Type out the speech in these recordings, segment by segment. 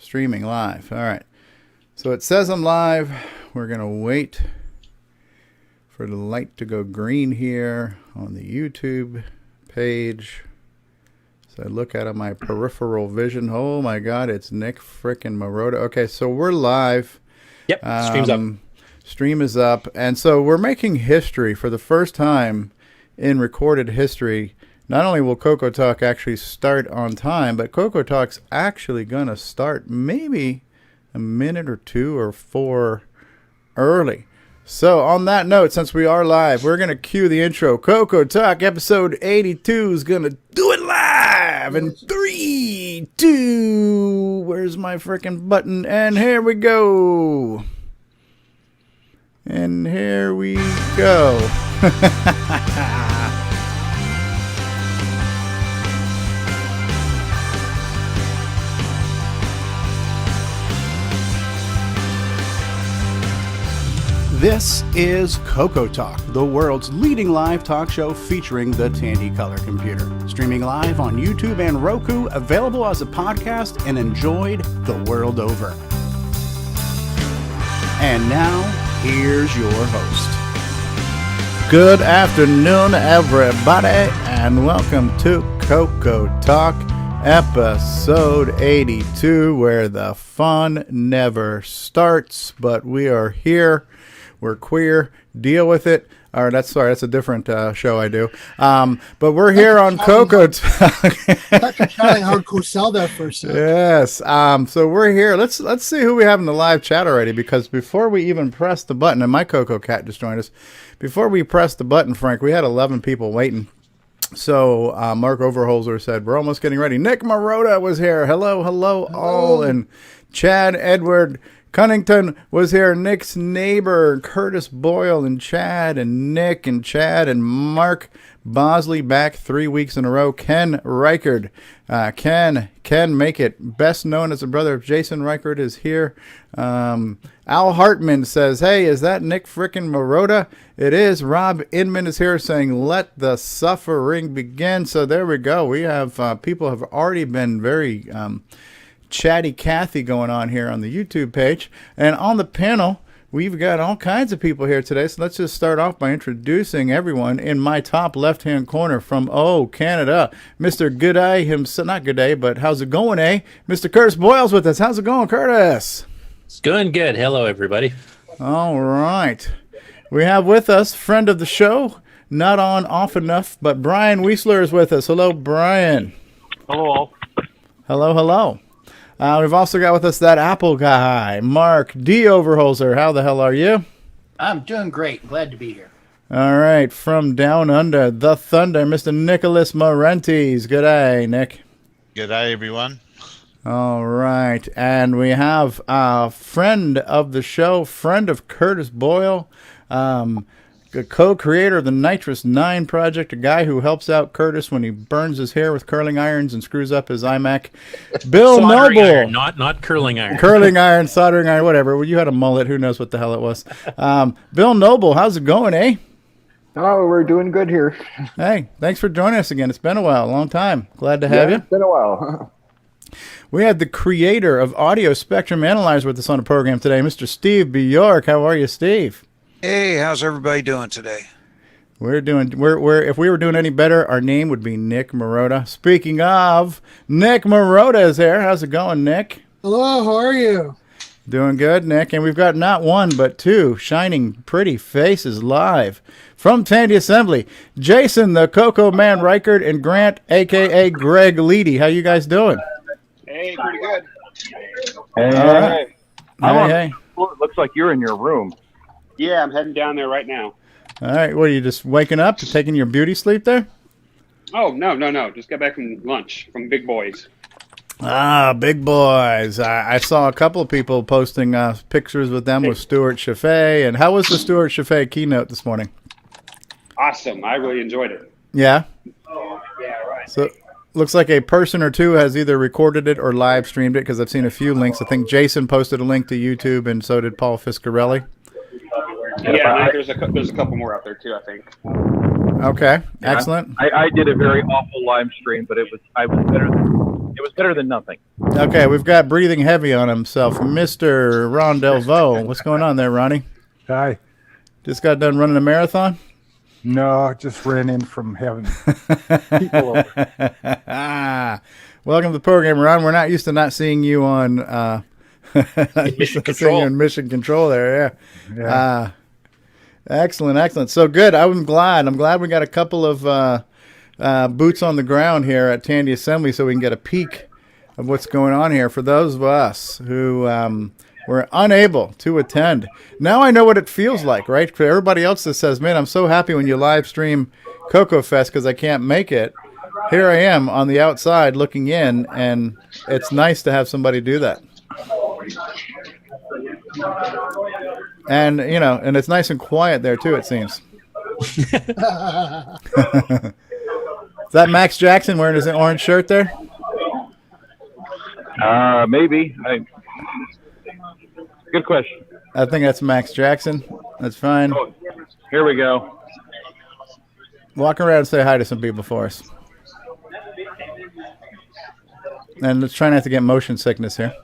Streaming live. All right. So it says I'm live. We're going to wait for the light to go green here on the YouTube page. So I look out of my peripheral vision. Oh, my God. It's Nick frickin' Marotta. Okay, so we're live. Yep, stream's up. Stream is up. And so we're making history for the first time in recorded history. Not only will CoCoTALK actually start on time, but CoCoTALK's actually going to start maybe a minute or two or four early. So on that note, since we are live, we're going to cue the intro. CoCoTALK episode 82 is going to do it live in 3, 2, where's my freaking button? And here we go. And here we go. This is CoCoTALK, the world's leading live talk show featuring the Tandy color computer. Streaming live on YouTube and Roku, available as a podcast and enjoyed the world over. And now, here's your host. Good afternoon, everybody, and welcome to CoCoTALK, episode 82, where the fun never starts, but we are here. We're queer. Deal with it. Or that's a different show I do. But we're here on CoCoTALK. Thought you're trying hardcore sell that for a second. Yes. So we're here. Let's see who we have in the live chat already. Because before we even press the button, and my Coco cat just joined us. Before we pressed the button, Frank, we had 11 people waiting. So Mark Overholzer said we're almost getting ready. Nick Marotta was here. Hello, all, and Chad Edward Cunnington was here. Nick's neighbor, Curtis Boyle, and Chad, and Nick, and Chad, and Mark Bosley back 3 weeks in a row. Ken Reichard. Ken make it. Best known as the brother of Jason Reichard is here. Al Hartman says, hey, is that Nick frickin' Marotta? It is. Rob Inman is here saying, let the suffering begin. So there we go. We have people have already been very chatty Cathy going on here on the YouTube page. And on the panel, we've got all kinds of people here today. So let's just start off by introducing everyone. In my top left-hand corner from, Canada, Mr. Gooday himself. Not Gooday, but how's it going, eh? Mr. Curtis Boyle's with us. How's it going, Curtis? It's going good. Hello, everybody. All right. We have with us, friend of the show, not on off enough, but Brian Weisler is with us. Hello, Brian. Hello, all. Hello. We've also got with us that Apple guy, Mark D. Overholzer. How the hell are you? I'm doing great. Glad to be here. All right. From down under the thunder, Mr. Nicholas Morentes. Good day, Nick. Good day, everyone. All right. And we have a friend of the show, friend of Curtis Boyle, a co-creator of the Nitrous 9 project, a guy who helps out Curtis when he burns his hair with curling irons and screws up his iMac. Bill soldering Noble. Iron, not curling iron. Curling iron, soldering iron, whatever. Well, you had a mullet. Who knows what the hell it was. Bill Noble, how's it going, eh? Oh, we're doing good here. Hey, thanks for joining us again. It's been a while, a long time. Glad to have you. It's been a while. We had the creator of Audio Spectrum Analyzer with us on the program today, Mr. Steve Bjork. How are you, Steve? Hey, how's everybody doing today? We're if we were doing any better, our name would be Nick Marotta. Speaking of, Nick Marotta is here. How's it going, Nick? Hello, how are you? Doing good, Nick. And we've got not one, but two shining pretty faces live from Tandy Assembly. Jason, the CoCo Man Reichard, and Grant, a.k.a. Greg Leedy. How you guys doing? Hey, pretty good. Hey. Hey. It looks like you're in your room. Yeah, I'm heading down there right now. All right. What, are you just waking up, taking your beauty sleep there? Oh, no. Just got back from lunch from Big Boys. Ah, Big Boys. I saw a couple of people posting pictures with them with Stuart Chaffee. And how was the Stuart Chaffee keynote this morning? Awesome. I really enjoyed it. Yeah? Yeah, right. So looks like a person or two has either recorded it or live streamed it, because I've seen a few links. I think Jason posted a link to YouTube, and so did Paul Fiscarelli. Yeah, there's a couple more out there too, I think. Okay, excellent. I did a very awful live stream, but it was better than nothing. Okay, we've got breathing heavy on himself, Mr. Ron Delvaux. What's going on there, Ronnie? Hi. Just got done running a marathon? No, just ran in from having people over. Welcome to the program, Ron. We're not used to not seeing you on Mission Control. in Mission Control there, Yeah. Excellent. So good. I'm glad we got a couple of boots on the ground here at Tandy Assembly so we can get a peek of what's going on here for those of us who were unable to attend. Now I know what it feels like, right? For everybody else that says, man, I'm so happy when you live stream CoCo Fest because I can't make it. Here I am on the outside looking in, and it's nice to have somebody do that. And, and it's nice and quiet there, too, it seems. Is that Max Jackson wearing his orange shirt there? Maybe. Good question. I think that's Max Jackson. That's fine. Oh, here we go. Walk around and say hi to some people for us. And let's try not to get motion sickness here.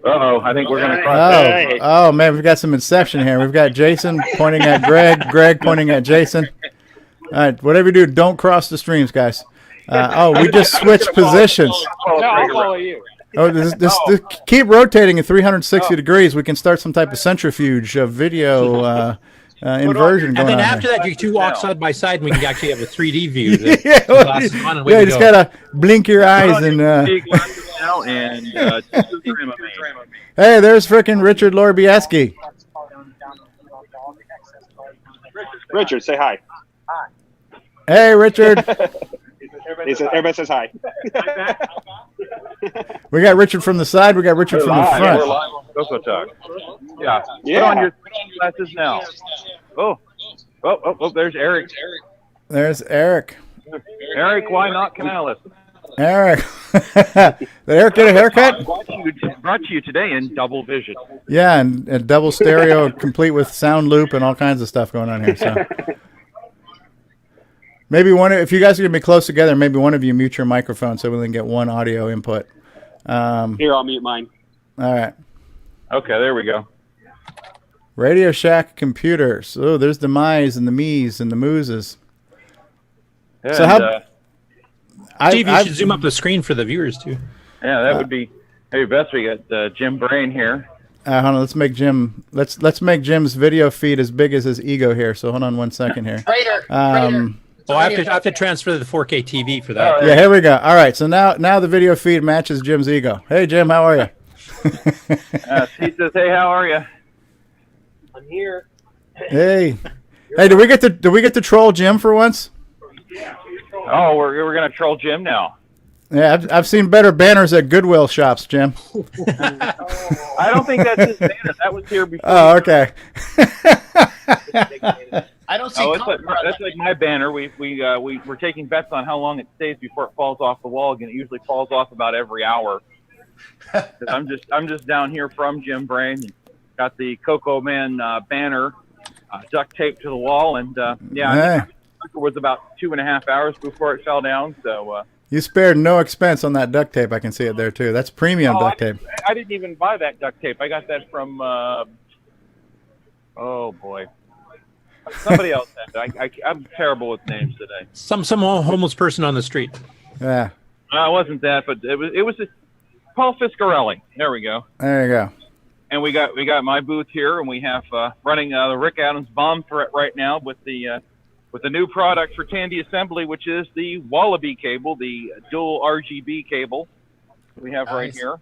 Uh-oh, I think we're going to cross. Oh, man, we've got some inception here. We've got Jason pointing at Greg, Greg pointing at Jason. All right, whatever you do, don't cross the streams, guys. We just switched positions. No, I'll follow you. Oh, this keep rotating at 360 degrees. We can start some type of centrifuge of video inversion And going then on after here. that, you two walk side by side, and we can actually have a 3D view. You just gotta blink your eyes and. Hey, there's frickin' Richard Lorbieski. Richard, say hi. Hey, Richard. Everybody says hi. We got Richard from the side. We got Richard from the We're front. live on CoCoTALK. Yeah. Yeah. Put on your glasses now. Oh, there's Eric. There's Eric. Eric, why not Canales? Eric. Did Eric get a haircut? Brought to you today in double vision. Yeah, and double stereo, complete with sound loop and all kinds of stuff going on here. So maybe if you guys are gonna be close together, maybe one of you mute your microphone so we can get one audio input. Here, I'll mute mine. All right. Okay, there we go. Radio Shack computers. Oh, there's the Mi's and the Me's and the Mooses. And, So how? Steve, you should zoom up the screen for the viewers, too. yeah, that would be maybe best. We got Jim Brain here. Hold on, let's make Jim. Let's make Jim's video feed as big as his ego here. So hold on 1 second here. Traitor. Oh, I have to transfer the 4K TV for that. Yeah, here we go. All right, so now the video feed matches Jim's ego. Hey, Jim, how are you? He says, "Hey, how are you?" I'm here. Hey, do we get to troll Jim for once? Oh, we're gonna troll Jim now. Yeah, I've seen better banners at Goodwill shops, Jim. I don't think that's his banner. That was here before. Oh, okay. I don't see Oh, color. that's like my banner. We're taking bets on how long it stays before it falls off the wall again. It usually falls off about every hour. I'm just down here from Jim Brain. Got the Coco Man banner duct taped to the wall, and I think it was about 2.5 hours before it fell down. So You spared no expense on that duct tape. I can see it there too. That's premium duct tape. I didn't even buy that duct tape. I got that from oh boy, somebody else had it. I'm terrible with names today. Some homeless person on the street. Yeah. It wasn't that, but it was Paul Fiscarelli. There we go. There you go. And we got my booth here, and we have running the Rick Adams bomb threat right now with the new product for Tandy Assembly, which is the Wallaby cable, the dual RGB cable we have right here.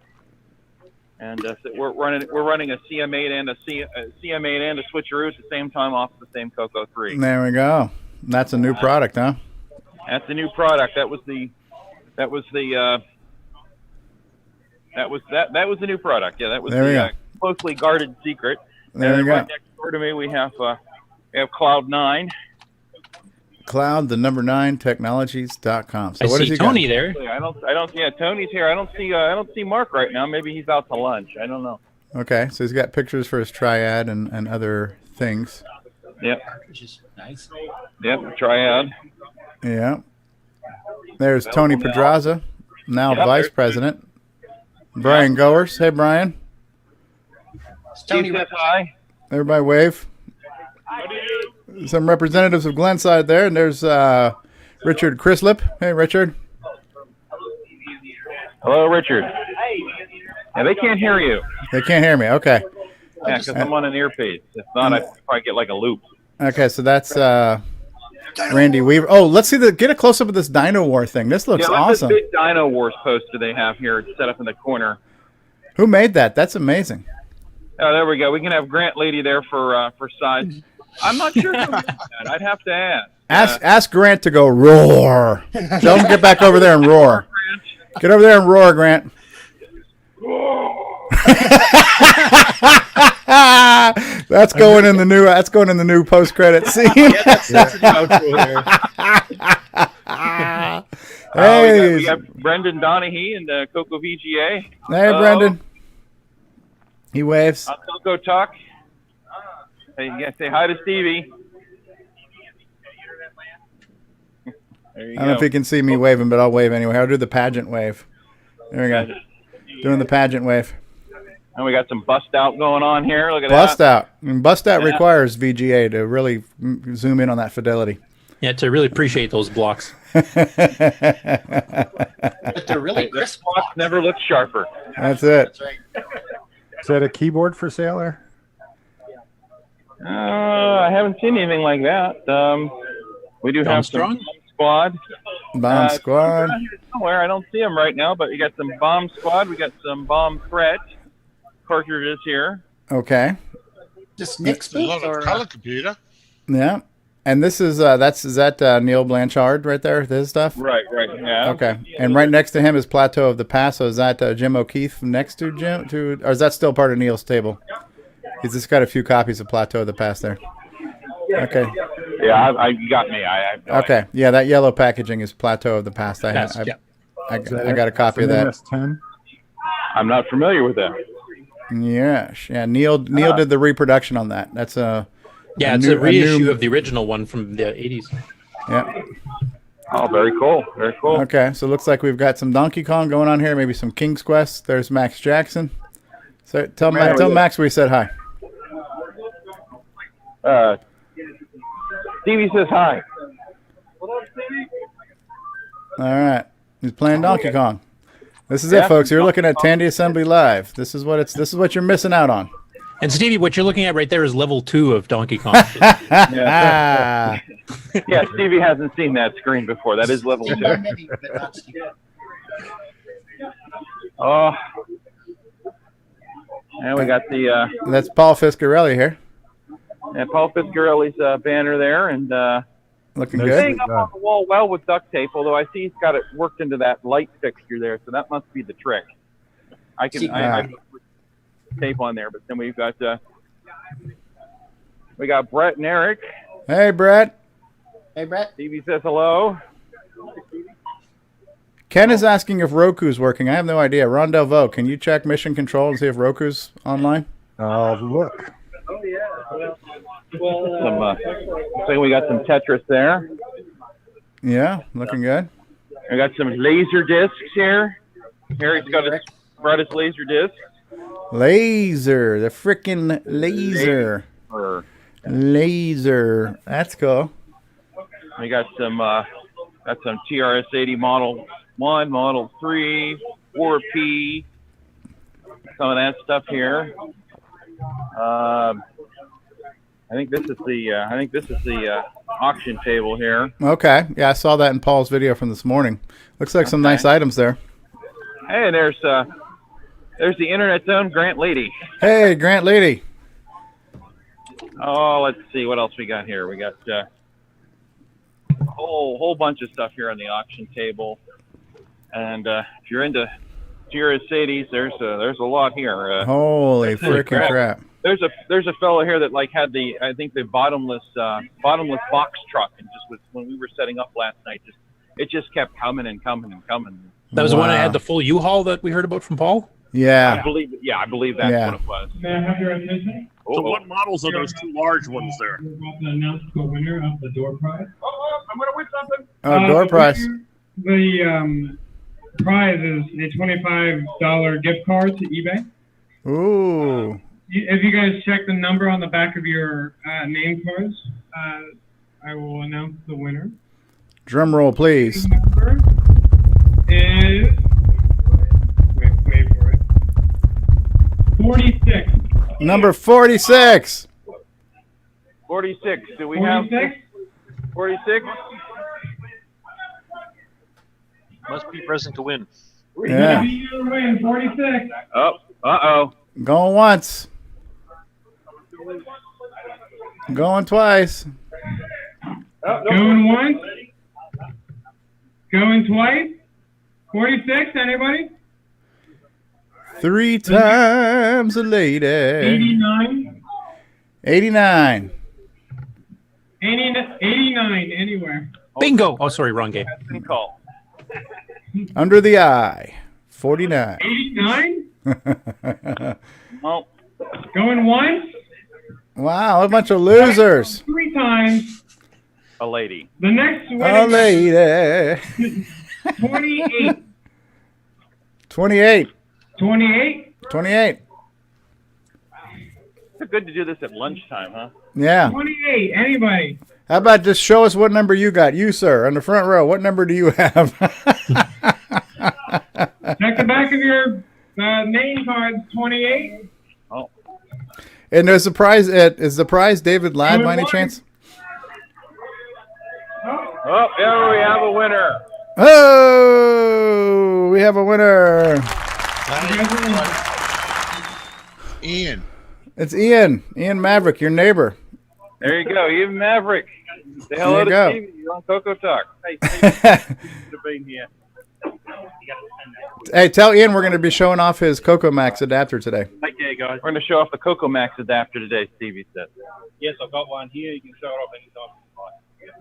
And so we're running a CM8 and a CM8 and a switcheroo at the same time off the same CoCo 3. There we go. That's a new product, huh? That's the new product. That was the new product. Yeah, that was There we the go. closely guarded secret. There and we go. right next door to me we have Cloud9. Cloud, the number 9 technologies.com. So I what see does he Tony got? there. I don't. Yeah, Tony's here. I don't see Mark right now. Maybe he's out to lunch. I don't know. Okay, so he's got pictures for his triad and other things. Yep. Which is nice. Yep. Triad. Yeah. There's Tony Pedraza, now Yeah, vice there's- president. Brian Goers. Hey, Brian. Tony Steve says hi. Everybody wave. Some representatives of Glenside there, and there's Richard Chrislip. Hey, Richard. Hello, Richard. Yeah, they can't hear you. They can't hear me. Okay. Yeah, because I'm on an earpiece. If not, I'd probably get like a loop. Okay, so that's Randy Weaver. Oh, let's see get a close up of this Dino War thing. This looks Yeah, awesome. This big Dino Wars poster they have here. It's set up in the corner. Who made that? That's amazing. Oh, there we go. We can have Grant Lady there for size. I'm not sure who did that. I'd have to ask. Ask Grant to go roar. Tell him to get back over there and roar. Get over there and roar, Grant. That's going in the new. That's going in the new post-credit scene. that's an outro there. Hey, we got Brendan Donahue and CoCo VGA. Hey, Brendan. He waves. On CoCoTALK. Hey, you gotta say hi to Stevie. There you I don't know if you can see me waving, but I'll wave anyway. I'll do the pageant wave. There we go. Doing the pageant wave. And we got some bust out going on here. Look at Bust that. out. And bust out requires VGA to really zoom in on that fidelity. Yeah, to really appreciate those blocks. But they're really crisp. Block never looks sharper. That's it. That's right. Is that a keyboard for sale there? I haven't seen anything like that. We do have some Strong? squad. Bomb squad. Around here somewhere. I don't see them right now, but we got some bomb squad. We got some bomb threat cartridges here. Okay. Just Nick's There's a booth lot or of color computer. Yeah. And this is is that Neil Blanchard right there? His stuff. Right. Yeah. Okay. And right next to him is Plateau of the Past. So is that Jim O'Keefe next to Jim? Or is that still part of Neil's table? He's just got a few copies of Plateau of the Past there. Okay. Yeah, you got me. Okay. Yeah, that yellow packaging is Plateau of the Past. I got a copy of that. MS-10? I'm not familiar with that. Yes. Yeah. Neil did the reproduction on that. That's It's a reissue of the original one from the 80s. Yeah. Oh, very cool. Very cool. Okay. So it looks like we've got some Donkey Kong going on here. Maybe some King's Quest. There's Max Jackson. So tell Max we said hi. Stevie says hi. All right. He's playing Donkey Kong. This is it, folks. You're looking at Tandy Assembly Live. This is what you're missing out on. And Stevie, what you're looking at right there is level 2 of Donkey Kong. Yeah, Stevie hasn't seen that screen before. That is level 2. Oh. And we got the That's Paul Fiscarelli here. Paul Fiscarelli's banner there, and Looking Nice. good. staying up on the wall well with duct tape. Although I see he's got it worked into that light fixture there, so that must be the trick. I put tape on there, but then we've got Brett and Eric. Hey, Brett. Hey, Brett. Stevie says hello. Ken is asking if Roku's working. I have no idea. Ron Delvaux, can you check Mission Control and see if Roku's online? I'll look. So we got some Tetris there. Yeah, looking good. We got some laser discs here. Harry's brought his laser discs. Laser, the frickin' laser. Laser. That's cool. We got some TRS-80 Model 1, Model 3, 4P, some of that stuff here. I think this is the auction table here. Okay. Yeah, I saw that in Paul's video from this morning. Looks like some nice items there. Hey, there's the internet's own Grant Lady. Hey, Grant Lady. Oh, let's see what else we got here. We got a whole bunch of stuff here on the auction table. And if you're into TRS-80s, there's a lot here. Holy freaking crap. There's a fellow here that had the bottomless box truck, and when we were setting up last night, it just kept coming and coming and coming. That was the one that had the full U-Haul that we heard about from Paul? Yeah. I believe that's what it was. May I have your attention? So what models are those two large ones there? We're about to announce the winner of the door prize. I'm gonna win something. Oh, door prize. prize is a $25 gift card to eBay. Ooh. If you guys check the number on the back of your name cards, I will announce the winner. Drum roll, please. The number is wait for it. 46. Number 46. 46. Do we 46? have 46? Must be present to win. Yeah. Be your win, 46. Oh, uh-oh. Going once. Going twice. Going once. Going twice. 46, anybody? 3 times a lady. 89. 89. 89, anywhere. Bingo. Oh, sorry, wrong game. That's been called. Under the eye. 49. 89? Oh, Going once. Wow, a bunch of losers. 3 times. a lady. The next A winner lady. 28. 28. 28. 28. It's good to do this at lunchtime, huh? Yeah. 28. Anybody? How about just show us what number you got? You, sir, on the front row. What number do you have? Check the back of your name cards. 28. Oh, And is the prize David Ladd by any chance? oh, there we have a winner. Oh, we have a winner. Ian. It's Ian. Ian Maverick, your neighbor. There you go, even Maverick. Say hello There you to go. Stevie. You're on CoCoTALk. Hey, Stevie. Good being here. Hey, tell Ian we're going to be showing off his CoCo Max adapter today. Okay, guys. We're going to show off the CoCo Max adapter today, Stevie said. Yes, I've got one here. You can show it off anytime.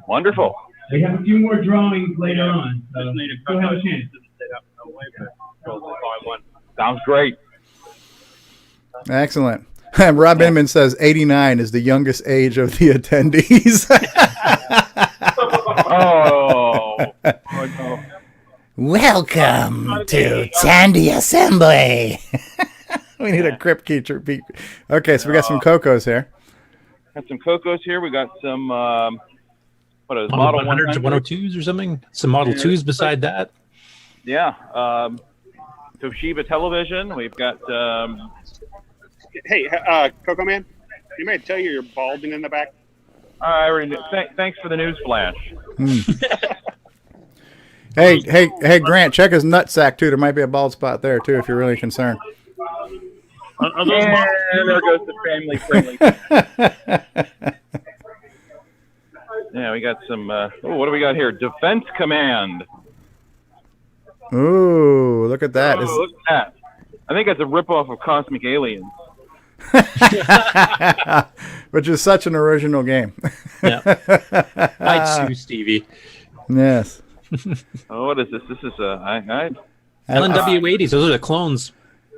Wonderful. We have a few more drawings later on. So Just need a go have a couple chance. to set up a way, but probably find one. Sounds great. Excellent. Rob Inman says 89 is the youngest age of the attendees. Oh. No. Welcome to Tandy Assembly. We need a crypt keeper. Okay, so we got some CoCos here. Got some CoCos here. We got some, what is Model Model 100s or 102s or something. Some Model 2s beside that. Yeah. Toshiba television. We've got, Hey, Coco Man, you may tell you're balding in the back. I already knew. Thanks for the news flash. Hey, Grant, check his nutsack too. There might be a bald spot there too if you're really concerned. Are those And there goes the family friendly. Yeah, we got some, what do we got here? Defense Command. Ooh, look at that. Oh, look at that. I think that's a ripoff of Cosmic Aliens. Which is such an original game. Yeah. I'd sue Stevie. Yes. Oh, what is this? This is LNW80s. Those are the clones.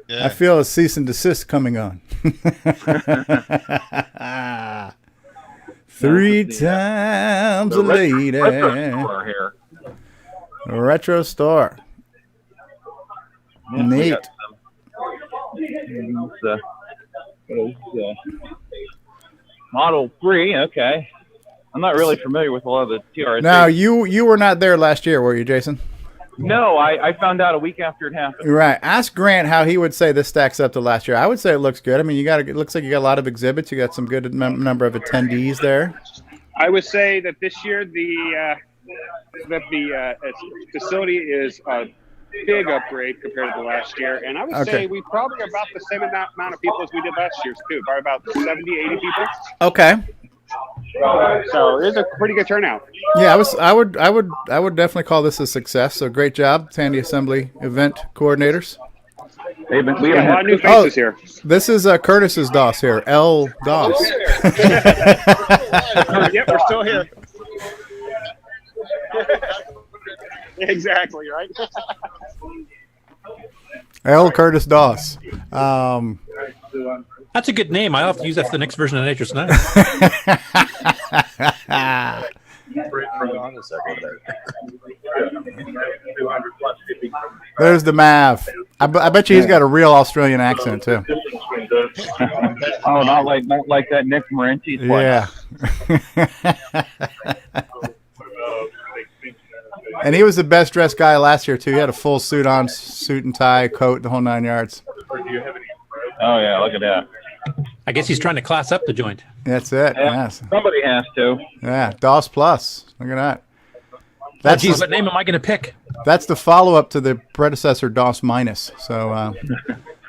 I feel a cease and desist coming on. 3 times a lady. Retro here. Retro store. Yeah, Neat. Model 3, okay. I'm not really familiar with a lot of the TRS. Now, you were not there last year, were you, Jason? No, I found out a week after it happened. Right. Ask Grant how he would say this stacks up to last year. I would say it looks good. I mean, it looks like you got a lot of exhibits. You got some good number of attendees there. I would say that this year the facility is a big upgrade compared to last year, and I would say we probably are about the same amount of people as we did last year's too, probably about 70, 80 people. Okay. So it's a pretty good turnout. Yeah, I would definitely call this a success. So great job, Tandy Assembly event coordinators. We have a lot of new faces here. This is Curtis's DOS here, L DOS. Yep, we're still here. Exactly, right? L Curtis DOS. That's a good name. I'll have to use that for the next version of Nitrous 9. There's the Mav. I bet you he's got a real Australian accent too. Oh, not like that Nick Morenci. Yeah. And he was the best dressed guy last year too. He had a full suit on, suit and tie, coat, the whole 9 yards. Oh yeah, look at that. I guess he's trying to class up the joint. That's it. Yeah, Yes. somebody has to. Yeah. DOS Plus. Look at that. Geez, what name am I going to pick? That's the follow-up to the predecessor DOS Minus. So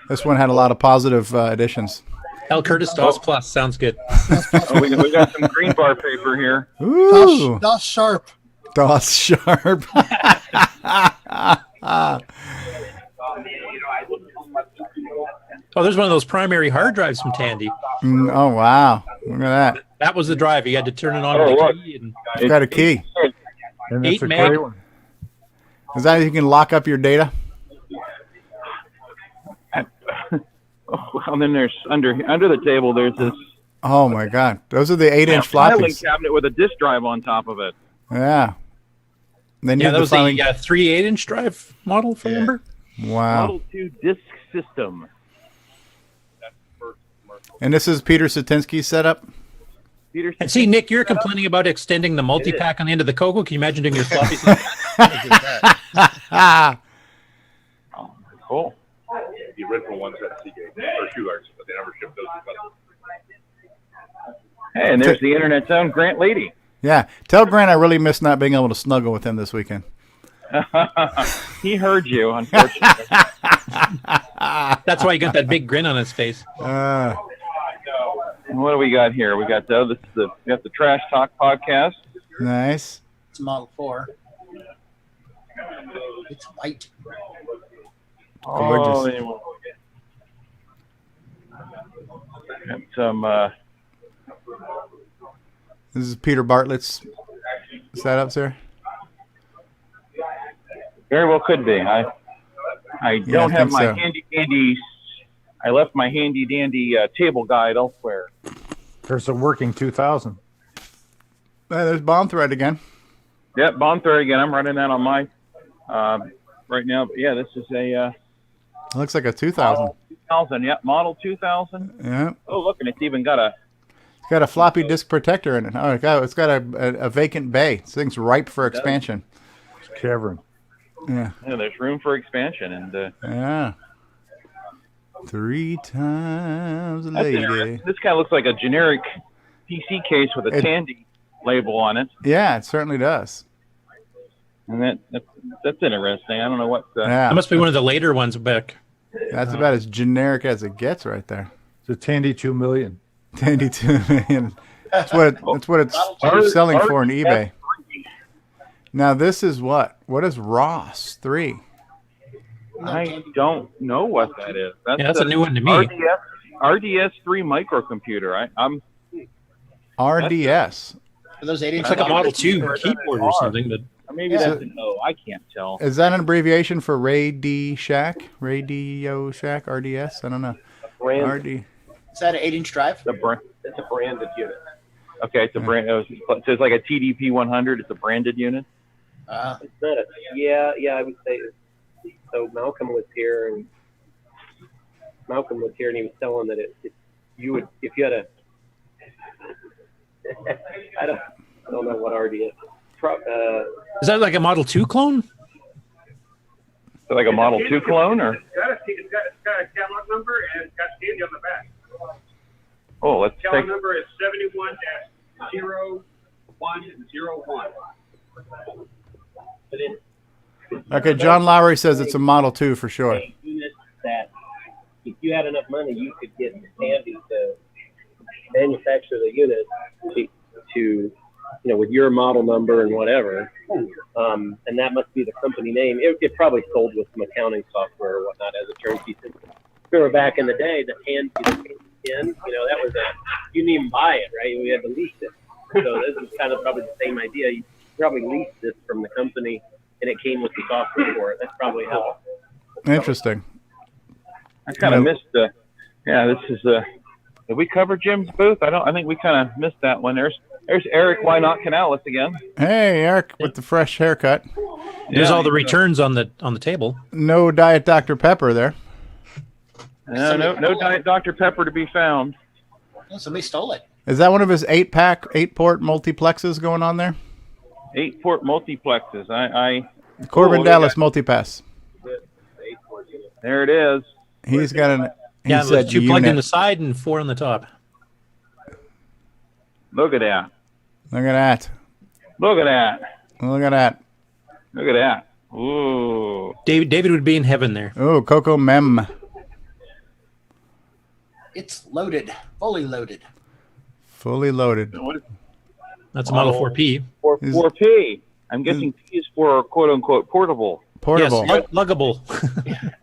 this one had a lot of positive additions. L. Curtis DOS Plus sounds good. Oh, we got some green bar paper here. Ooh. DOS Sharp. DOS Sharp. Oh, there's one of those primary hard drives from Tandy. Oh, wow. Look at that. That was the drive. You had to turn it on Oh, with look. a key. And It's got a key. And that's 8 a meg. great one. Is that how you can lock up your data? Oh, and then there's under the table. There's this Oh, my God. Those are the 8-inch filing floppies. cabinet with a disk drive on top of it. Yeah. They need yeah, that the was filing. the 3 8-inch drive model, if I remember. Wow. Model 2 disk system. And this is Peter Satinsky's setup? Peter, And see, Nick, you're complaining about extending the multi-pack on the end of the CoCo. Can you imagine doing your floppies? cool. The original ones at Seagate or Shoelards, but they never shipped those. Hey, and there's the internet's own Grant Lady. Yeah. Tell Grant I really miss not being able to snuggle with him this weekend. He heard you, unfortunately. That's why he got that big grin on his face. And what do we got here? We got we got the Trash Talk podcast. Nice. It's Model 4. It's white. Oh, Gorgeous. got some. This is Peter Bartlett's setups here. Very well could be. I don't have think my so. handy dandy. I left my handy dandy table guide elsewhere. There's a working 2000. There's Bomb Thread again. Yep, Bond Thread again. I'm running that on my right now. But yeah, this is a Looks like a 2000. 2000. Yep, model 2000. Yeah. Oh, look, and it's even got a. It's got a floppy disk protector in it. Oh, it's got a vacant bay. This thing's ripe for expansion. It's cavern. Yeah. Yeah, there's room for expansion, and Yeah. 3 times a that's lady. interesting. This kind of looks like a generic PC case with a Tandy label on it, Yeah, it certainly does. and that's interesting. I don't know what. Yeah. That must be one of the later ones back. That's about as generic as it gets right there. It's a Tandy 2 million. 92 million. That's what it's selling for on eBay. Now this is what? What is Ross 3? I don't know what that is. That's a new one to me. RDS 3 microcomputer. I'm RDS. For those 8-inch. It's like a Model 2 keyboard or something. But maybe that's an O. I can't tell. Is that an abbreviation for Radio Shack? Radio Shack? RDS? I don't know. RD. Is that an 8-inch drive? It's a branded unit. Okay, it's a brand. So it's like a TDP 100. It's a branded unit. It's not a, I would say. So Malcolm was here, and he was telling that if you had a, I don't know what RDS. is that like a Model 2 clone? So like a Model 2 clone, or? It's got a catalog number and it's got Tandy on the back. Oh, let's Catalog take. number is 71-0101. Okay, John Lowry says it's a Model 2 for sure. Units that if you had enough money, you could get Tandy to manufacture the unit to with your model number and whatever. And that must be the company name. It probably sold with some accounting software or whatnot as a turnkey system. Remember back in the day, the Tandy 10, that was you didn't even buy it, right? We had to lease it. So this is kind of probably the same idea. You probably leased this from the company, and it came with the software for it. That's probably how. Interesting. I kind of missed the. Yeah, this is Did we cover Jim's booth? I think we kind of missed that one. There's Eric. Why not Canales again? Hey, Eric with the fresh haircut. There's all the returns on the table. No Diet Dr. Pepper there. No Diet Dr. Pepper to be found. Oh, somebody stole it. Is that one of his 8-port multiplexes going on there? 8-port multiplexes. Corbin Dallas multipass. There it is. He's got an. Yeah, with 2 plugged in the side and 4 on the top. Look at that. Look at that. Look at that. Look at that. Look at that. Ooh. David would be in heaven there. Oh, Coco Mem. It's loaded. Fully loaded. Fully loaded. That's a Model 4P. 4P. I'm guessing P is for quote-unquote portable. Portable. Yes, luggable.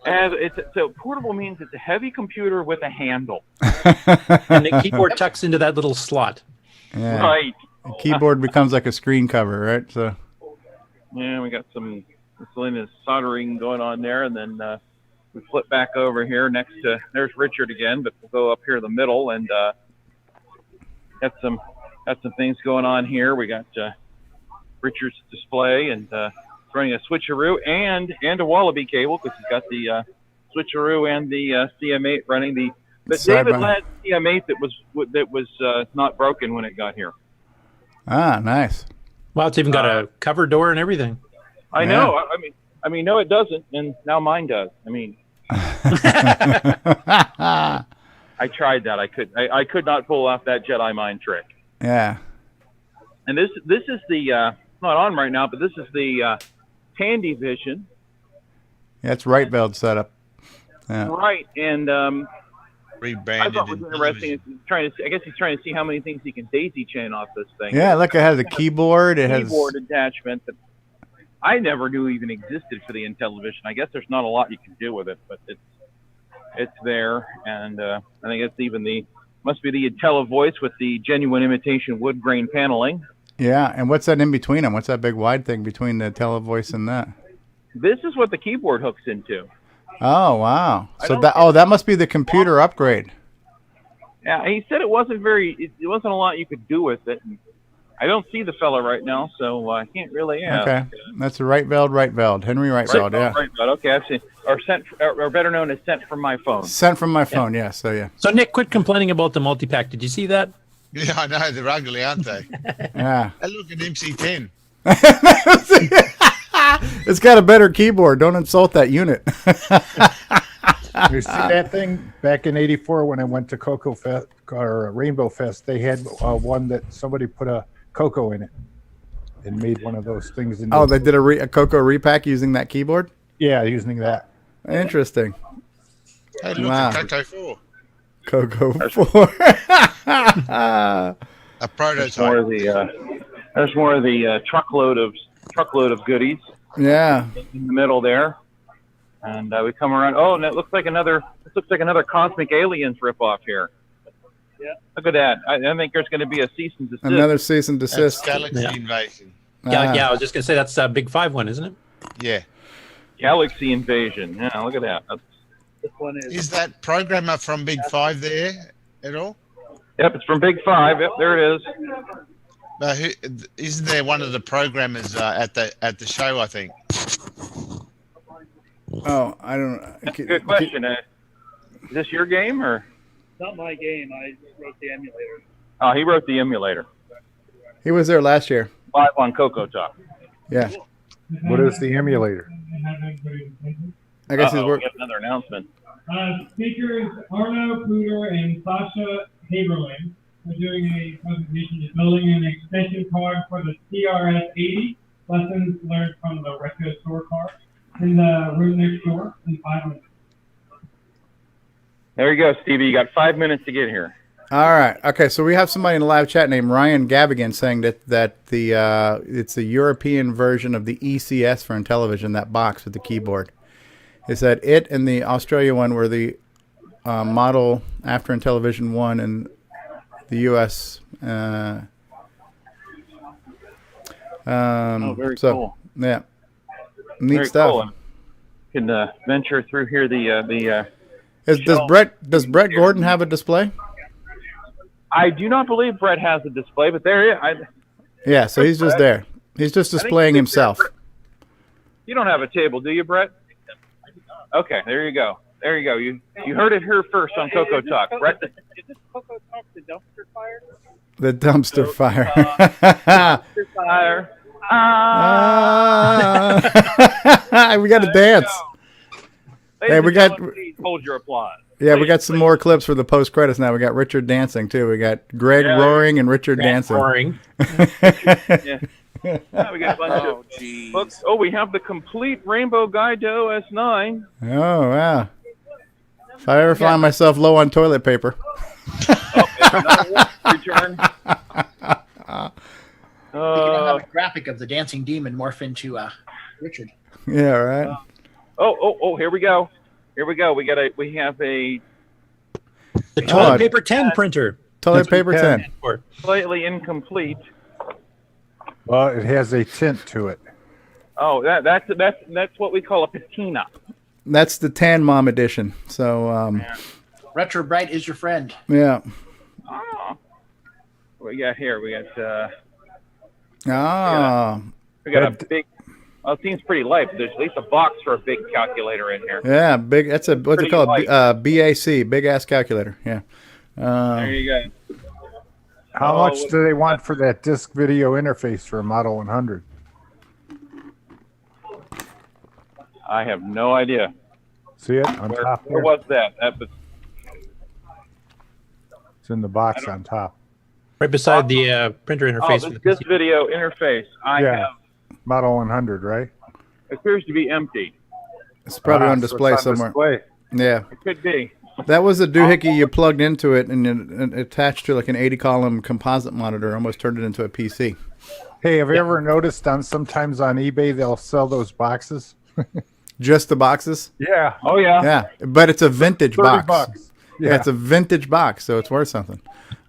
And so portable means it's a heavy computer with a handle. And the keyboard tucks into that little slot. Yeah. Right. The keyboard becomes like a screen cover, right? So. Yeah, we got some miscellaneous soldering going on there, and then we flip back over here next to, there's Richard again, but we'll go up here in the middle, and got some things going on here. We got Richard's display, and running a switcheroo and a Wallaby cable, because he's got the switcheroo and the CM8 running but David had CM8 that was not broken when it got here. Ah, nice. Well, it's even got a cover door and everything. I know. I mean, no, it doesn't, and now mine does. I mean, I tried that. I could not pull off that Jedi mind trick. Yeah. And this is the not on right now, but this is the Tandy Vision. Yeah, it's right belt setup. Yeah. Right, and rebranded. I thought it was interesting. I guess he's trying to see how many things he can daisy chain off this thing. Yeah, look, it has a keyboard. It has keyboard attachment that I never knew even existed for the Intellivision. I guess there's not a lot you can do with it, but it's there, and I think it's even must be the IntelliVoice with the genuine imitation wood grain paneling. Yeah, and what's that in between them? What's that big wide thing between the IntelliVoice and that? This is what the keyboard hooks into. Oh, wow. So that must be the computer upgrade. Yeah, he said it wasn't it wasn't a lot you could do with it. And I don't see the fella right now, so I can't really ask. Okay, that's a Reitveld, Henry Reitveld, yeah. Reitveld, okay, I've seen, or better known as sent from my phone. Sent from my phone, yeah. So yeah. So Nick, quit complaining about the multi-pack. Did you see that? Yeah, I know, they're ugly, aren't they? Yeah. Hey, look at MC10. It's got a better keyboard. Don't insult that unit. You see that thing back in '84 when I went to CoCo Fest or Rainbow Fest? They had one that somebody put a CoCo in it and made one of those things. They did a CoCo repack using that keyboard? Yeah, using that. Interesting. Hey, look at CoCo 4. CoCo 4. A prototype. There's more of the truckload of goodies. Yeah. In the middle there, and we come around. Oh, and it looks like another Cosmic Aliens ripoff here. Yeah. Look at that. I think there's going to be a cease and desist. Another cease and desist. That's Galaxy Invasion. Yeah, I was just going to say that's a Big 5 one, isn't it? Yeah. Galaxy Invasion. Yeah, look at that. This one is that programmer from Big 5 there at all? Yep, it's from Big 5. Yep, there it is. Isn't there one of the programmers at the show? I think. Oh, I don't know. That's a good question. Is this your game or? Not my game. I wrote the emulator. Oh, he wrote the emulator. He was there last year. Live on CoCoTALK. Yeah. What is the emulator? I guess he's working. Another announcement. Speakers Arno Pooter and Sasha Haberlin are doing a presentation to building an extension card for the CRS-80, lessons learned from the retro store card in the room next door in 5 minutes. There you go, Stevie. You got 5 minutes to get here. All right. Okay, so we have somebody in the live chat named Ryan Gavigan saying that it's a European version of the ECS for Intellivision, that box with the keyboard. He said it and the Australia one were the model after Intellivision 1 and the U.S. Very cool. Yeah, neat Very stuff. Cool. You can venture through here. Does Brett Gordon have a display? I do not believe Brett has a display, but there is. Yeah, so he's just there. He's just displaying himself. You don't have a table, do you, Brett? Okay, there you go. There you go. You heard it here first on CoCoTALK. Brett. Is this CoCoTALK the dumpster fire? The dumpster fire. Dumpster fire. We got to dance. Ladies Hey, we and got. gentlemen, please hold your applause. Yeah, we got some more clips for the post credits now. We got Richard dancing too. We got Greg roaring and Richard dancing. Roaring. Yeah. We got a bunch of books. Oh, we have the complete Rainbow Guide to OS9. Oh wow! If I ever find myself low on toilet paper. We Return. can have a graphic of the dancing demon morph into Richard. Yeah, right. Oh! Here we go. Here we go. We have a The toilet paper 10 printer. Toilet paper 10. slightly incomplete. Well, it has a tint to it. Oh, that's what we call a patina. That's the Tan Mom edition. So Retro Bright is your friend. yeah. Oh. What we got here? We got we got a big. Well, it seems pretty light, but there's at least a box for a big calculator in here. Yeah, big. That's a what's it called? BAC, big ass calculator. Yeah. There you go. How much do they want for that disc video interface for a Model 100? I have no idea. See it on top there? Where was that? That was It's in the box on top. Right beside the printer interface. this video interface. I have. Model 100, right? It appears to be empty. It's probably on so display it's on somewhere. display. Yeah. It could be. That was a doohickey you plugged into it and it attached to like an 80-column composite monitor, almost turned it into a PC. Hey, have you ever noticed sometimes on eBay they'll sell those boxes? Just the boxes? Yeah. Oh, yeah. Yeah, but it's a vintage box. $30. Yeah, it's a vintage box, so it's worth something.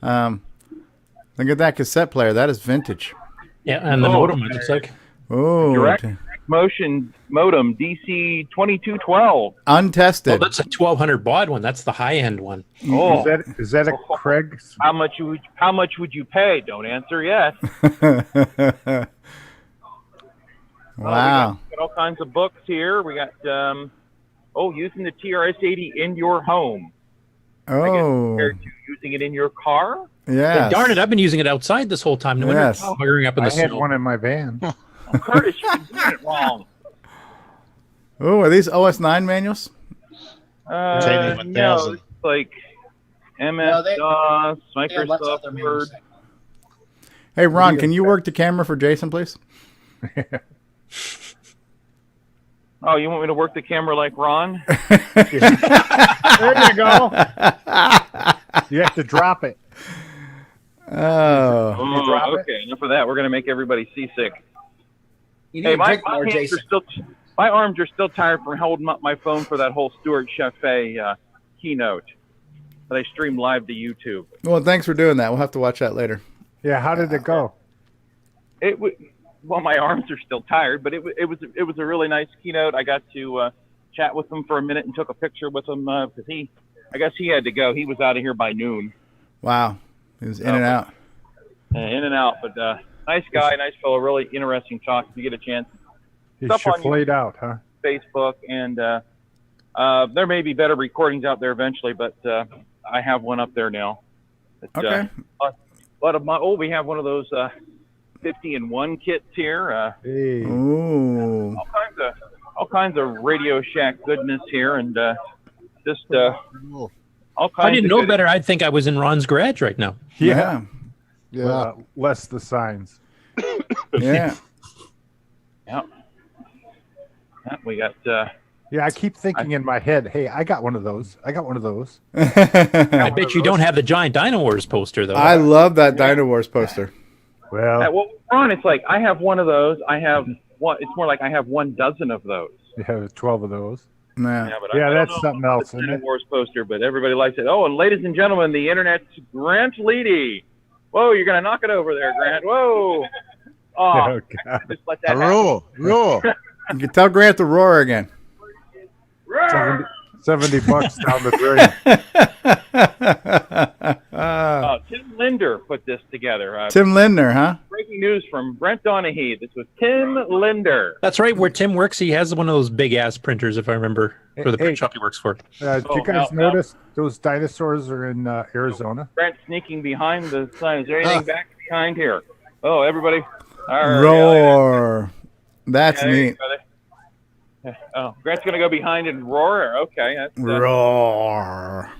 Look at that cassette player. That is vintage. Yeah, and the modem, it looks like. Oh, Direct motion modem DC 2212. untested. Oh, that's a 1200 baud one. That's the high end one. Oh, Is that a Craig? how much would you pay? Don't answer yet. Wow. We got all kinds of books here. We got using the TRS-80 in your home. Oh, Compared to using it in your car. yeah. Darn it, I've been using it outside this whole time. No wonder Yes. it's buggering up in I the had snow. one in my van. Curtis, you've been doing it wrong. Oh, are these OS9 manuals? Containing No, 1000. it's like MS No, they- DOS, They have lots of Microsoft other Word. menus. Hey, Ron, can you work the camera for Jason, please? Oh, you want me to work the camera like Ron? There you go. You have to drop it. Oh, drop it? Okay. Enough of that. We're going to make everybody seasick. You need Hey, to my drink more, hands Jason. are still, my arms are still tired from holding up my phone for that whole Stuart Chaffee keynote that I streamed live to YouTube. well, thanks for doing that. We'll have to watch that later. Yeah, how did it go? Well, my arms are still tired, but it was a really nice keynote. I got to chat with him for a minute and took a picture with him because I guess he had to go. He was out of here by noon. Wow, it was in and out. In and out, but nice guy, nice fellow, really interesting talk. If you get a chance, He Stuff on shuffled out, huh? Facebook, and there may be better recordings out there eventually, but I have one up there now. But, Okay. we have one of those 50-in-1 kits here. Hey. Ooh. All kinds of Radio Shack goodness here, and just all kinds. If I didn't of know good- better, I'd think I was in Ron's garage right now. Yeah. Less the signs. Yeah. Yeah. We got. Yeah, I keep thinking in my head, hey, I got one of those. I got one of those. I bet you don't have the giant Dino Wars poster, though. I love that Dino Wars poster. Well, Ron, it's like I have one of those. I have one. It's more like I have 12 of those. you have 12 of those. Yeah. But Yeah, I don't that's know something about else, the isn't Dino it? Wars poster, but everybody likes it. Oh, and ladies and gentlemen, the internet's Grant Leedy. Whoa, you're gonna knock it over there, Grant. Whoa. Oh, Oh, God. just let that happen. Roar. You can tell Grant to roar again. 70 bucks down the drain. Tim Linder put this together. Tim Lindner, huh? Breaking news from Brent Donahue. This was Tim Linder. That's right. Where Tim works, he has one of those big ass printers, if I remember, for the print shop he works for. Did you guys notice those dinosaurs are in Arizona? Brent sneaking behind the sign. Is there anything back behind here? Oh, everybody. Roar. That's neat. Oh, Grant's going to go behind and roar? Okay. That's, roar.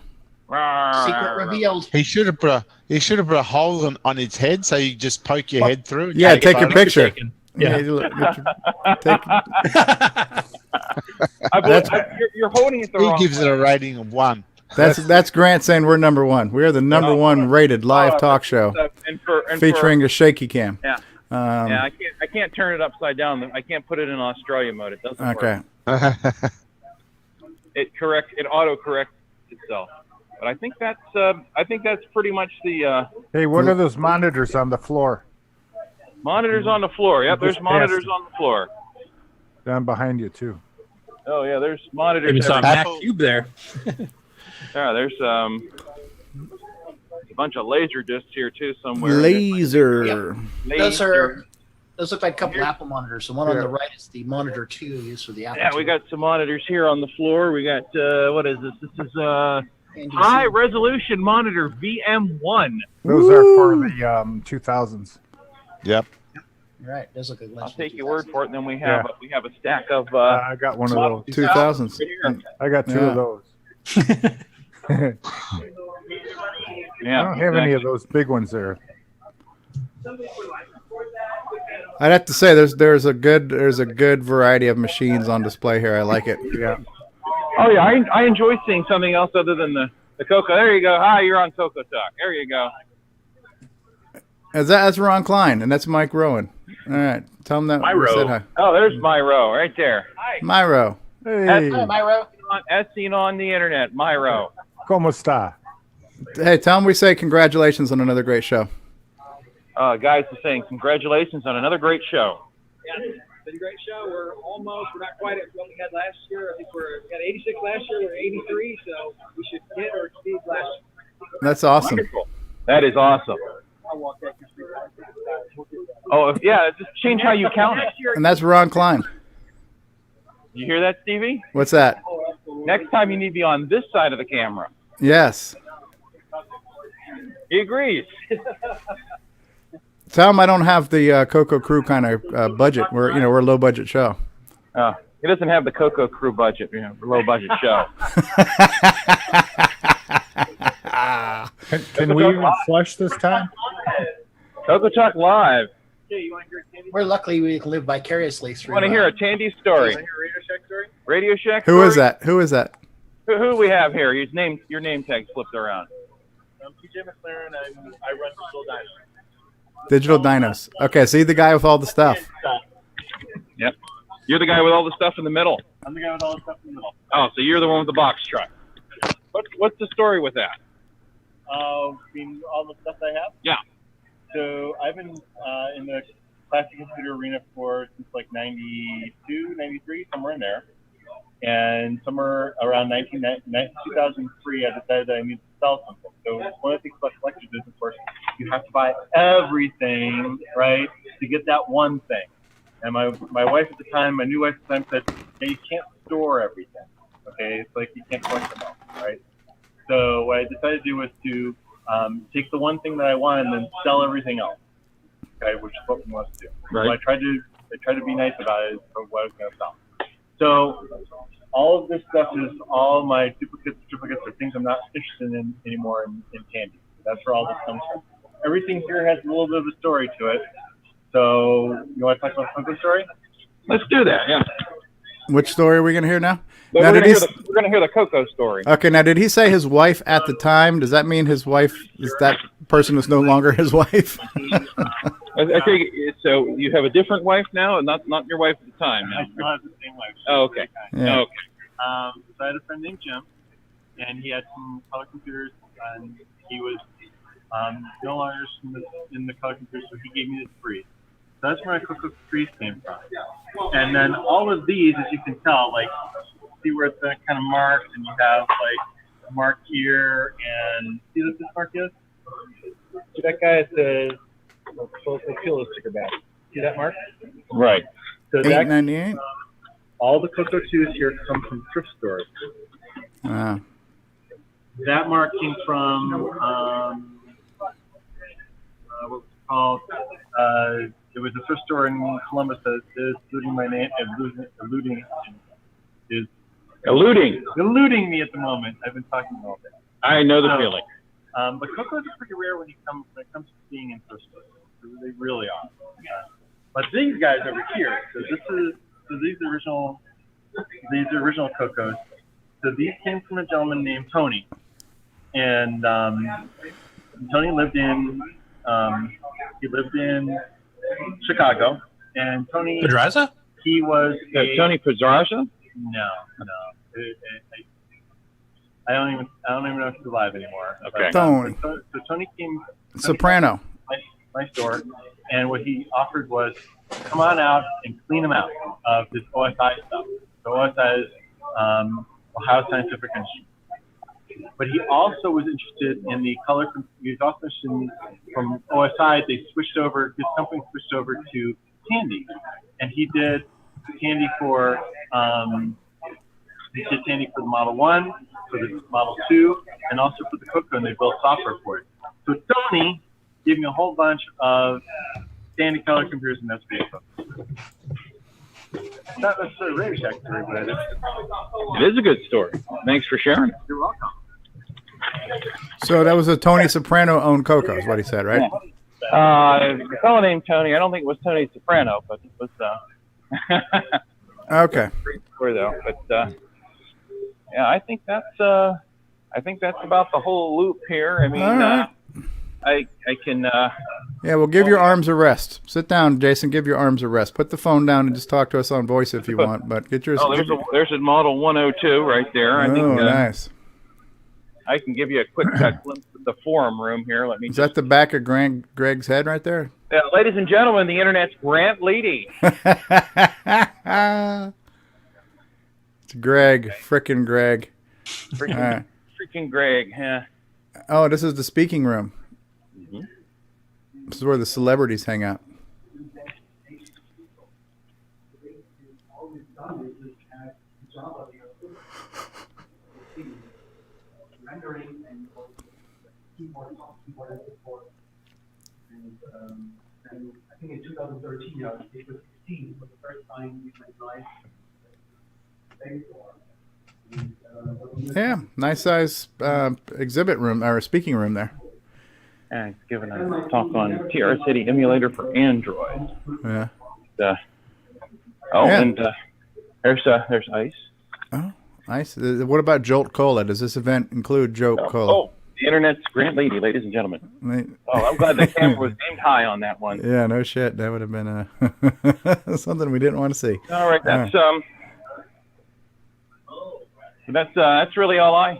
Secret revealed. He should have put a hole on his head so you just poke your head through. Yeah, take your picture. Yeah. you're holding it the wrong He gives it a rating of 1. That's Grant saying we're number 1. We are the number 1 rated live talk show featuring a shaky cam. Yeah. I can't turn it upside down. I can't put it in Australia mode. It doesn't work. It auto corrects itself. But I think that's pretty much the. Hey, what are those monitors on the floor? Monitors on the floor. Yep, there's monitors on the floor. Down behind you too. Oh yeah, there's monitors. Even saw a Mac Cube there. Yeah, there's a bunch of laser discs here too somewhere. Laser. Yep. Those look like a couple Apple monitors. The one on the right is the monitor 2 used for the Apple. Yeah, we got some monitors here on the floor. We got what is this? This is high resolution monitor VM1. Those are for the 2000s. Yep. You're right. Those look like. I'll take your word for it. And then we have a stack of. I got one of those 2000s. I got 2 of those. Yeah, I don't have any of those big ones there. I'd have to say there's a good variety of machines on display here. I like it. Yeah. Oh yeah, I enjoy seeing something else other than the CoCo. There you go. Hi, you're on CoCoTALK. There you go. That's Ron Klein, and that's Mike Rowan. All right, tell him that we said hi. Oh, there's Myro right there. Hi. Myro. Hey. Hi, Myro. As seen on the internet, Myro. ¿Cómo está? Hey, tell him we say congratulations on another great show. Guys are saying congratulations on another great show. Yeah, it's been a great show. We're not quite at what we had last year. I think we had 86 last year. We're 83, so we should hit or exceed last year. That's awesome. Wonderful. That is awesome. Oh, yeah, just change how you count it. And that's Ron Klein. You hear that, Stevie? What's that? Next time you need to be on this side of the camera. Yes. He agrees. Tell him I don't have the CoCo crew kind of budget. We're a low budget show. He doesn't have the CoCo crew budget. Low budget show. Can we even flush this time? CoCoTALK live. We're lucky we can live vicariously through. Want to hear a Tandy story? Radio Shack. Who is that? Who is that? Who do we have here? Your name tag flipped around. I'm TJ McLaren, and I run Digital Dinos. Okay, see the guy with all the stuff. Yep. You're the guy with all the stuff in the middle. I'm the guy with all the stuff in the middle. Oh, so you're the one with the box truck. What's the story with that? All the stuff I have? Yeah. So I've been in the classic computer arena since like 92, 93, somewhere in there. And somewhere around 2003, I decided that I needed to sell something. So one of the things about collector's is, of course, you have to buy everything, right, to get that one thing. And my wife at the time, my new wife at the time said, hey, you can't store everything, okay? It's like you can't collect them all, right? So what I decided to do was to take the one thing that I wanted and then sell everything else, okay, which is what we want to do. Right. So I tried to be nice about it for what I was going to sell. So all of this stuff is all my duplicates or things I'm not interested in anymore in Tandy. That's where all this comes from. Everything here has a little bit of a story to it. So you want to talk about the story? Let's do that, yeah. Which story are we going to hear now? We're going to hear the CoCo story. Okay, now did he say his wife at the time? Does that mean his wife is that person is no longer his wife? I think so. You have a different wife now, and not your wife at the time. I still have the same wife. Oh, okay. Yeah. Okay. So I had a friend named Jim, and he had some color computers, and he was no longer in the color computers, so he gave me this free. So that's where my CoCo trees came from. And then all of these, as you can tell, like, see where it's kind of marked, and you have like a mark here, and see what this mark is? See that guy? It says Let's peel the sticker back. See that, Mark? Right. So $8.98. all the CoCo 2s here come from thrift stores. Wow. That mark came from what was it called? It was a thrift store in Columbus that is eluding my name, eluding me at the moment. I've been talking all day. I know the feeling. But CoCos are pretty rare when it comes to being in thrift stores. They really are. But these guys over here, these original CoCos. So these came from a gentleman named Tony, and Tony lived in Chicago, and Tony Pedraza? He was Tony Pedraza? No. I don't even know if he's alive anymore. Okay. Tony. So Tony came. Soprano. My store, and what he offered was come on out and clean them out of this OSI stuff. So OSI is Ohio Scientific Instrument. But he also was interested in the color. He was also interested from OSI. They switched over. His company switched over to Tandy, and he did Tandy for the Model 1, for the Model 2, and also for the CoCo, and they built software for it. So Tony gave me a whole bunch of Tandy color computers and SPA. Not necessarily a Radio Shack story, but It is a good story. Thanks for sharing. You're welcome. So that was a Tony Soprano owned CoCo, is what he said, right? A fellow named Tony. I don't think it was Tony Soprano, but it was. Okay. Great story though, but yeah, I think that's about the whole loop here. I mean, right. I can. Yeah, well, give your arms a rest. Sit down, Jason. Give your arms a rest. Put the phone down and just talk to us on voice if you want. But get your. Oh, there's a Model 102 right there. I think, nice. I can give you a quick glimpse of the forum room here. Let me. Is that the back of Greg's head right there? Ladies and gentlemen, the internet's Grant Leedy. It's Greg, frickin' Greg. Freaking Greg, yeah. Oh, this is the speaking room. Mm-hmm. This is where the celebrities hang out. And I think in 2013, I was able to see for the first time in my life. Yeah, nice size exhibit room or speaking room there. And it's given a talk on TR City emulator for Android. Yeah. And there's Ice. Oh, Ice. What about Jolt Cola? Does this event include Jolt Cola? Oh, the internet's Grant Leedy, ladies and gentlemen. I'm glad the camera was aimed high on that one. Yeah, no shit. That would have been something we didn't want to see. All right, that's really all I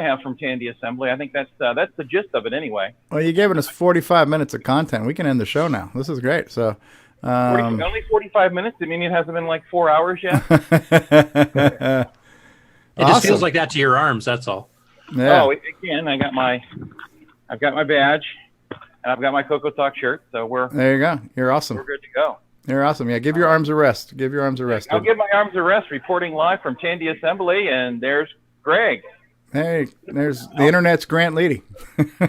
have from Tandy Assembly. I think that's the gist of it anyway. Well, you're giving us 45 minutes of content. We can end the show now. This is great. So only 45 minutes. I mean, it hasn't been like 4 hours yet. It just feels like that to your arms. That's all. Yeah. Oh, again, I've got my badge, and I've got my CoCoTALK shirt. So there you go. You're awesome. We're good to go. You're awesome. Yeah, give your arms a rest. Give your arms a rest. I'll give my arms a rest. Reporting live from Tandy Assembly, and there's Greg. Hey, there's the internet's Grant Leedy.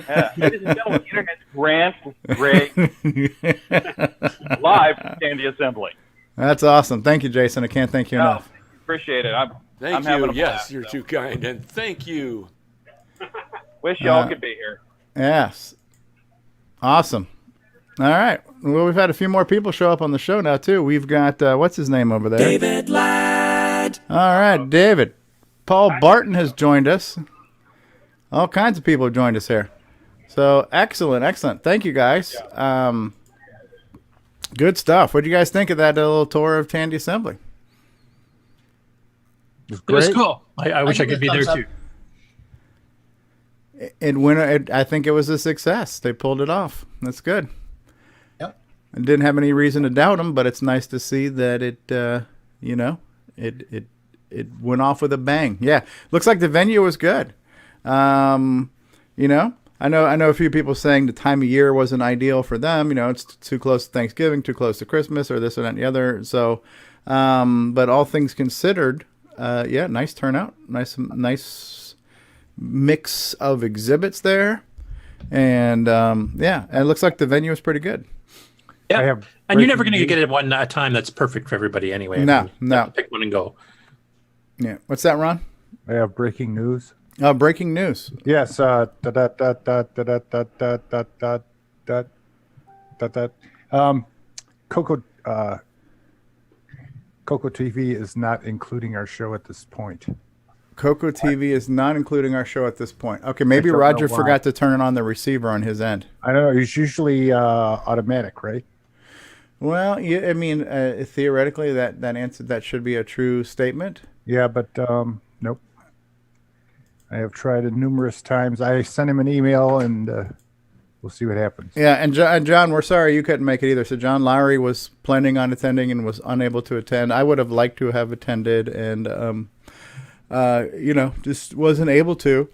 Yeah, ladies and gentlemen, the internet's Grant Greg live from Tandy Assembly. That's awesome. Thank you, Jason. I can't thank you enough. Appreciate it. I'm Thank having you. a Yes, blast, you're too kind, and thank you. Wish y'all could be here. Yes. Awesome. All right. Well, we've had a few more people show up on the show now, too. We've got, what's his name over there? David Ladd. All right, David. Paul Barton has joined us. All kinds of people have joined us here. So, excellent, excellent. Thank you, guys. Good stuff. What do you guys think of that little tour of Tandy Assembly? It was cool. I wish I could be there, too. I think it was a success. They pulled it off. That's good. Yep. I didn't have any reason to doubt them, but it's nice to see that it went off with a bang. Yeah, looks like the venue was good. I know a few people saying the time of year wasn't ideal for them. You know, it's too close to Thanksgiving, too close to Christmas, or this or that and the other. So, but all things considered, yeah, nice turnout, nice mix of exhibits there, and yeah, and it looks like the venue is pretty good. Yeah, and you're never going to get it one time that's perfect for everybody anyway. No. Pick one and go. Yeah, what's that, Ron? I have breaking news. Breaking news. Yes. Coco TV is not including our show at this point. CoCo TV is not including our show at this point. Okay, maybe Roger forgot to turn on the receiver on his end. I don't know. It's usually automatic, right? Well, yeah, I mean, theoretically, that should be a true statement. Yeah, but nope. I have tried it numerous times. I sent him an email, and we'll see what happens. Yeah, and John, we're sorry you couldn't make it either. So John Lowry was planning on attending and was unable to attend. I would have liked to have attended, and you know, just wasn't able to.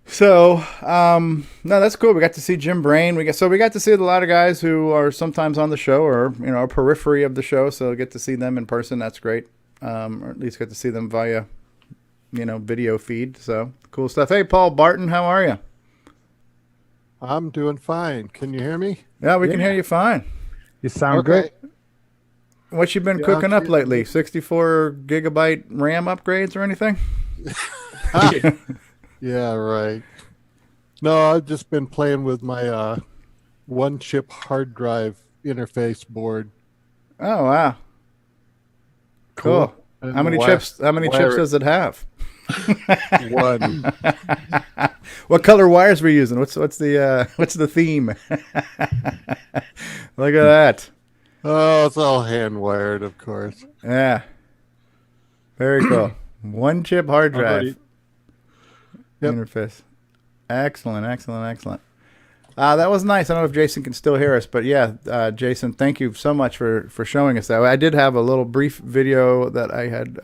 So no, that's cool. We got to see Jim Brain. We got to see a lot of guys who are sometimes on the show or a periphery of the show. So get to see them in person. That's great. Or at least get to see them via video feed. So cool stuff. Hey, Paul Barton, how are you? I'm doing fine. Can you hear me? Yeah, we can hear you fine. You sound good. What you been cooking up lately? 64 gigabyte RAM upgrades or anything? Yeah, right. No, I've just been playing with my one chip hard drive interface board. Oh wow. Cool. How many chips does it have? One. What color wires were you using? What's the theme? Look at that. Oh, it's all hand wired, of course. Yeah. Very cool. One chip hard drive interface. Excellent. That was nice. I don't know if Jason can still hear us, but yeah, Jason, thank you so much for showing us that. I did have a little brief video that I had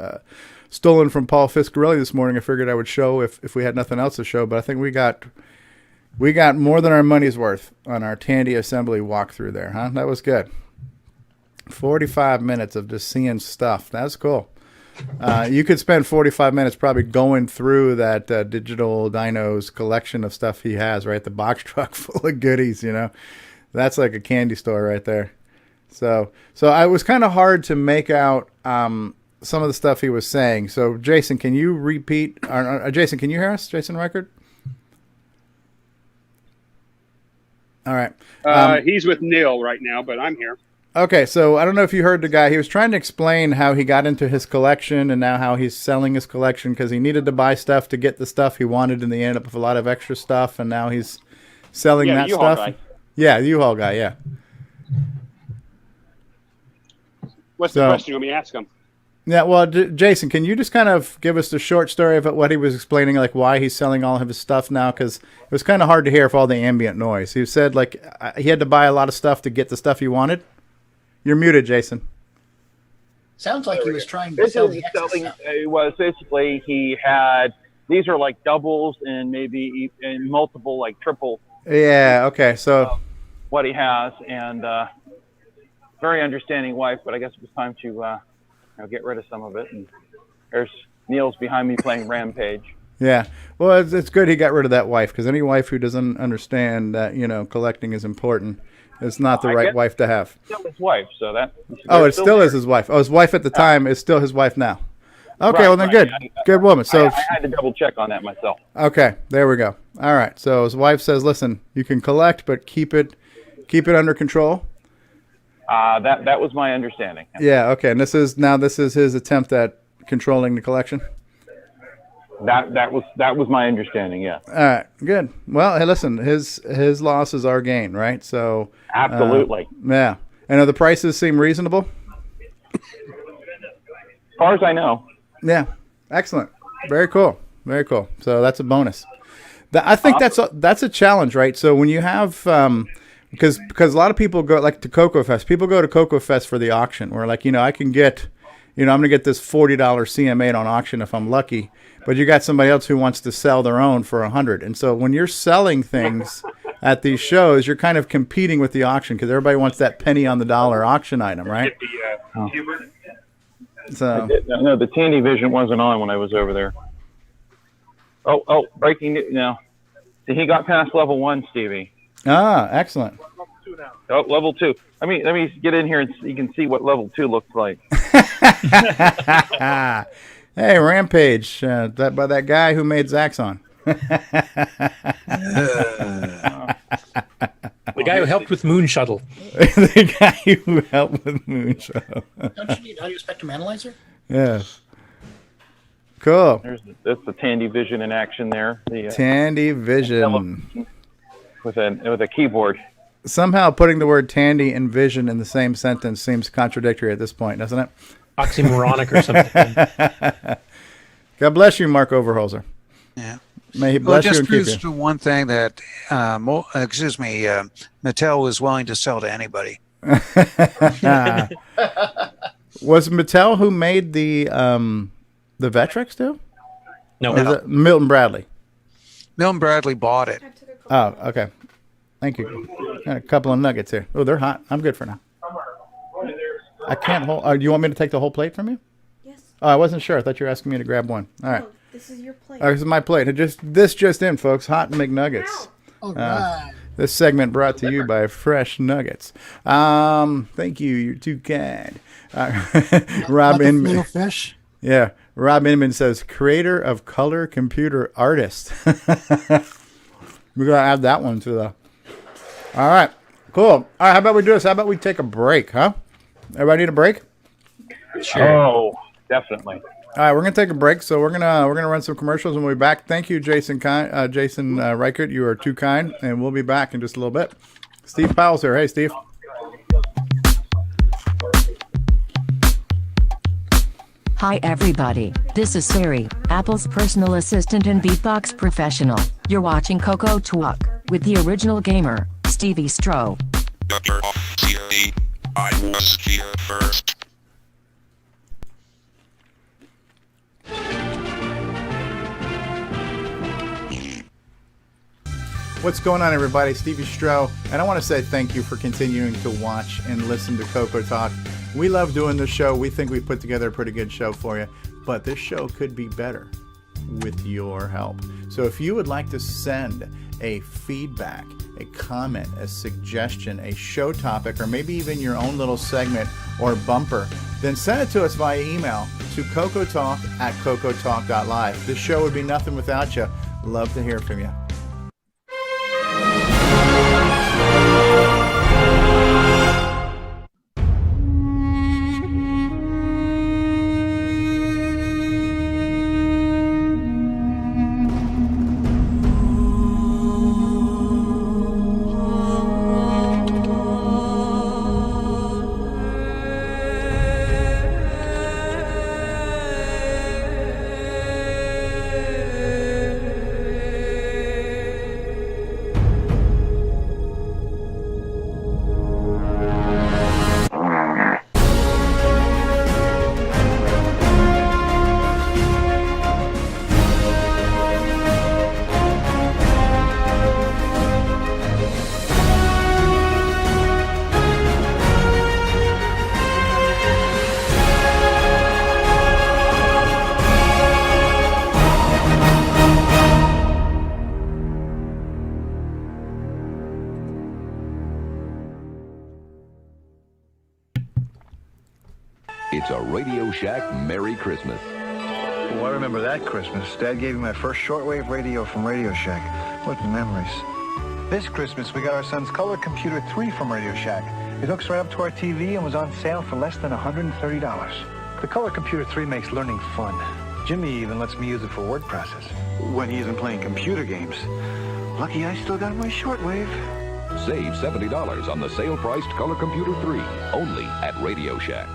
stolen from Paul Fiscarelli this morning. I figured I would show if we had nothing else to show, but I think we got more than our money's worth on our Tandy Assembly walkthrough there, huh? That was good. 45 minutes of just seeing stuff. That's cool. You could spend 45 minutes probably going through that Digital Dino's collection of stuff he has, right? The box truck full of goodies, That's like a candy store right there. So I was kind of hard to make out some of the stuff he was saying. So, Jason, can you repeat? Jason, can you hear us? Jason Reichert? All right. He's with Neil right now, but I'm here. Okay, so I don't know if you heard the guy. He was trying to explain how he got into his collection and now how he's selling his collection because he needed to buy stuff to get the stuff he wanted, and he ended up with a lot of extra stuff, and now he's selling that stuff. Guy. Yeah, the U-Haul guy, yeah. What's the question? Let me ask him. Yeah, well, Jason, can you just kind of give us the short story of what he was explaining, like why he's selling all of his stuff now? Because it was kind of hard to hear for all the ambient noise. He said like he had to buy a lot of stuff to get the stuff he wanted. You're muted, Jason. Sounds like he was trying to sell the excess stuff. It was basically he had, these are like doubles and maybe in multiple, like triple. Yeah, okay, so. What he has, and very understanding wife, but I guess it was time to get rid of some of it. And there's Neil's behind me playing Rampage. Yeah, well, it's good he got rid of that wife, because any wife who doesn't understand that, collecting is important, it's not the right wife to have. It's still his wife, so that. Oh, it still is his wife. Oh, his wife at the time is still his wife now. Okay, well then good. Good woman. So I had to double check on that myself. Okay, there we go. All right. So his wife says, listen, you can collect, but keep it under control. That was my understanding. Yeah, okay. And this is his attempt at controlling the collection. That was my understanding, yeah. All right, good. Well, hey, listen, his loss is our gain, right? So absolutely. Yeah. And do the prices seem reasonable? As far as I know. Yeah. Excellent. Very cool. Very cool. So that's a bonus. I think that's a challenge, right? So when you have because a lot of people go like to CoCo Fest. People go to CoCo Fest for the auction, where like I can get I'm going to get this $40 CM8 on auction if I'm lucky. But you got somebody else who wants to sell their own for $100. And so when you're selling things at these shows, you're kind of competing with the auction because everybody wants that penny on the dollar auction item, right? So no, the Tandy Vision wasn't on when I was over there. Oh, breaking news now. He got past level 1, Stevie. Ah, excellent. Oh, level 2. Let me get in here and you can see what level 2 looks like. Hey, Rampage, by that guy who made Zaxxon. The guy who helped with Moon Shuttle. The guy who helped with Moon Shuttle. Don't you need audio spectrum analyzer? Yes. Cool. That's the Tandy Vision in action there. The Tandy Vision. With a keyboard. Somehow putting the word Tandy and Vision in the same sentence seems contradictory at this point, doesn't it? Oxymoronic or something. God bless you, Mark Overholzer. Yeah. May he bless you just and keep proves you. one thing that, Mattel was willing to sell to anybody. Was Mattel who made the Vectrex too? No. Or is it Milton Bradley? Milton Bradley bought it. Oh, okay. Thank you. Got a couple of nuggets here. Oh, they're hot. I'm good for now. I can't hold. Do you want me to take the whole plate from you? Yes. Oh, I wasn't sure. I thought you were asking me to grab one. All right. No, this is your plate. This is my plate. This just in, folks. Hot McNuggets. All right. This segment brought to you by Fresh Nuggets. Thank you. You're too kind. Rob Inman. Fish. Yeah. Rob Inman says, creator of color computer artist. We're going to add that one to the... All right. Cool. All right. How about we do this? How about we take a break, huh? Everybody need a break? Sure. Oh, definitely. All right, we're gonna take a break, so we're gonna run some commercials and we'll be back. Thank you, Jason Reichert. You are too kind, and we'll be back in just a little bit. Steve Powell's here. Hey, Steve. Hi everybody, this is Siri, Apple's personal assistant and beatbox professional. You're watching CoCoTALK with the original gamer, Stevie Stroh. You're off, Siri. I was here first. What's going on, everybody? Stevie Stroh, and I want to say thank you for continuing to watch and listen to CoCoTALK. We love doing this show. We think we've put together a pretty good show for you, but this show could be better with your help. So if you would like to send a feedback, a comment, a suggestion, a show topic, or maybe even your own little segment or bumper, then send it to us via email to CoCoTalk@CoCoTalk.live. This show would be nothing without you. Love to hear from you. It's a Radio Shack Merry Christmas. Oh, I remember that Christmas. Dad gave me my first shortwave radio from Radio Shack. What memories. This Christmas, we got our son's Color Computer 3 from Radio Shack. It hooks right up to our TV and was on sale for less than $130. The Color Computer 3 makes learning fun. Jimmy even lets me use it for word process when he isn't playing computer games. Lucky I still got my shortwave. Save $70 on the sale-priced Color Computer 3, only at Radio Shack.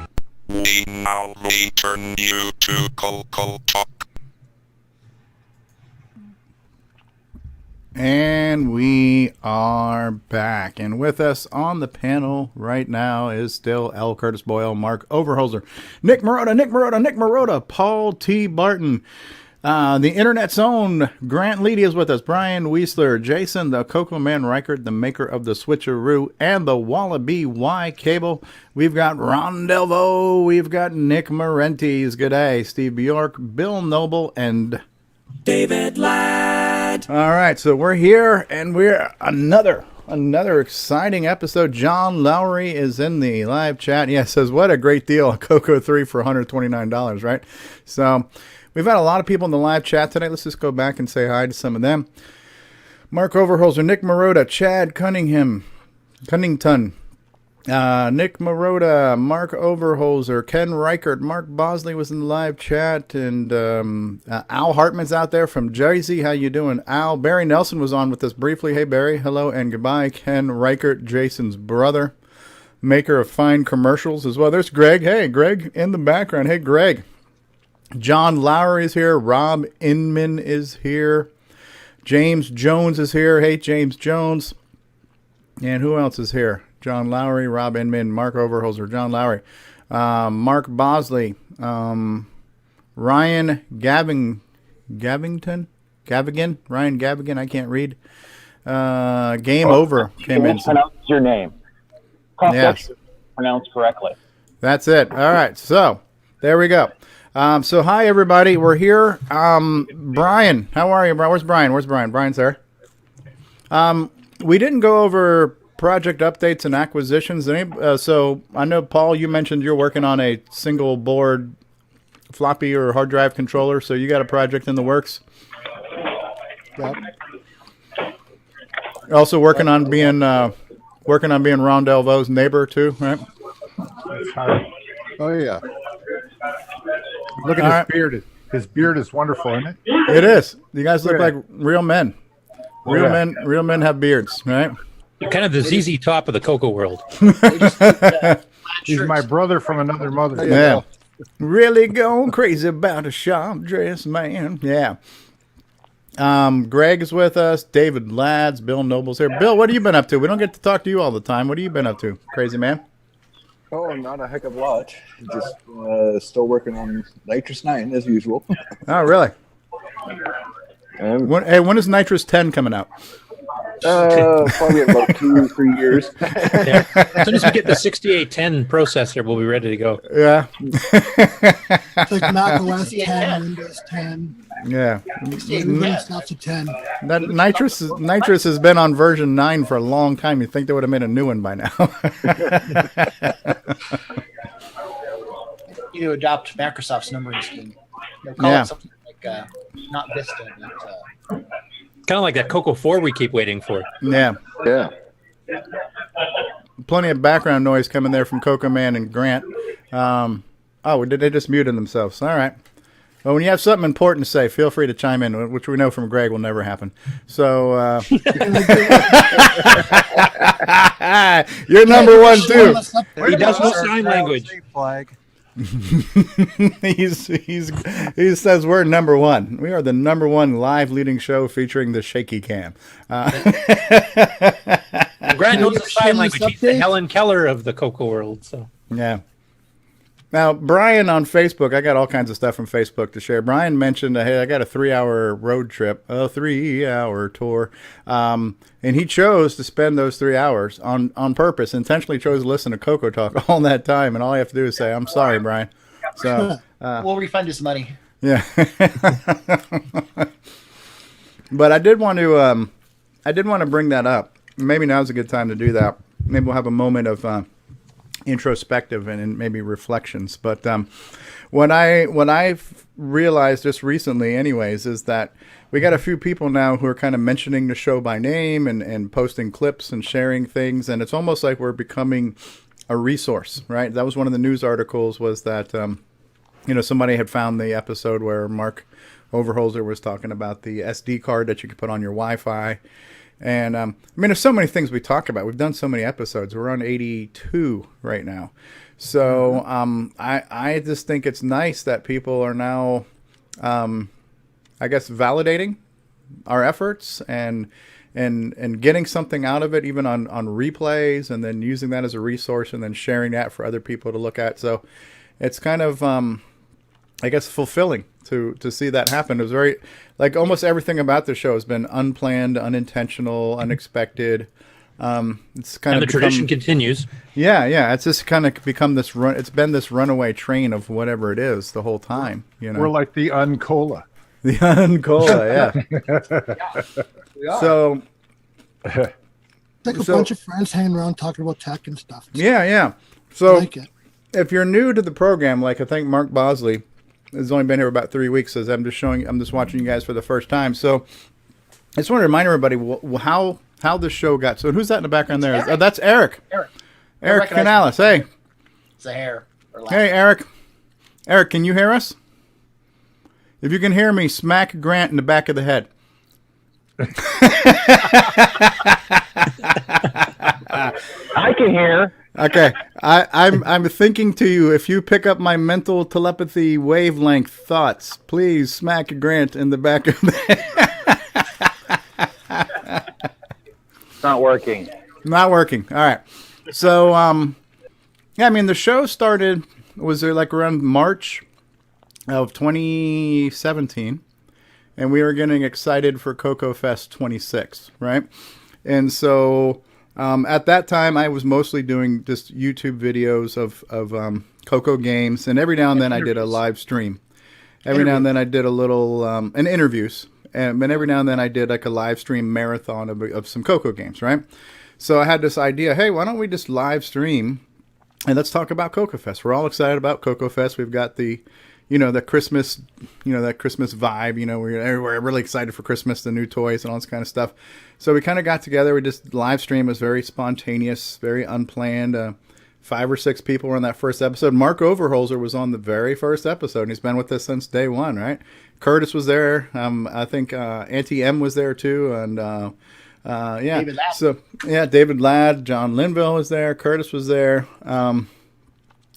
We now return you to CoCoTALK. And we are back. And with us on the panel right now is still L. Curtis Boyle, Mark Overholzer, Nick Marotta, Paul T. Barton, the internet's own Grant Leedy is with us, Brian Weisler, Jason, the Coco Man Reichert, the maker of the Switcheroo, and the Wallaby Y cable. We've got Ron Delvo, we've got Nick Marentes, good day, Steve Bjork, Bill Noble, and David Ladd. All right, so we're here, and we're another exciting episode. John Lowry is in the live chat. Yeah, says, what a great deal, CoCo 3 for $129, right? So we've had a lot of people in the live chat today. Let's just go back and say hi to some of them. Mark Overholzer, Nick Marotta, Chad Cunnington, Nick Marotta, Mark Overholzer, Ken Reichert, Mark Bosley was in the live chat, and Al Hartman's out there from Jersey. How you doing, Al? Barry Nelson was on with us briefly. Hey, Barry. Hello and goodbye. Ken Reichert, Jason's brother, maker of fine commercials as well. There's Greg. Hey, Greg in the background. Hey, Greg. John Lowry is here. Rob Inman is here. James Jones is here. Hey, James Jones. And who else is here? John Lowry, Rob Inman, Mark Overholzer, John Lowry, Mark Bosley, Ryan Gavigan, I can't read. Game Over came in. Pronounce your name. Yes. Pronounced correctly. That's it. All right. So there we go. So hi, everybody. We're here. Brian, how are you, Brian? Where's Brian? Brian's there. We didn't go over project updates and acquisitions. So I know, Paul, you mentioned you're working on a single board floppy or hard drive controller. So you got a project in the works. Yep. Also working on being Ron Delvo's neighbor too, right? Oh yeah. Look at his beard. His beard is wonderful, isn't it? It is. You guys look like real men. Real men have beards, right? You're kind of the ZZ Top of the CoCo world. He's my brother from another mother. Yeah. Really going crazy about a sharp dressed man. Yeah. Greg is with us. David Ladd's. Bill Noble's here. Bill, what have you been up to? We don't get to talk to you all the time. What have you been up to, crazy man? Oh, not a heck of a lot. Just still working on Nitrous 9 as usual. Oh, really? When is Nitrous 10 coming out? Probably about 2 or 3 years. Yeah. As soon as we get the 6810 processor, we'll be ready to go. Yeah. It's like Mac OS 10, Windows 10. Yeah. Everybody stops at 10. That Nitrous has been on version 9 for a long time. You'd think they would have made a new one by now. You adopt Microsoft's numbering scheme. Call it something like not Vista, but kind of like that CoCo 4 we keep waiting for. Yeah. Yeah. Plenty of background noise coming there from Coco Man and Grant. They just muted themselves. All right. Well, when you have something important to say, feel free to chime in, which we know from Greg will never happen. So you're number one too. He does no sign language. Flag. He says we're number one. We are the number one live leading show featuring the shaky cam. Grant knows the sign language. He's the Helen Keller of the CoCo world. So yeah. Now, Brian on Facebook, I got all kinds of stuff from Facebook to share. Brian mentioned, hey, I got a 3-hour road trip, a 3-hour tour. And he chose to spend those 3 hours on purpose, intentionally chose to listen to CoCoTALK all that time. And all I have to do is say, I'm sorry, Brian. So we'll refund his money. Yeah. But I did want to bring that up. Maybe now's a good time to do that. Maybe we'll have a moment of introspective and maybe reflections. But what I've realized just recently anyways is that we got a few people now who are kind of mentioning the show by name and posting clips and sharing things, and it's almost like we're becoming a resource, right? That was one of the news articles, was that somebody had found the episode where Mark Overholzer was talking about the SD card that you could put on your Wi-Fi. And there's so many things we talk about. We've done so many episodes. We're on 82 right now. So I just think it's nice that people are now, validating our efforts and getting something out of it, even on replays, and then using that as a resource and then sharing that for other people to look at. So it's kind of, I guess, fulfilling to see that happen. It was very, like, almost everything about the show has been unplanned, unintentional, unexpected. It's kind and of the tradition continues. Yeah. It's just kind of become this run. It's been this runaway train of whatever it is the whole time. You know, We're like the Uncola. The Uncola, yeah. So, It's like a bunch of friends hanging around talking about tech and stuff. Yeah. So, I like it. If you're new to the program, like I think Mark Bosley has only been here about 3 weeks, says I'm just watching you guys for the first time. So, I just want to remind everybody how the show got. So, who's that in the background there? Eric. That's Eric. Eric Canales. Hey. It's a hair. Hey, Eric. Eric, can you hear us? If you can hear me, smack Grant in the back of the head. I can hear. Okay, I'm thinking to you. If you pick up my mental telepathy wavelength thoughts, please smack Grant in the back of the head. It's not working. Not working. All right. So, yeah, I mean, the show started, was there like around March of 2017, and we were getting excited for CoCo Fest 26, right? And so at that time, I was mostly doing just YouTube videos of CoCo games, and every now and then I did a live stream. Every now and then I did a little and interviews, and every now and then I did like a live stream marathon of some CoCo games, right? So I had this idea, hey, why don't we just live stream and let's talk about CoCo Fest. We're all excited about CoCo Fest. We've got the the Christmas, that Christmas vibe, we're really excited for Christmas, the new toys and all this kind of stuff. So we kind of got together. We just live stream. It was very spontaneous, very unplanned. 5 or 6 people were on that first episode. Mark Overholzer was on the very first episode, and he's been with us since day one, right? Curtis was there. I think Auntie M was there too, and David Ladd. So yeah, David Ladd, John Linville was there, Curtis was there.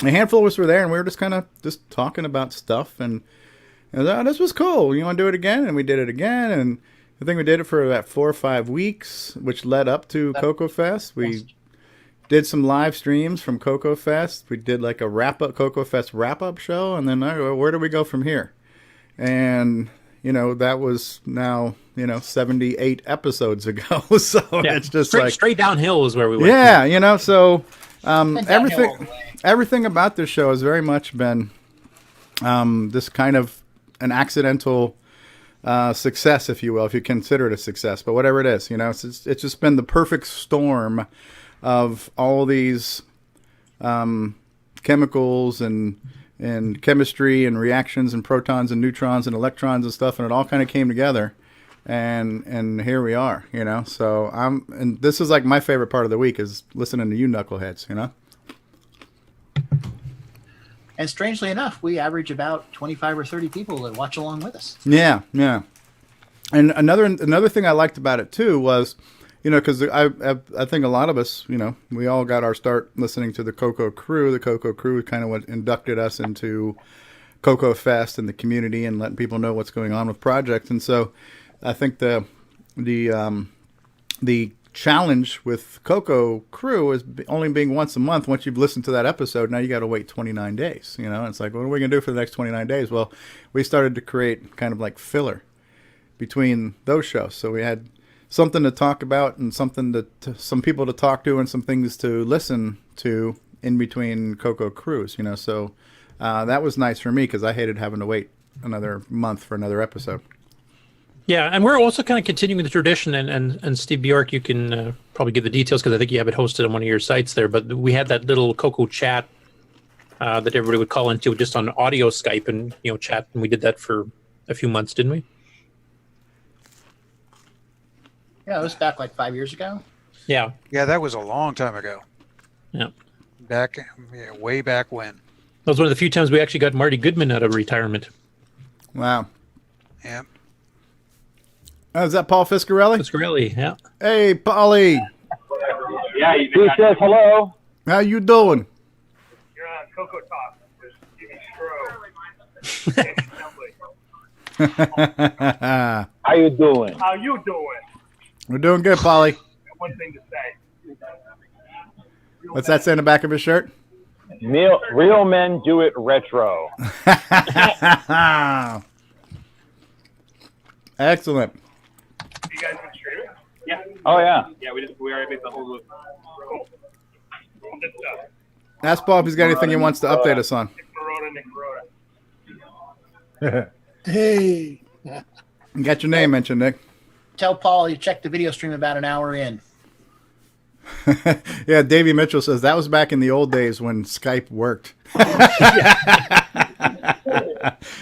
A handful of us were there, and we were just kind of just talking about stuff, and this was cool. You want to do it again? And we did it again, and I think we did it for about 4 or 5 weeks, which led up to CoCo Fest. We did some live streams from CoCo Fest. We did like a CoCo Fest wrap-up show, and then where do we go from here? And that was now 78 episodes ago. So it's just straight downhill is where we went. Yeah, so everything about this show has very much been this kind of an accidental success, if you will, if you consider it a success. But whatever it is, it's just been the perfect storm of all these chemicals and chemistry and reactions and protons and neutrons and electrons and stuff, and it all kind of came together, and here we are, So and this is like my favorite part of the week is listening to you knuckleheads, And strangely enough, we average about 25 or 30 people that watch along with us. Yeah. And another thing I liked about it too was, because I think a lot of us, we all got our start listening to the CoCo crew. The CoCo crew kind of what inducted us into CoCo Fest and the community and letting people know what's going on with projects. And so I think the challenge with CoCo crew is only being once a month. Once you've listened to that episode, now you got to wait 29 days. It's like, what are we going to do for the next 29 days? Well, we started to create kind of like filler between those shows. So we had something to talk about and something to some people to talk to and some things to listen to in between CoCo crews, So that was nice for me because I hated having to wait another month for another episode. Yeah, and we're also kind of continuing the tradition, and Steve Bjork, you can probably give the details because I think you have it hosted on one of your sites there, but we had that little CoCo chat that everybody would call into just on audio Skype and, chat, and we did that for a few months, didn't we? Yeah, it was back like 5 years ago. Yeah. Yeah, that was a long time ago. Yeah. Way back when. That was one of the few times we actually got Marty Goodman out of retirement. Wow. Yeah. Oh, is that Paul Fiscarelli? Fiscarelli, yeah. Hey, Paulie. Yeah, he says hello. How you doing? You're on CoCoTALK. There's Stevie Stroh. How you doing? How you doing? We're doing good, Polly. One thing to say. What's that say in the back of his shirt? Real men do it retro. Excellent. You guys been streaming? Yeah. Oh yeah. Yeah, we already made the whole loop. Cool. Good stuff. Ask Paul if he's got anything he wants to update us on. Nick Marotta. Hey. You got your name mentioned, Nick. Tell Paul you checked the video stream about an hour in. Yeah, Davey Mitchell says that was back in the old days when Skype worked.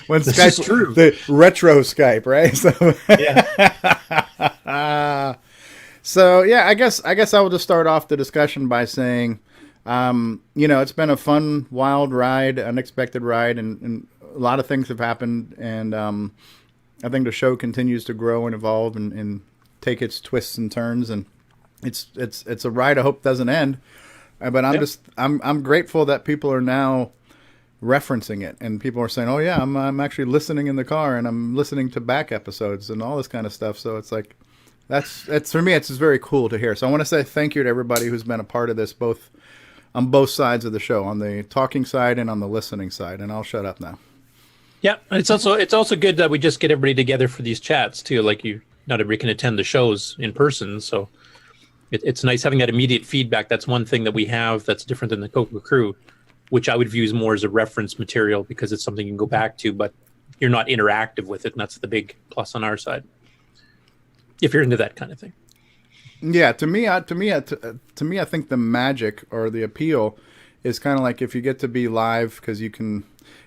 When This Skype, is true. The retro Skype, right? So, so yeah, I guess I will just start off the discussion by saying, it's been a fun, wild ride, unexpected ride, and a lot of things have happened, and I think the show continues to grow and evolve and take its twists and turns, and it's a ride I hope doesn't end. But I'm grateful that people are now referencing it, and people are saying, "Oh yeah, I'm actually listening in the car, and I'm listening to back episodes and all this kind of stuff." So it's like that's for me, it's just very cool to hear. So I want to say thank you to everybody who's been a part of this, both on both sides of the show, on the talking side and on the listening side. And I'll shut up now. Yeah, it's also good that we just get everybody together for these chats too. Like not everybody can attend the shows in person, so it's nice having that immediate feedback. That's one thing that we have that's different than the CoCo crew, which I would view as more as a reference material because it's something you can go back to, but you're not interactive with it, and that's the big plus on our side. If you're into that kind of thing. Yeah, to me, I think the magic or the appeal is kind of like if you get to be live because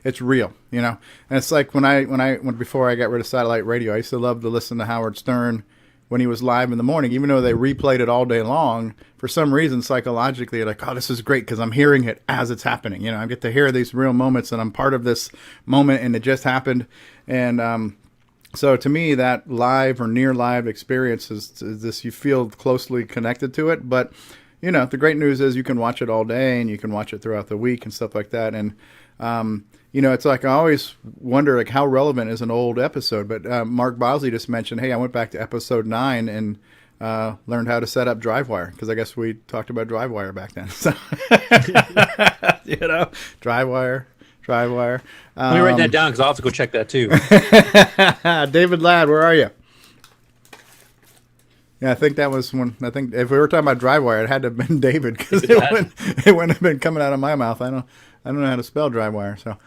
it's real, And it's like when before I got rid of satellite radio, I used to love to listen to Howard Stern when he was live in the morning, even though they replayed it all day long. For some reason, psychologically, you're like, oh, this is great because I'm hearing it as it's happening. I get to hear these real moments, and I'm part of this moment, and it just happened. And so to me, that live or near live experience is this, you feel closely connected to it. But, the great news is you can watch it all day, and you can watch it throughout the week and stuff like that. And, it's like I always wonder, like, how relevant is an old episode? But Mark Bosley just mentioned, hey, I went back to episode 9 and learned how to set up DriveWire, because I guess we talked about DriveWire back then. So, DriveWire. Let me write that down because I'll have to go check that too. David Ladd, where are you? Yeah, I think that was when. I think if we were talking about DriveWire, it had to have been David because it wouldn't have been coming out of my mouth. I don't know how to spell DriveWire. So,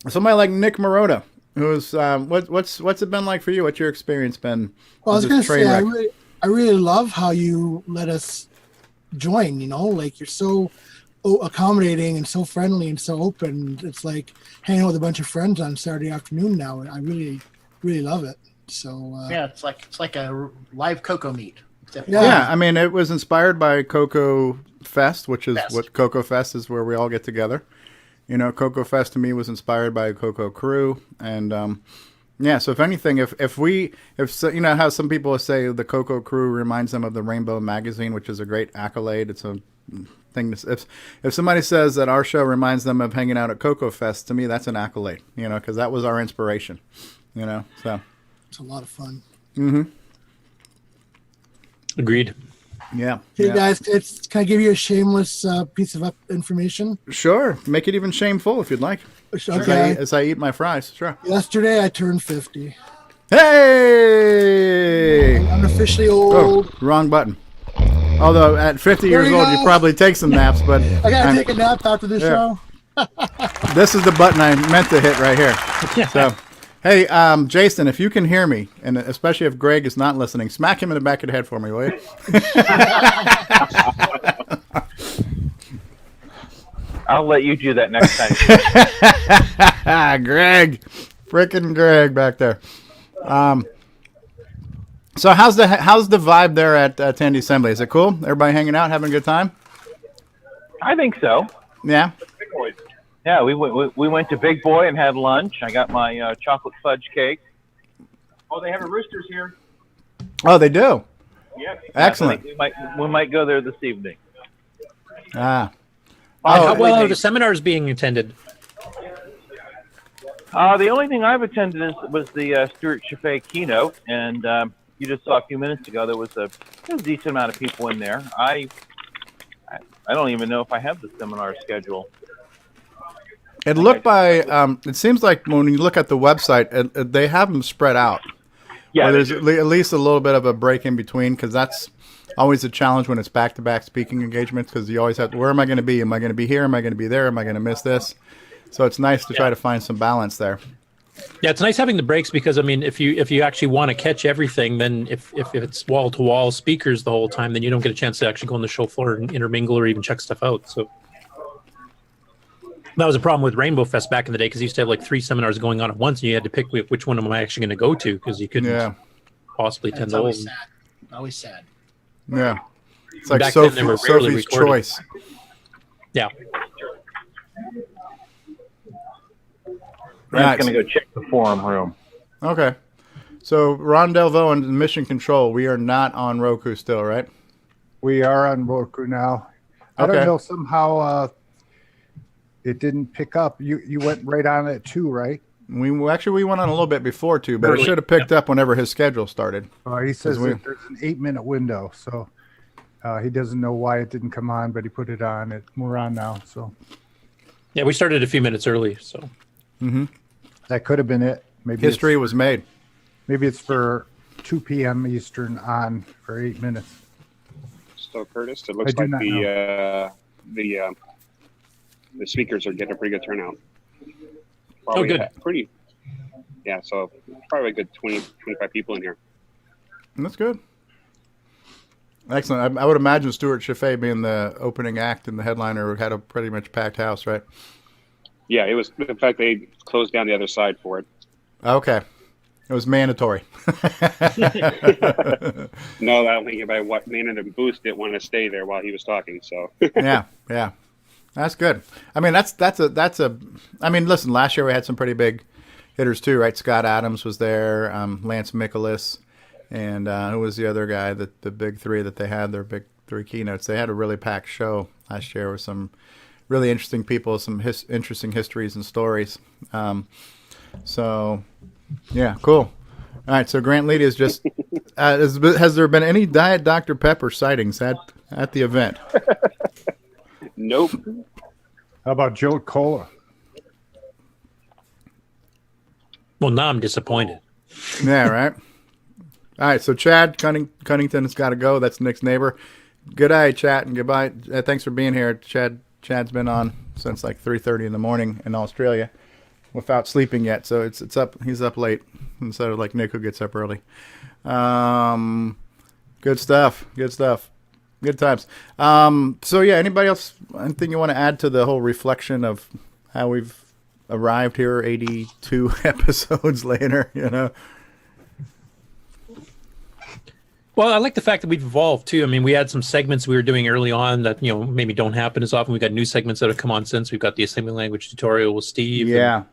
somebody like Nick Marotta, who's what's it been like for you? What's your experience been? Well, I was going to say, I really love how you let us join. Like you're so accommodating and so friendly and so open. It's like hanging out with a bunch of friends on Saturday afternoon now, and I really, really love it. So yeah, it's like a live CoCo meet. Yeah, I mean, it was inspired by CoCo Fest, which is what CoCo Fest is, where we all get together. CoCo Fest to me was inspired by CoCo crew, and so if anything, if how some people say the CoCo crew reminds them of the Rainbow Magazine, which is a great accolade. It's a thing. If somebody says that our show reminds them of hanging out at CoCo Fest, to me that's an accolade. Because that was our inspiration. So it's a lot of fun. Mm-hmm. Agreed. Yeah. Hey guys, can I give you a shameless piece of information? Sure. Make it even shameful if you'd like. Okay. As I eat my fries. Sure. Yesterday I turned 50. Hey! I'm officially old. Oh, wrong button. Although at 50 years old, you probably take some naps, but I gotta take a nap after the show. This is the button I meant to hit right here. So, hey, Jason, if you can hear me, and especially if Greg is not listening, smack him in the back of the head for me, will you? I'll let you do that next time. Greg, frickin' Greg back there. So how's the vibe there at Tandy Assembly? Is it cool? Everybody hanging out, having a good time? I think so. Yeah. Yeah, we went to Big Boy and had lunch. I got my chocolate fudge cake. Oh, they have a Roosters here. Oh, they do. Yes. Excellent. We might go there this evening. How well are the seminars being attended? The only thing I've attended was the Stuart Chaffee keynote, and you just saw a few minutes ago there was a decent amount of people in there. I don't even know if I have the seminar schedule. It looked by. It seems like when you look at the website, they have them spread out. Yeah, where there's at least a little bit of a break in between, because that's always a challenge when it's back-to-back speaking engagements, because you always have to, where am I going to be? Am I going to be here? Am I going to be there? Am I going to miss this? So it's nice to try to find some balance there. Yeah, it's nice having the breaks, because I mean, if you actually want to catch everything, then if it's wall to wall speakers the whole time, then you don't get a chance to actually go on the show floor and intermingle or even check stuff out. So that was a problem with Rainbow Fest back in the day, because you used to have like 3 seminars going on at once, and you had to pick which one am I actually going to go to, because you couldn't possibly attend It's all of always them. sad. Always sad. Yeah, it's like Back then, they were rarely Sophie's recorded. Choice. Yeah. I'm going to go check the forum room. Okay. So Ron Delvaux and Mission Control, we are not on Roku still, right? We are on Roku now. I don't know, somehow it didn't pick up. You went right on it too, right? We went on a little bit before too, but it should have picked up whenever his schedule started. He says that there's an 8-minute window, so he doesn't know why it didn't come on, but he put it on. We're on now, so. Yeah, we started a few minutes early, so. Mm-hmm. That could have been it. Maybe history was made. Maybe it's for 2 p.m. Eastern on for 8 minutes. So Curtis, it looks like the speakers are getting a pretty good turnout. Probably good. Yeah, so probably a good 20, 25 people in here. That's good. Excellent. I would imagine Stuart Chaffee being the opening act and the headliner had a pretty much packed house, right? Yeah, it was. In fact, they closed down the other side for it. Okay. It was mandatory. No, I don't think anybody man in the booth didn't want to stay there while he was talking. So yeah. That's good. I mean, that's a. I mean, listen. Last year we had some pretty big hitters too, right? Scott Adams was there, Lance Mikolas, and who was the other guy? The big 3 that they had, their big 3 keynotes. They had a really packed show last year with some really interesting people, some interesting histories and stories. So, yeah, cool. All right, so Grant Leedy is just. Has there been any Diet Dr. Pepper sightings at the event? Nope. How about Joe Cola? Well, now I'm disappointed. Yeah, right. All right, so Chad Cunnington has got to go. That's Nick's neighbor. Good eye, Chad, and goodbye. Thanks for being here. Chad's been on since like 3:30 in the morning in Australia without sleeping yet, so it's up. He's up late instead of like Nick, who gets up early. Good stuff. Good times. So yeah, anybody else? Anything you want to add to the whole reflection of how we've arrived here 82 episodes later? You know. Well, I like the fact that we've evolved too. I mean, we had some segments we were doing early on that maybe don't happen as often. We've got new segments that have come on since. We've got the assembly language tutorial with Steve. Yeah.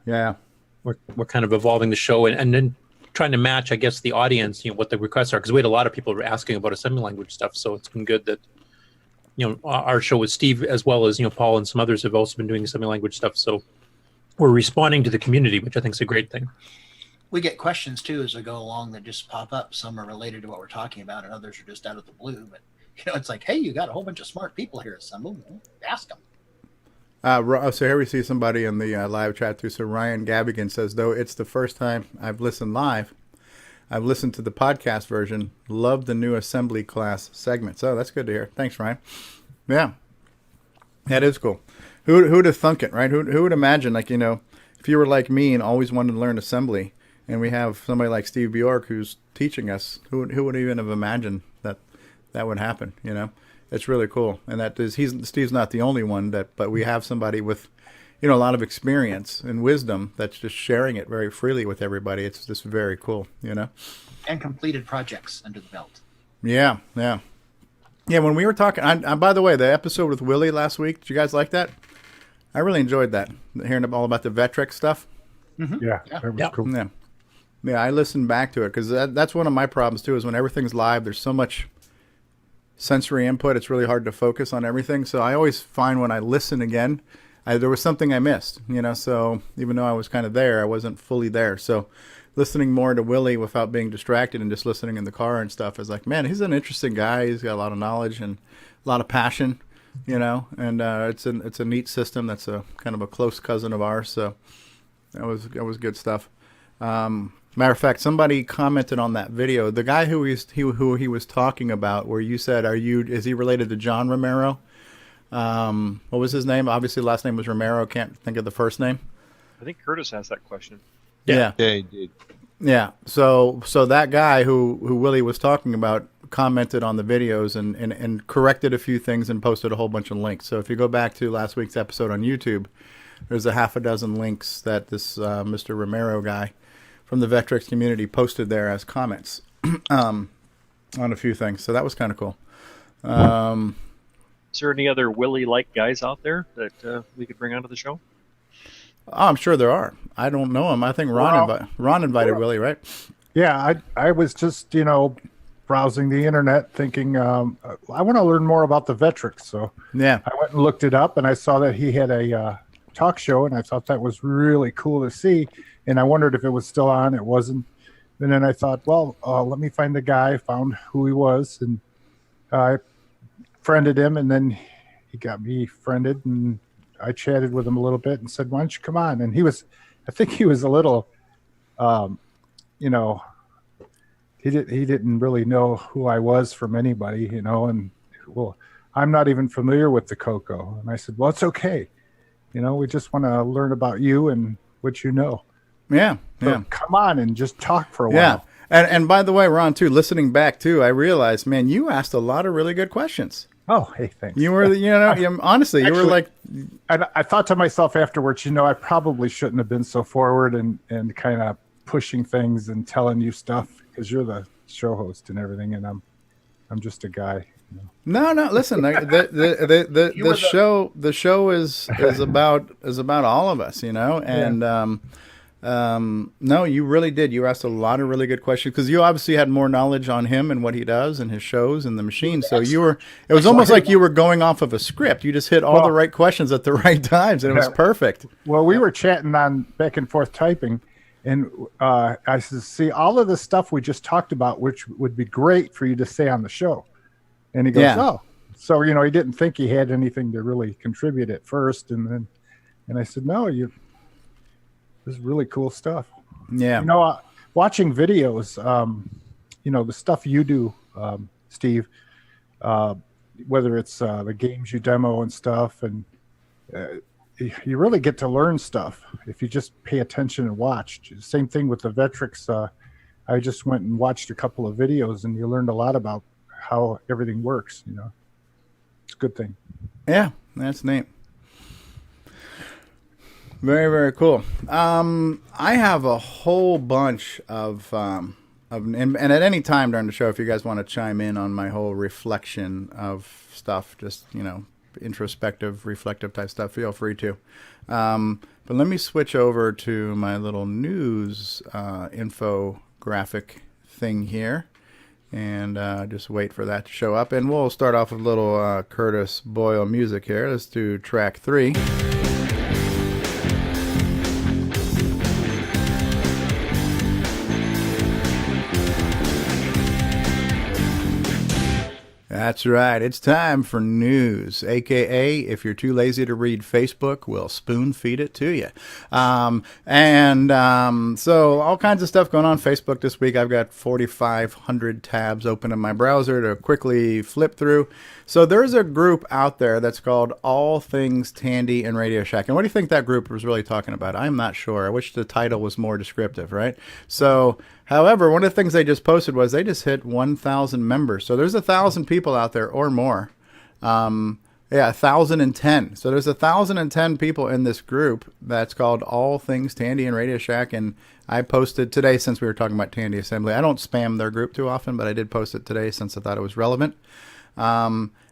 We're kind of evolving the show and then trying to match, I guess, the audience, what the requests are, because we had a lot of people asking about assembly language stuff. So it's been good that our show with Steve, as well as Paul and some others, have also been doing assembly language stuff. So we're responding to the community, which I think is a great thing. We get questions too as we go along that just pop up. Some are related to what we're talking about, and others are just out of the blue. But it's like, hey, you got a whole bunch of smart people here assembling. Ask them. So here we see somebody in the live chat too. So Ryan Gabigan says, though it's the first time I've listened live, I've listened to the podcast version. Love the new assembly class segments. Oh, that's good to hear. Thanks, Ryan. Yeah, that is cool. Who'd have thunk it, right? Who would imagine, like, if you were like me and always wanted to learn assembly, and we have somebody like Steve Bjork who's teaching us, who would even have imagined that would happen? It's really cool, and Steve's not the only one but we have somebody with, a lot of experience and wisdom that's just sharing it very freely with everybody. It's just very cool, And completed projects under the belt. Yeah. When we were talking, by the way, the episode with Willie last week, did you guys like that? I really enjoyed that, hearing all about the Vectrex stuff. Mm-hmm. Yeah, that was cool. Yeah, I listened back to it because that's one of my problems too. Is when everything's live, there's so much sensory input. It's really hard to focus on everything. So I always find when I listen again, there was something I missed, you know. So even though I was kind of there, I wasn't fully there. So listening more to Willie without being distracted and just listening in the car and stuff is like, man, he's an interesting guy. He's got a lot of knowledge and a lot of passion, you know. And it's a neat system. That's a kind of a close cousin of ours. So that was good stuff. Matter of fact, somebody commented on that video. The guy who he was talking about, where you said, is he related to John Romero? What was his name? Obviously, last name was Romero. Can't think of the first name. I think Curtis asked that question. Yeah, he did. Yeah. So that guy who Willie was talking about commented on the videos and corrected a few things and posted a whole bunch of links. So if you go back to last week's episode on YouTube, there's a half a dozen links that this Mr. Romero guy from the Vectrex community posted there as comments on a few things. So that was kind of cool. Is there any other Willie-like guys out there that we could bring onto the show? Oh, I'm sure there are. I don't know him. I think Ron invited Willie, right? Yeah, I was just, browsing the internet thinking, I want to learn more about the Vectrex. So yeah, I went and looked it up, and I saw that he had a talk show, and I thought that was really cool to see. And I wondered if it was still on. It wasn't. And then I thought, well, let me find the guy, found who he was, and I friended him, and then he got me friended, and I chatted with him a little bit and said, why don't you come on? And I think he was a little, he didn't really know who I was from anybody, and well, I'm not even familiar with the CoCo. And I said, well, it's okay. We just want to learn about you and what you know. Yeah. So come on and just talk for a yeah. while. And by the way, Ron, too, listening back, too, I realized, man, you asked a lot of really good questions. Oh, hey, thanks. You were, honestly, you were like... I thought to myself afterwards, I probably shouldn't have been so forward and kind of pushing things and telling you stuff because you're the show host and everything, and I'm just a guy. No, listen, the show is about all of us, and no, you really did. You asked a lot of really good questions because you obviously had more knowledge on him and what he does and his shows and the machine. So it was almost like you were going off of a script. You just hit all the right questions at the right times, and it was perfect. Well, we were chatting on back and forth typing, and I said, see, all of the stuff we just talked about, which would be great for you to say on the show. And he goes, oh. So, he didn't think he had anything to really contribute at first. And I said, no, this is really cool stuff. Yeah. Watching videos, the stuff you do, Steve, whether it's the games you demo and stuff, and you really get to learn stuff if you just pay attention and watch. Same thing with the Vectrex. I just went and watched a couple of videos, and you learned a lot about how everything works. It's a good thing. Yeah, that's neat. Very, very cool. I have a whole bunch of and at any time during the show, if you guys want to chime in on my whole reflection of stuff, just, introspective, reflective type stuff, feel free to. But let me switch over to my little news infographic thing here and just wait for that to show up. And we'll start off with a little Curtis Boyle music here. Let's do track 3. That's right. It's time for news, a.k.a. if you're too lazy to read Facebook, we'll spoon feed it to you. So all kinds of stuff going on Facebook this week. I've got 4,500 tabs open in my browser to quickly flip through. So there's a group out there that's called All Things Tandy and Radio Shack. And what do you think that group was really talking about? I'm not sure. I wish the title was more descriptive, right? So, however, one of the things they just posted was they just hit 1,000 members. So there's 1,000 people out there or more. 1,010. So there's 1,010 people in this group that's called All Things Tandy and Radio Shack. And I posted today, since we were talking about Tandy Assembly. I don't spam their group too often, but I did post it today since I thought it was relevant.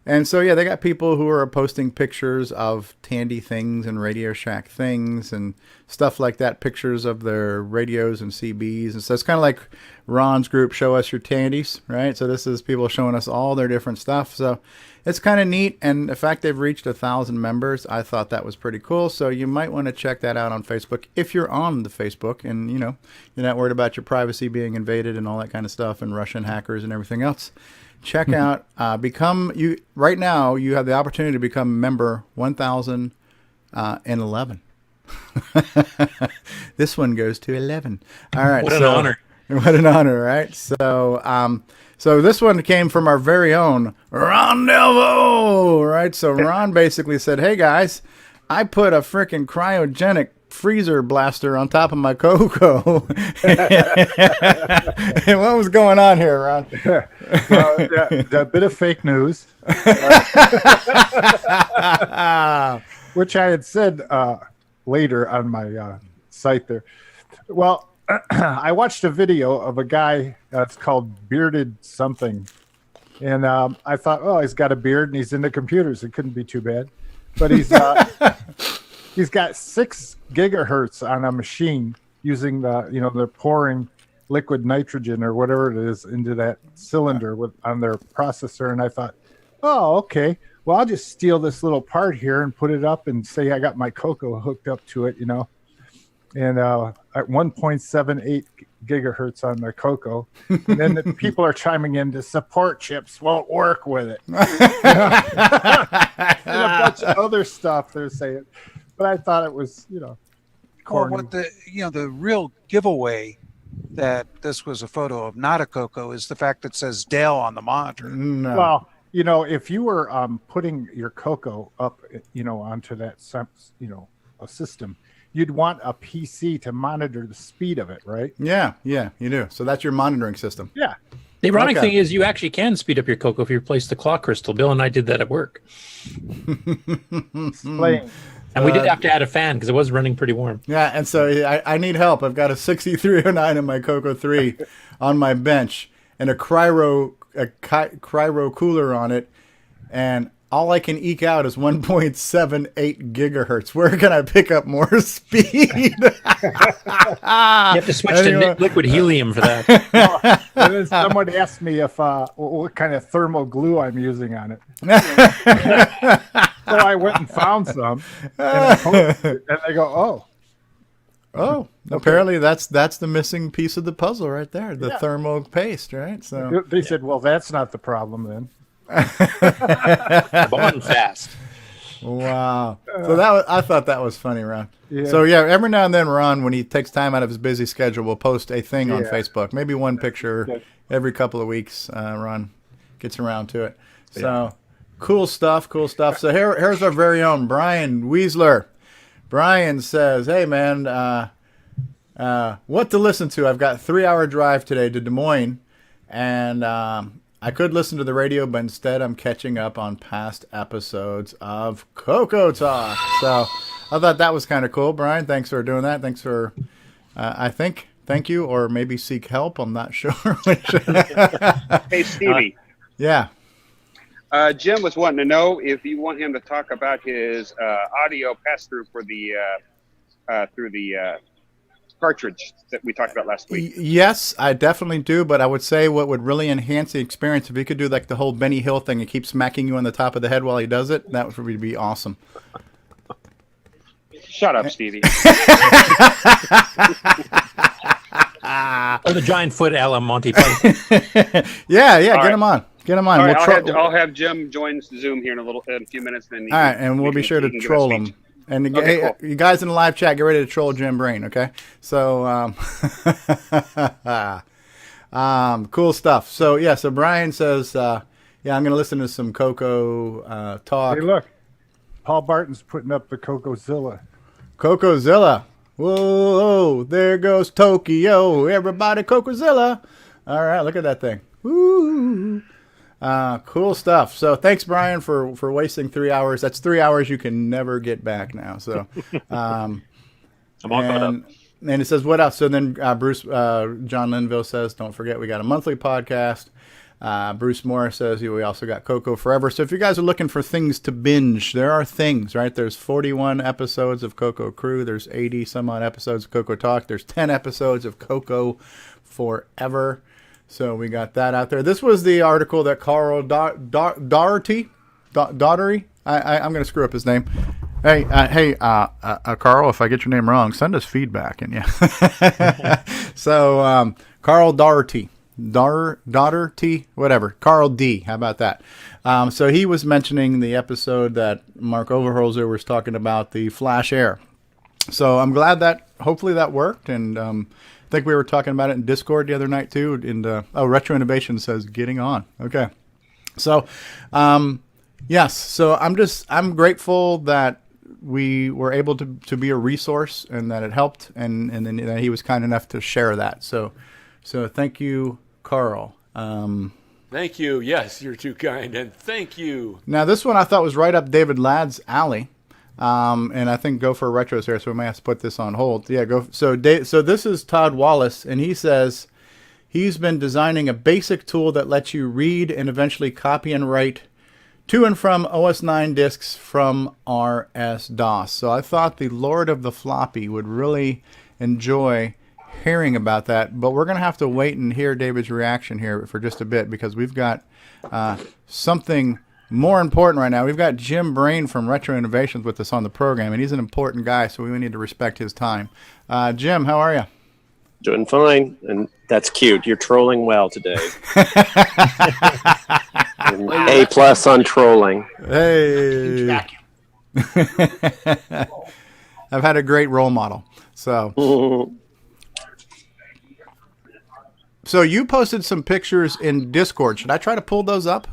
And so, yeah, they got people who are posting pictures of Tandy things and Radio Shack things and stuff like that, pictures of their radios and CBs. And so it's kind of like Ron's group, Show Us Your Tandies, right? So this is people showing us all their different stuff. So it's kind of neat. And the fact they've reached 1,000 members, I thought that was pretty cool. So you might want to check that out on Facebook if you're on the Facebook and, you know, you're not worried about your privacy being invaded and all that kind of stuff and Russian hackers and everything else. Check out, right now you have the opportunity to become member 1011. This one goes to 11. All right. What an honor. What an honor, right? So, so this one came from our very own Ron Delvo, right? So Ron basically said, hey guys, I put a freaking cryogenic freezer blaster on top of my CoCo. And what was going on here, Ron? Well, a bit of fake news, which I had said later on my site there. Well, I watched a video of a guy that's called Bearded Something, and I thought, oh, he's got a beard and he's into computers. It couldn't be too bad, but he's got 6 gigahertz on a machine using they're pouring liquid nitrogen or whatever it is into that cylinder on their processor. And I thought, oh, okay, well, I'll just steal this little part here and put it up and say I got my CoCo hooked up to it, and at 1.78 gigahertz on the CoCo. And then the people are chiming in, the support chips won't work with it. And a bunch of other stuff they're saying. But I thought it was, corny. Well, what the real giveaway that this was a photo of not a CoCo is the fact that it says Dell on the monitor. No. Well, if you were putting your CoCo up, onto that, a system, you'd want a PC to monitor the speed of it, right? Yeah, you do. So that's your monitoring system. Yeah. The ironic thing is you actually can speed up your CoCo if you replace the clock crystal. Bill and I did that at work. Explain. And we did have to add a fan because it was running pretty warm. Yeah, and so I need help. I've got a 6309 in my CoCo 3 on my bench and a cryo cooler on it, and all I can eke out is 1.78 gigahertz. Where can I pick up more speed? You have to switch to liquid helium for that. And then someone asked me if what kind of thermal glue I'm using on it. So I went and found some, and they go, oh, apparently that's the missing piece of the puzzle right there, the thermal paste, right? So they said, well, that's not the problem then. Bond fast. Wow. So I thought that was funny, Ron. Yeah. So yeah, every now and then, Ron, when he takes time out of his busy schedule, will post a thing on Facebook. Maybe one picture every couple of weeks. Ron gets around to it. So cool stuff. So here's our very own Brian Weasler. Brian says, "Hey man, what to listen to? I've got a 3-hour drive today to Des Moines, and I could listen to the radio, but instead I'm catching up on past episodes of CoCoTALK." So I thought that was kind of cool, Brian. Thanks for doing that. Thanks for, thank you, or maybe seek help. I'm not sure. Hey, Stevie. Yeah. Jim was wanting to know if you want him to talk about his audio pass-through for the through the cartridge that we talked about last week. Yes, I definitely do, but I would say what would really enhance the experience if he could do like the whole Benny Hill thing and keep smacking you on the top of the head while he does it, that would be awesome. Shut up, Stevie. Or the giant foot a la Monty Python. Yeah, get him on. Get him on. All right, I'll have Jim join Zoom here in a few minutes. Then all right, and we'll be sure to troll him. And okay, cool. You guys in the live chat, get ready to troll Jim Brain, okay? So, cool stuff. So, so Brian says, I'm going to listen to some CoCo talk. Hey, look. Paul Barton's putting up the CoCoZilla. CoCoZilla. Whoa, there goes Tokyo. Everybody, CoCoZilla. All right, look at that thing. Woo. Cool stuff. So thanks, Brian, for wasting 3 hours. That's 3 hours you can never get back now. So, I'm all caught up. And it says, what else? So then Bruce, John Linville says, don't forget, we got a monthly podcast. Bruce Morris says we also got CoCo Forever. So if you guys are looking for things to binge, there are things, right? There's 41 episodes of CoCo Crew. There's 80 some odd episodes of CoCoTALK. There's 10 episodes of CoCo Forever. So we got that out there. This was the article that Carl Daugherty, I'm going to screw up his name. Hey, Carl, if I get your name wrong, send us feedback. And yeah. So Carl Daugherty. Whatever. Carl D. How about that? So he was mentioning the episode that Mark Overholzer was talking about, the Flash Air. So I'm glad that hopefully that worked. And I think we were talking about it in Discord the other night too. And Retro Innovation says getting on. Okay. So yes. So I'm grateful that we were able to be a resource and that it helped and then that he was kind enough to share that. So thank you, Carl. Thank you. Yes, you're too kind, and thank you. Now, this one I thought was right up David Ladd's alley, and I think Go for Retro's here, so we may have to put this on hold. Yeah, go. So this is Todd Wallace, and he says he's been designing a basic tool that lets you read and eventually copy and write to and from OS 9 disks from RS-DOS. So I thought the Lord of the Floppy would really enjoy hearing about that, but we're going to have to wait and hear David's reaction here for just a bit because we've got something more important right now. We've got Jim Brain from Retro Innovations with us on the program, and he's an important guy, so we need to respect his time. Jim, how are you? Doing fine, and that's cute. You're trolling well today. A+ on trolling. Hey. I've had a great role model. So you posted some pictures in Discord. Should I try to pull those up?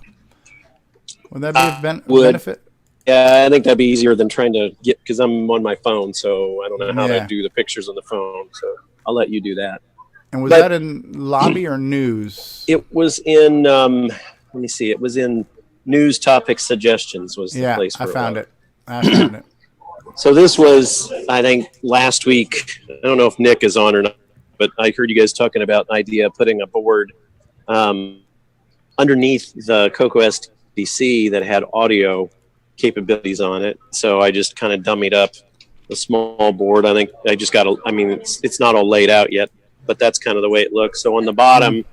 Would that be a benefit? Yeah, I think that'd be easier than trying to get, because I'm on my phone, so I don't know how to do the pictures on the phone. So I'll let you do that. And was that in lobby or news? It was in, let me see, it was in news topic suggestions was the place for I found it. So this was, I think, last week. I don't know if Nick is on or not, but I heard you guys talking about an idea of putting a board underneath the CoCo SDC that had audio capabilities on it. So I just kind of dummied up a small board. I think I just got it's not all laid out yet, but that's kind of the way it looks. So on the bottom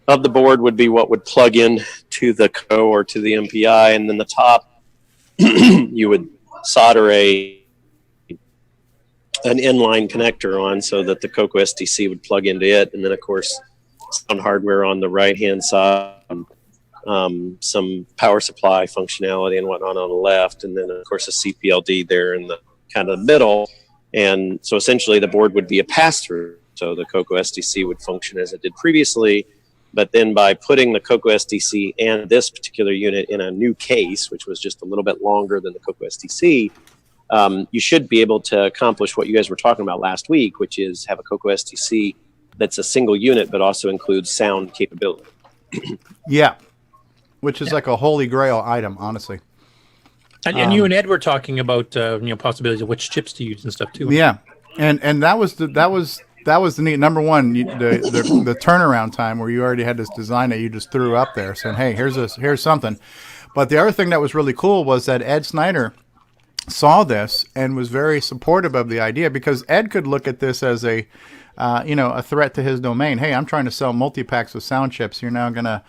of the board would be what would plug in to the CO or to the MPI, and then the top you would solder an inline connector on so that the CoCo SDC would plug into it, and then of course sound hardware on the right hand side, some power supply functionality and whatnot on the left, and then of course a CPLD there in the kind of middle. And so essentially the board would be a pass-through, so the CoCo SDC would function as it did previously, but then by putting the CoCo SDC and this particular unit in a new case, which was just a little bit longer than the CoCo SDC, you should be able to accomplish what you guys were talking about last week, which is have a CoCo SDC that's a single unit but also includes sound capability. Yeah, which is like a holy grail item, honestly. And you and Ed were talking about possibilities of which chips to use and stuff too. Yeah, and that was the neat. Number one, the turnaround time where you already had this design that you just threw up there, saying, "Hey, here's something." But the other thing that was really cool was that Ed Snyder saw this and was very supportive of the idea, because Ed could look at this as a threat to his domain. Hey, I'm trying to sell multi-packs with sound chips. You're now going to,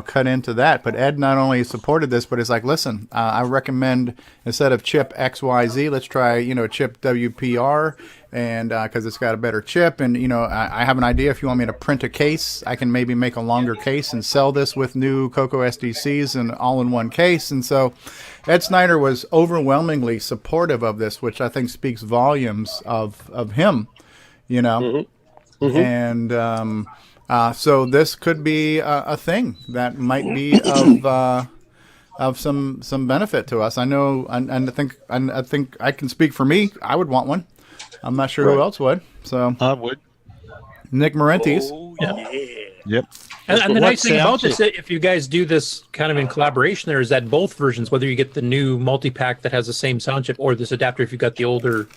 cut into that. But Ed not only supported this, but it's like, listen, I recommend instead of chip XYZ, let's try, chip WPR, and because it's got a better chip. And, I have an idea. If you want me to print a case, I can maybe make a longer case and sell this with new CoCo SDCs and all in one case. And so Ed Snyder was overwhelmingly supportive of this, which I think speaks volumes of him, And so this could be a thing that might be of some benefit to us. I know, and I think I can speak for me. I would want one. I'm not sure who else would. So I would. Nick Marentes. Oh, yeah. Yep. And the nice thing about this, if you guys do this kind of in collaboration, there is that both versions, whether you get the new multi-pack that has the same sound chip or this adapter, if you got the older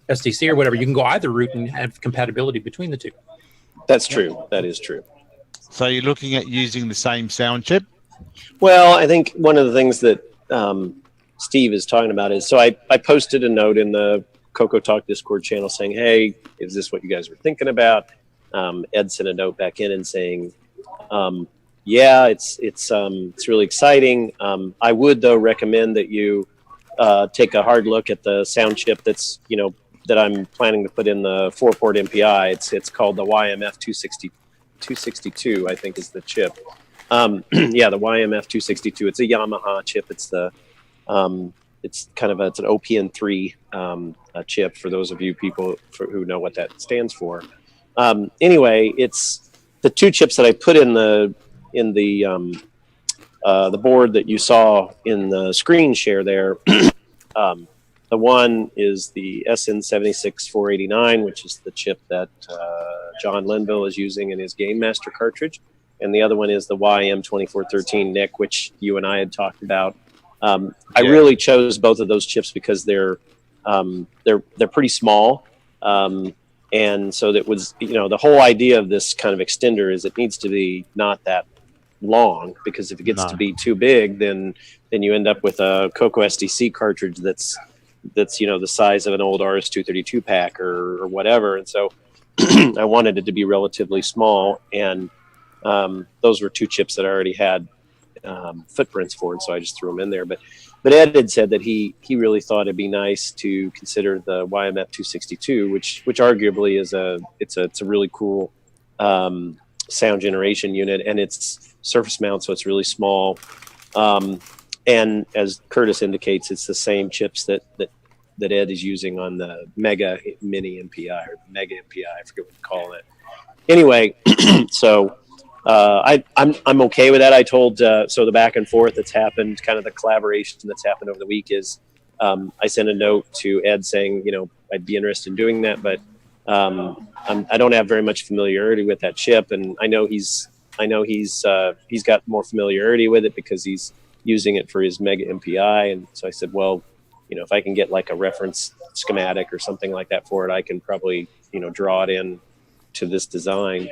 SDC or whatever, you can go either route and have compatibility between the two. That's true. That is true. So you're looking at using the same sound chip? Well, I think one of the things that Steve is talking about is, so I posted a note in the CoCoTALK Discord channel saying, hey, is this what you guys were thinking about? Ed sent a note back in and saying, yeah, it's really exciting. I would, though, recommend that you take a hard look at the sound chip that's, that I'm planning to put in the 4-port MPI. It's called the YMF 262, I think is the chip. Yeah, the YMF 262. It's a Yamaha chip. It's the it's an OPN3 chip for those of you people who know what that stands for. Anyway, it's the two chips that I put in the board that you saw in the screen share there. The one is the SN76489, which is the chip that John Linville is using in his Game Master cartridge, and the other one is the YM2413 NIC, which you and I had talked about. I really chose both of those chips because they're pretty small, and so that was the whole idea of this kind of extender is it needs to be not that long, because if it gets to be too big, then you end up with a CoCo SDC cartridge that's the size of an old RS-232 pack or whatever, and so I wanted it to be relatively small, and those were two chips that I already had footprints for, and so I just threw them in there. But Ed had said that he really thought it'd be nice to consider the YMF 262, which arguably is a really cool sound generation unit, and it's surface mount, so it's really small. And as Curtis indicates, it's the same chips that Ed is using on the Mega Mini MPI or Mega MPI. I forget what you call it. Anyway, so I'm okay with that. I told so the back and forth that's happened, kind of the collaboration that's happened over the week is I sent a note to Ed saying I'd be interested in doing that, but I don't have very much familiarity with that chip, and I know he's got more familiarity with it because he's using it for his Mega MPI, and so I said, well, if I can get like a reference schematic or something like that for it, I can probably draw it in to this design.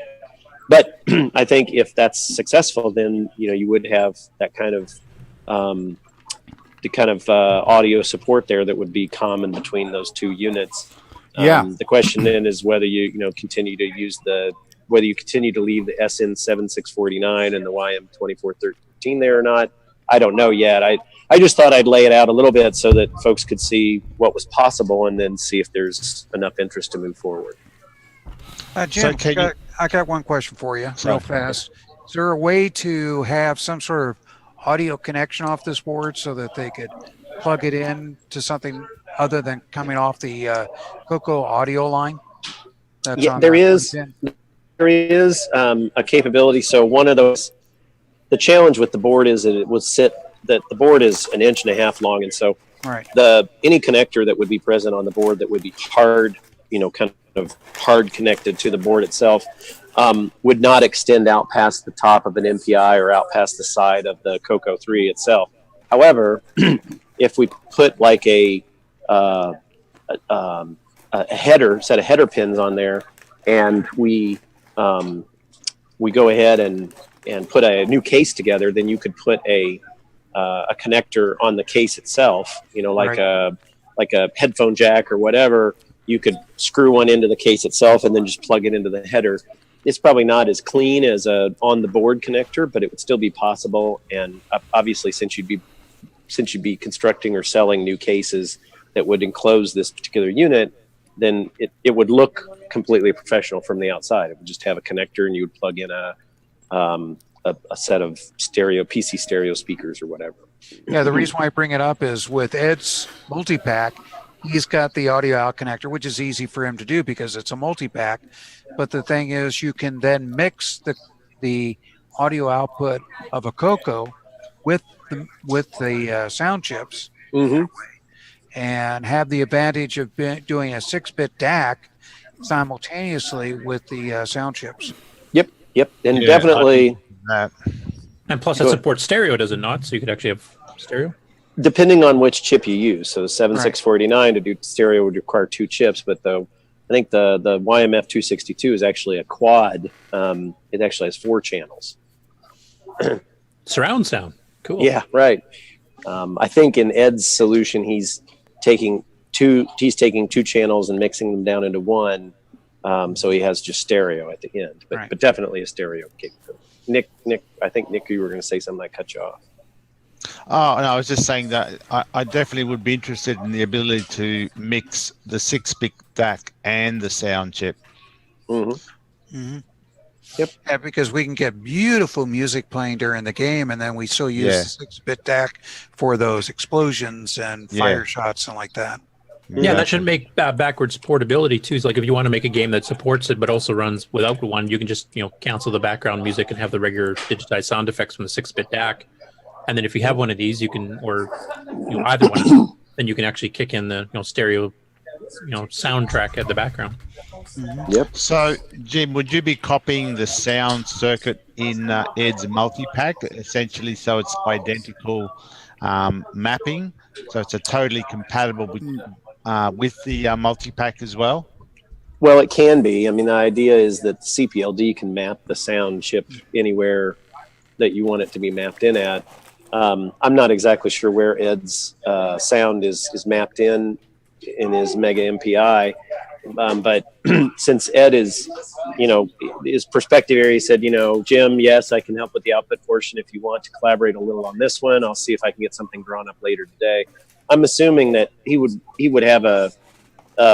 But I think if that's successful, then you would have that kind of audio support there that would be common between those two units. The question then is whether you continue to use whether you continue to leave the SN7649 and the YM2413 there or not. I don't know yet. I just thought I'd lay it out a little bit so that folks could see what was possible and then see if there's enough interest to move forward. Jim, I got one question for you real fast. Is there a way to have some sort of audio connection off this board so that they could plug it in to something other than coming off the CoCo audio line? There is a capability. So one of those, the challenge with the board is that the board is 1.5 inches long, and so any connector that would be present on the board that would be hard, kind of hard connected to the board itself, would not extend out past the top of an MPI or out past the side of the CoCo 3 itself. However, if we put like a set of header pins on there, and we go ahead and put a new case together, then you could put a connector on the case itself, like a headphone jack or whatever. You could screw one into the case itself and then just plug it into the header. It's probably not as clean as a on the board connector, but it would still be possible. And obviously, since you'd be constructing or selling new cases that would enclose this particular unit, then it would look completely professional from the outside. It would just have a connector, and you would plug in a set of PC stereo speakers or whatever. Yeah, the reason why I bring it up is with Ed's multi-pack, he's got the audio out connector, which is easy for him to do because it's a multi-pack. But the thing is, you can then mix the audio output of a CoCo with the sound chips, and have the advantage of doing a 6-bit DAC simultaneously with the sound chips. Yep, and definitely. And plus, it supports stereo, does it not? So you could actually have stereo. Depending on which chip you use. So the 7649 to do stereo would require 2 chips, but the think the YMF 262 is actually a quad. It actually has 4 channels. Surround sound. Cool. Yeah, right. I think in Ed's solution, he's taking 2 channels and mixing them down into one. So he has just stereo at the end, but definitely a stereo capability. Nick, I think Nick, you were going to say something. I cut you off. Oh, no, I was just saying that I definitely would be interested in the ability to mix the 6-bit DAC and the sound chip. Yep. Yeah, because we can get beautiful music playing during the game, and then we still use the 6-bit DAC for those explosions and fire shots and like that. Yeah, that should make backwards portability too. So like if you want to make a game that supports it but also runs without one, you can just cancel the background music and have the regular digitized sound effects from the 6-bit DAC. And then if you have one of these, you can, or either one of them, then you can actually kick in the stereo, soundtrack at the background. Yep. So, Jim, would you be copying the sound circuit in Ed's multi-pack, essentially, so it's identical mapping, so it's a totally compatible with the multi-pack as well? Well, it can be. I mean, the idea is that the CPLD can map the sound chip anywhere that you want it to be mapped in at. I'm not exactly sure where Ed's sound is mapped in his Mega MPI, but since Ed is, his perspective area, he said, Jim, yes, I can help with the output portion. If you want to collaborate a little on this one, I'll see if I can get something drawn up later today. I'm assuming that he would have a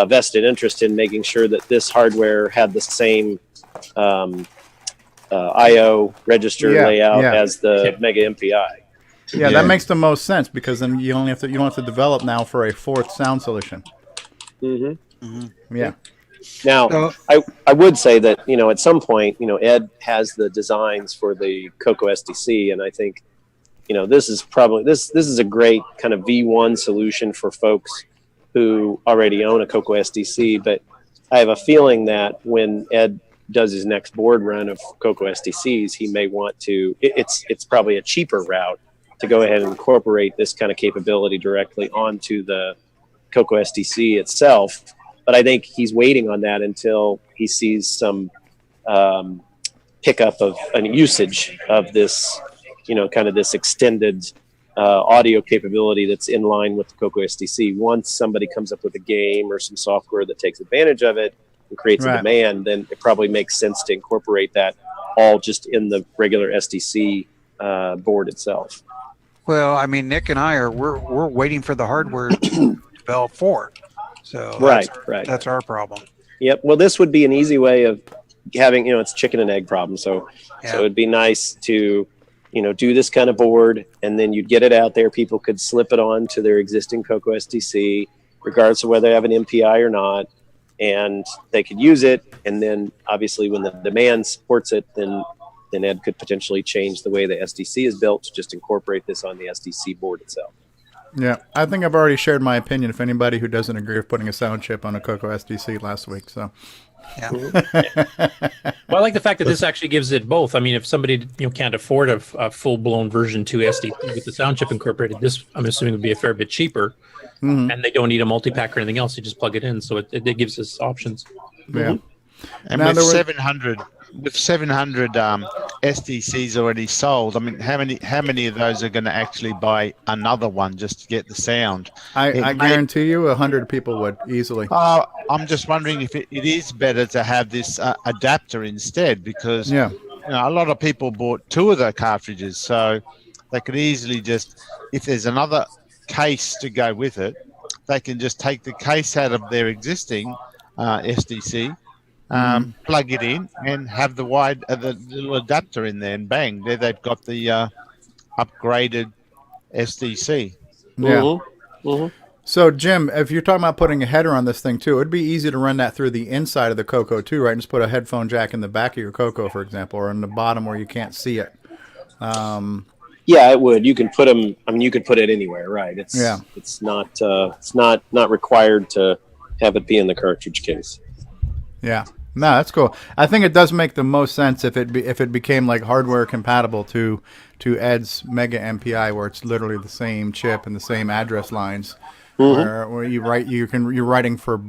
vested interest in making sure that this hardware had the same I/O register layout as the Mega MPI. Yeah, that makes the most sense because then you don't have to develop now for a 4th sound solution. Yeah. Now, I would say that at some point Ed has the designs for the CoCo SDC, and I think this is probably this is a great kind of V1 solution for folks who already own a CoCo SDC. But I have a feeling that when Ed does his next board run of CoCo SDCs, he may want to. It's probably a cheaper route to go ahead and incorporate this kind of capability directly onto the CoCo SDC itself. But I think he's waiting on that until he sees some pickup of an usage of this, kind of this extended audio capability that's in line with the CoCo SDC. Once somebody comes up with a game or some software that takes advantage of it and creates a demand, then it probably makes sense to incorporate that all just in the regular SDC board itself. Well, I mean, Nick and I we're waiting for the hardware to develop for it. So that's our problem. Yep. Well, this would be an easy way of having, it's chicken and egg problem. So it'd be nice to, do this kind of board, and then you'd get it out there. People could slip it on to their existing CoCo SDC, regardless of whether they have an MPI or not, and they could use it. And then obviously when the demand supports it, then Ed could potentially change the way the SDC is built to just incorporate this on the SDC board itself. Yeah, I think I've already shared my opinion. If anybody who doesn't agree with putting a sound chip on a CoCo SDC last week, so yeah. Well, I like the fact that this actually gives it both. I mean, if somebody can't afford a full blown version 2 SDC with the sound chip incorporated, this I'm assuming would be a fair bit cheaper, and they don't need a multi-pack or anything else. You just plug it in, so it gives us options. Yeah, and with 700 SDCs already sold, I mean, how many of those are going to actually buy another one just to get the sound? I guarantee you 100 people would easily. I'm just wondering if it is better to have this adapter instead, because a lot of people bought 2 of the cartridges, so they could easily just, if there's another case to go with it, they can just take the case out of their existing SDC, plug it in, and have the little adapter in there, and bang, there they've got the upgraded SDC. Yeah. So, Jim, if you're talking about putting a header on this thing too, it'd be easy to run that through the inside of the CoCo too, right? And just put a headphone jack in the back of your CoCo, for example, or in the bottom where you can't see it. Yeah, it would. You can put them. I mean, you could put it anywhere, right? It's not required to have it be in the cartridge case. Yeah. No, that's cool. I think it does make the most sense if it became like hardware compatible to Ed's Mega MPI, where it's literally the same chip and the same address lines, where you're writing for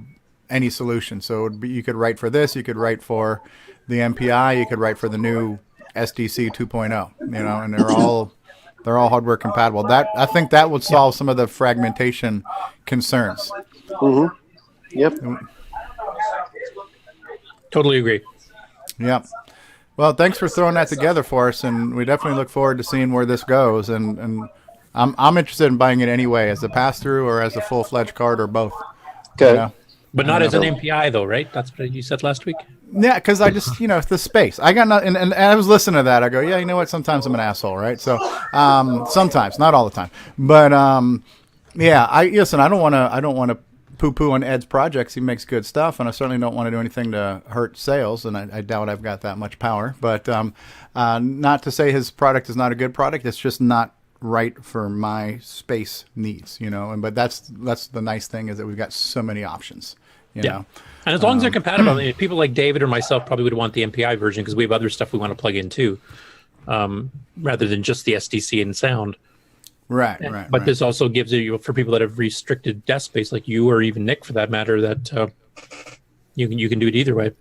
any solution. So it would be, you could write for this, you could write for the MPI, you could write for the new SDC 2.0, you know, and they're all hardware compatible. That I think that would solve some of the fragmentation concerns. Mm-hmm. Yep. Totally agree. Yep. Well, thanks for throwing that together for us, and we definitely look forward to seeing where this goes. And I'm interested in buying it anyway, as a pass-through or as a full-fledged card or both. Okay. You know? But not as an MPI, though, right? That's what you said last week? Yeah, because I just, it's the space. I got nothing, and I was listening to that. I go, yeah, you know what? Sometimes I'm an asshole, right? So, sometimes, not all the time. But, yeah, I don't want to poo-poo on Ed's projects. He makes good stuff, and I certainly don't want to do anything to hurt sales, and I doubt I've got that much power. But not to say his product is not a good product. It's just not right for my space needs, but that's the nice thing, is that we've got so many options, you know. And as long as they're compatible, I mean, people like David or myself probably would want the MPI version, because we have other stuff we want to plug in too, rather than just the SDC and sound. Right. But this also gives you, for people that have restricted desk space, like you or even Nick for that matter, that you can do it either way.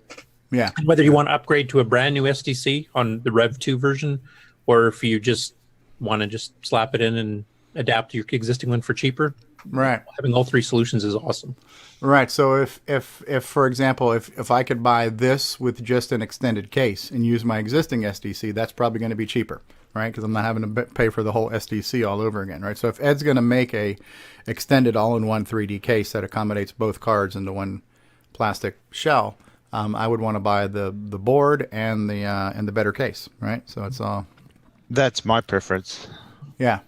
Yeah. And whether you want to upgrade to a brand new SDC on the Rev 2 version, or if you just want to just slap it in and adapt your existing one for cheaper. Right. Having all three solutions is awesome. Right. So if for example, if I could buy this with just an extended case and use my existing SDC, that's probably going to be cheaper, right? Because I'm not having to pay for the whole SDC all over again, right? So if Ed's going to make a extended all-in-one 3D case that accommodates both cards into one plastic shell, I would want to buy the board and the better case, right? So it's all. That's my preference. Yeah.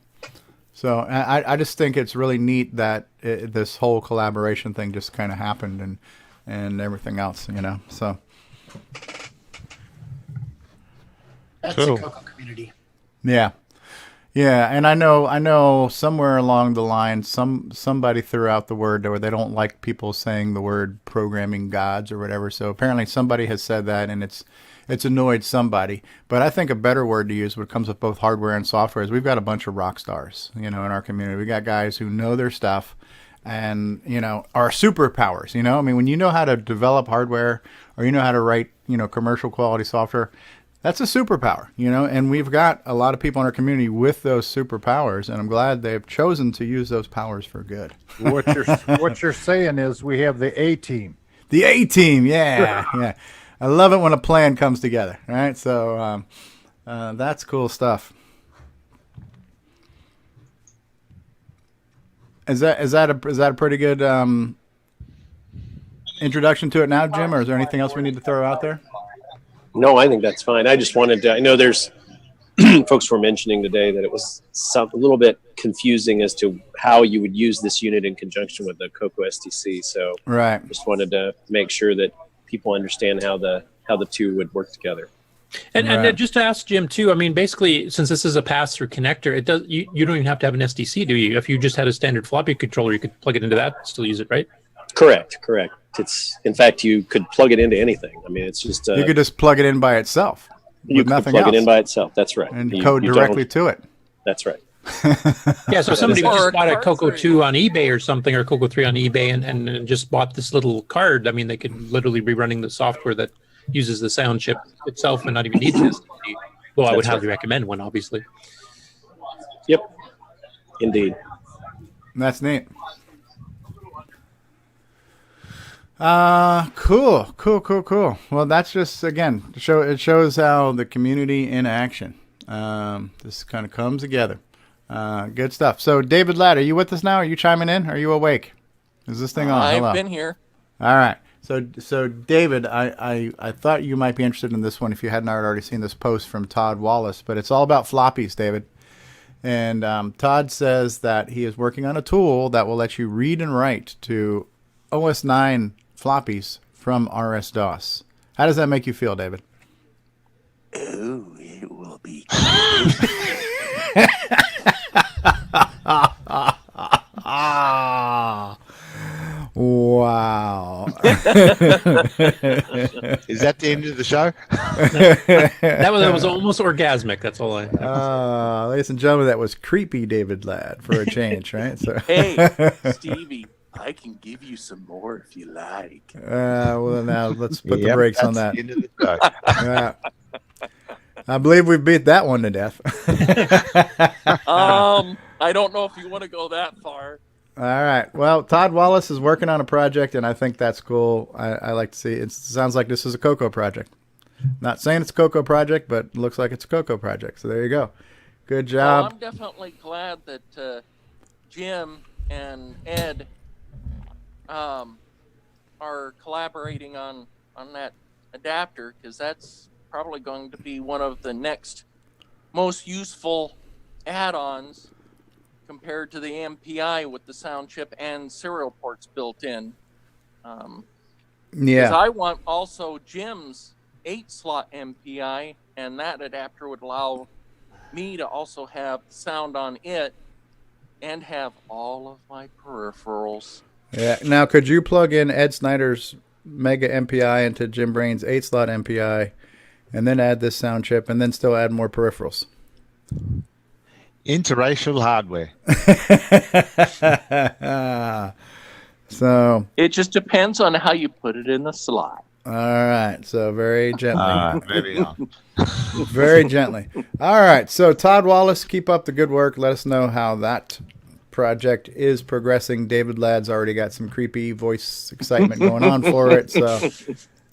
So I just think it's really neat that this whole collaboration thing just kind of happened and everything else, So That's Cool. the CoCo community. yeah, and I know somewhere along the line somebody threw out the word where they don't like people saying the word programming gods or whatever. So apparently somebody has said that, and it's annoyed somebody. But I think a better word to use, what comes with both hardware and software, is we've got a bunch of rock stars, in our community. We got guys who know their stuff and, are superpowers, I mean, when you know how to develop hardware or you know how to write, commercial quality software, that's a superpower, and we've got a lot of people in our community with those superpowers, and I'm glad they've chosen to use those powers for good. What you're saying is we have the A team. The A team, yeah, yeah. I love it when a plan comes together, right? So that's cool stuff. Is that a pretty good introduction to it now, Jim, or is there anything else we need to throw out there? No, I think that's fine. I just wanted to, I know there's folks were mentioning today that it was a little bit confusing as to how you would use this unit in conjunction with the CoCo STC. So right. Just wanted to make sure that people understand how the two would work together. And just to ask Jim too, I mean, basically, since this is a pass-through connector, it does you don't even have to have an SDC, do you? If you just had a standard floppy controller, you could plug it into that and still use it, right? Correct. It's, in fact, you could plug it into anything. I mean, it's just you could just plug it in by itself. You could plug it in by itself. That's right. And code directly to it. That's right. Yeah, so somebody just bought a CoCo 2 on eBay or something, or CoCo 3 on eBay, and just bought this little card. I mean, they could literally be running the software that uses the sound chip itself and not even need this. Well, I would highly recommend one, obviously. Yep. Indeed. That's neat. Cool. Well, that's just, again, it shows how the community in action. This kind of comes together. Good stuff. So, David Ladd, are you with us now? Are you chiming in? Are you awake? Is this thing on? I've been here. All right. So David, I thought you might be interested in this one if you hadn't already seen this post from Todd Wallace, but it's all about floppies, David. And Todd says that he is working on a tool that will let you read and write to OS 9 floppies from RS-DOS. How does that make you feel, David? Oh, it will be. Wow. Is that the end of the show? that was almost orgasmic. That's all I. Ladies and gentlemen, that was creepy David Ladd for a change, right? So. Hey, Stevie. I can give you some more if you like. Well, now let's put the Yep, brakes on that's that. the end of the show. Yeah. I believe we beat that one to death. I don't know if you want to go that far. All right. Well, Todd Wallace is working on a project, and I think that's cool. I like to see it. It sounds like this is a CoCo project. Not saying it's a CoCo project, but it looks like it's a CoCo project. So there you go. Good job. Well, I'm definitely glad that Jim and Ed are collaborating on that adapter, because that's probably going to be one of the next most useful add-ons compared to the MPI with the sound chip and serial ports built in. Yeah. Because I want also Jim's 8-slot MPI, and that adapter would allow me to also have sound on it and have all of my peripherals. Yeah. Now, could you plug in Ed Snyder's Mega MPI into Jim Brain's 8-slot MPI, and then add this sound chip, and then still add more peripherals? Interracial hardware. So it just depends on how you put it in the slot. All right. So very gently. Maybe not. Very gently. All right. So Todd Wallace, keep up the good work. Let us know how that project is progressing. David Ladd's already got some creepy voice excitement going on for it. So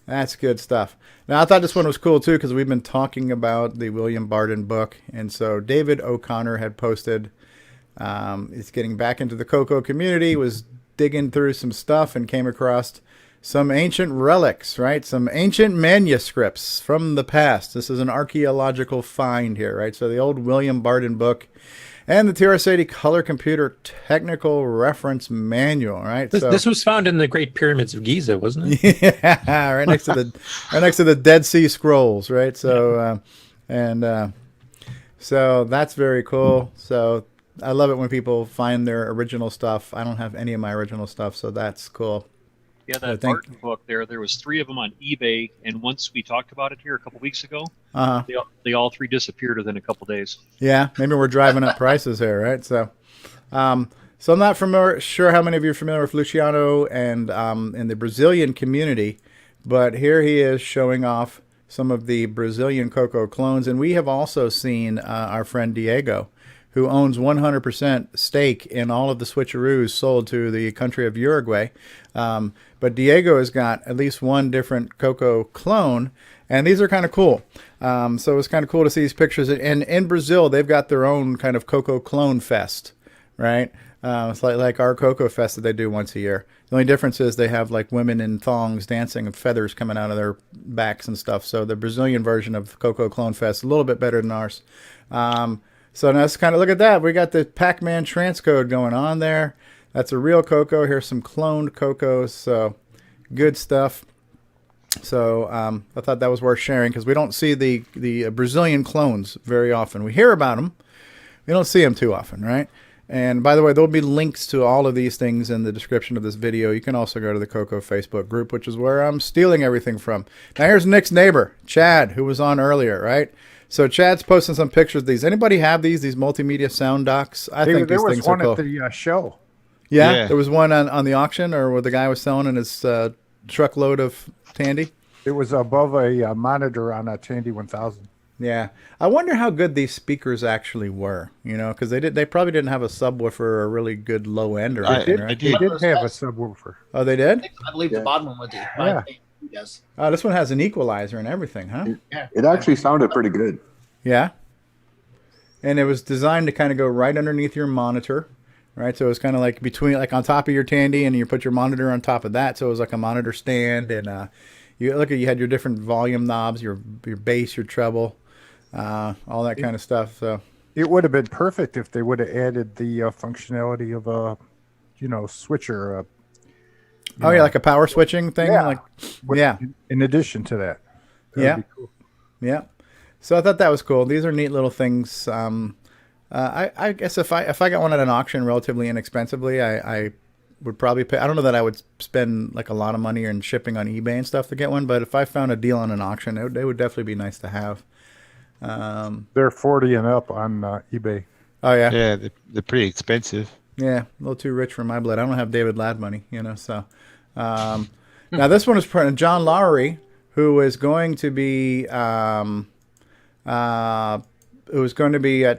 that's good stuff. Now, I thought this one was cool, too, because we've been talking about the William Barden book. And so David O'Connor had posted, he's getting back into the CoCo community, was digging through some stuff and came across some ancient relics, right? Some ancient manuscripts from the past. This is an archaeological find here, right? So the old William Barden book and the TRS-80 Color Computer Technical Reference Manual, right? This was found in the Great Pyramids of Giza, wasn't it? Yeah, right next to the Dead Sea Scrolls, right? So, so that's very cool. So I love it when people find their original stuff. I don't have any of my original stuff, so that's cool. Yeah, that Barton book there was 3 of them on eBay, and once we talked about it here a couple weeks ago, they all 3 disappeared within a couple days. Yeah, maybe we're driving up prices here, right? So, so I'm not sure how many of you are familiar with Luciano and in the Brazilian community, but here he is showing off some of the Brazilian CoCo clones, and we have also seen our friend Diego, who owns 100% stake in all of the switcheroos sold to the country of Uruguay. But Diego has got at least one different CoCo clone, and these are kind of cool. So it's kind of cool to see these pictures. And in Brazil, they've got their own kind of CoCo Clone Fest, right? It's like our CoCo Fest that they do once a year. The only difference is they have like women in thongs dancing and feathers coming out of their backs and stuff. So the Brazilian version of CoCo Clone Fest is a little bit better than ours. So now let's kind of look at that. We got the Pac-Man transcode going on there. That's a real CoCo. Here's some cloned CoCos. So good stuff. So I thought that was worth sharing because we don't see the Brazilian clones very often. We hear about them. We don't see them too often, right? And by the way, there'll be links to all of these things in the description of this video. You can also go to the CoCo Facebook group, which is where I'm stealing everything from. Now here's Nick's neighbor, Chad, who was on earlier, right? So Chad's posting some pictures of these. Anybody have these multimedia sound docks? I think these things are cool. There was one at the show. Yeah, there was one on the auction, or where the guy was selling in his truckload of Tandy. It was above a monitor on a Tandy 1000. Yeah, I wonder how good these speakers actually were. You know, because they probably didn't have a subwoofer or a really good low end or anything. Right? They did have a subwoofer. Oh, they did? I believe the bottom one would do. Yeah. Yes. Oh, this one has an equalizer and everything, huh? It actually sounded pretty good. Yeah. And it was designed to kind of go right underneath your monitor, right? So it was kind of like between, like on top of your Tandy, and you put your monitor on top of that. So it was like a monitor stand, and you had your different volume knobs, your bass, your treble, all that kind of stuff. So it would have been perfect if they would have added the functionality of a, switcher. Like a power switching thing. Yeah. In addition to that. That'd be cool. Yeah. So I thought that was cool. These are neat little things. I guess if I got one at an auction relatively inexpensively, I would probably pay. I don't know that I would spend like a lot of money in shipping on eBay and stuff to get one, but if I found a deal on an auction, it would definitely be nice to have. They're 40 and up on eBay. Oh yeah. Yeah, they're pretty expensive. Yeah, a little too rich for my blood. I don't have David Ladd money, so. Now this one is John Lowry, who is going to be at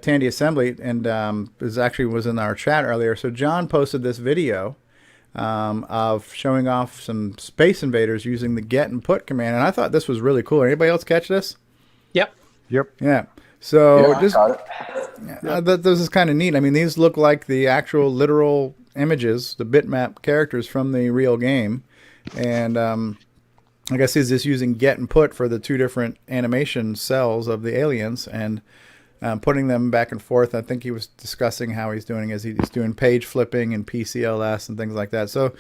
Tandy Assembly, and was in our chat earlier. So John posted this video of showing off some Space Invaders using the get and put command, and I thought this was really cool. Anybody else catch this? Yep. Yeah. So I got it. This is kind of neat. I mean, these look like the actual literal images, the bitmap characters from the real game, and I guess he's just using get and put for the two different animation cells of the aliens and putting them back and forth. I think he was discussing how he's doing he's doing page flipping and PCLS and things like that. So,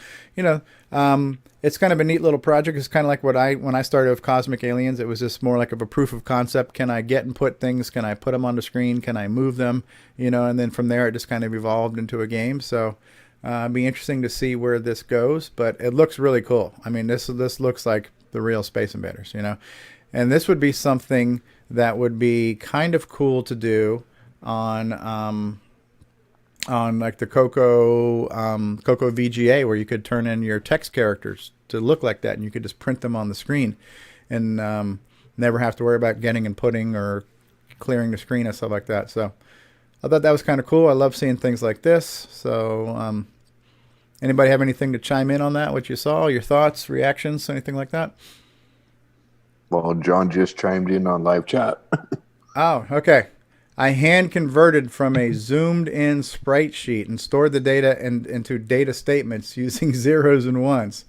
it's kind of a neat little project. It's kind of like when I started with Cosmic Aliens, it was just more like of a proof of concept. Can I get and put things? Can I put them on the screen? Can I move them? And then from there it just kind of evolved into a game. So it'd be interesting to see where this goes, but it looks really cool. I mean, this looks like the real Space Invaders, and this would be something that would be kind of cool to do on like the CoCo VGA, where you could turn in your text characters to look like that, and you could just print them on the screen, and never have to worry about getting and putting or clearing the screen and stuff like that. So I thought that was kind of cool. I love seeing things like this. So anybody have anything to chime in on that? What you saw, your thoughts, reactions, anything like that? Well, John just chimed in on live chat. Oh, okay. I hand converted from a zoomed in sprite sheet and stored the data into data statements using zeros and ones.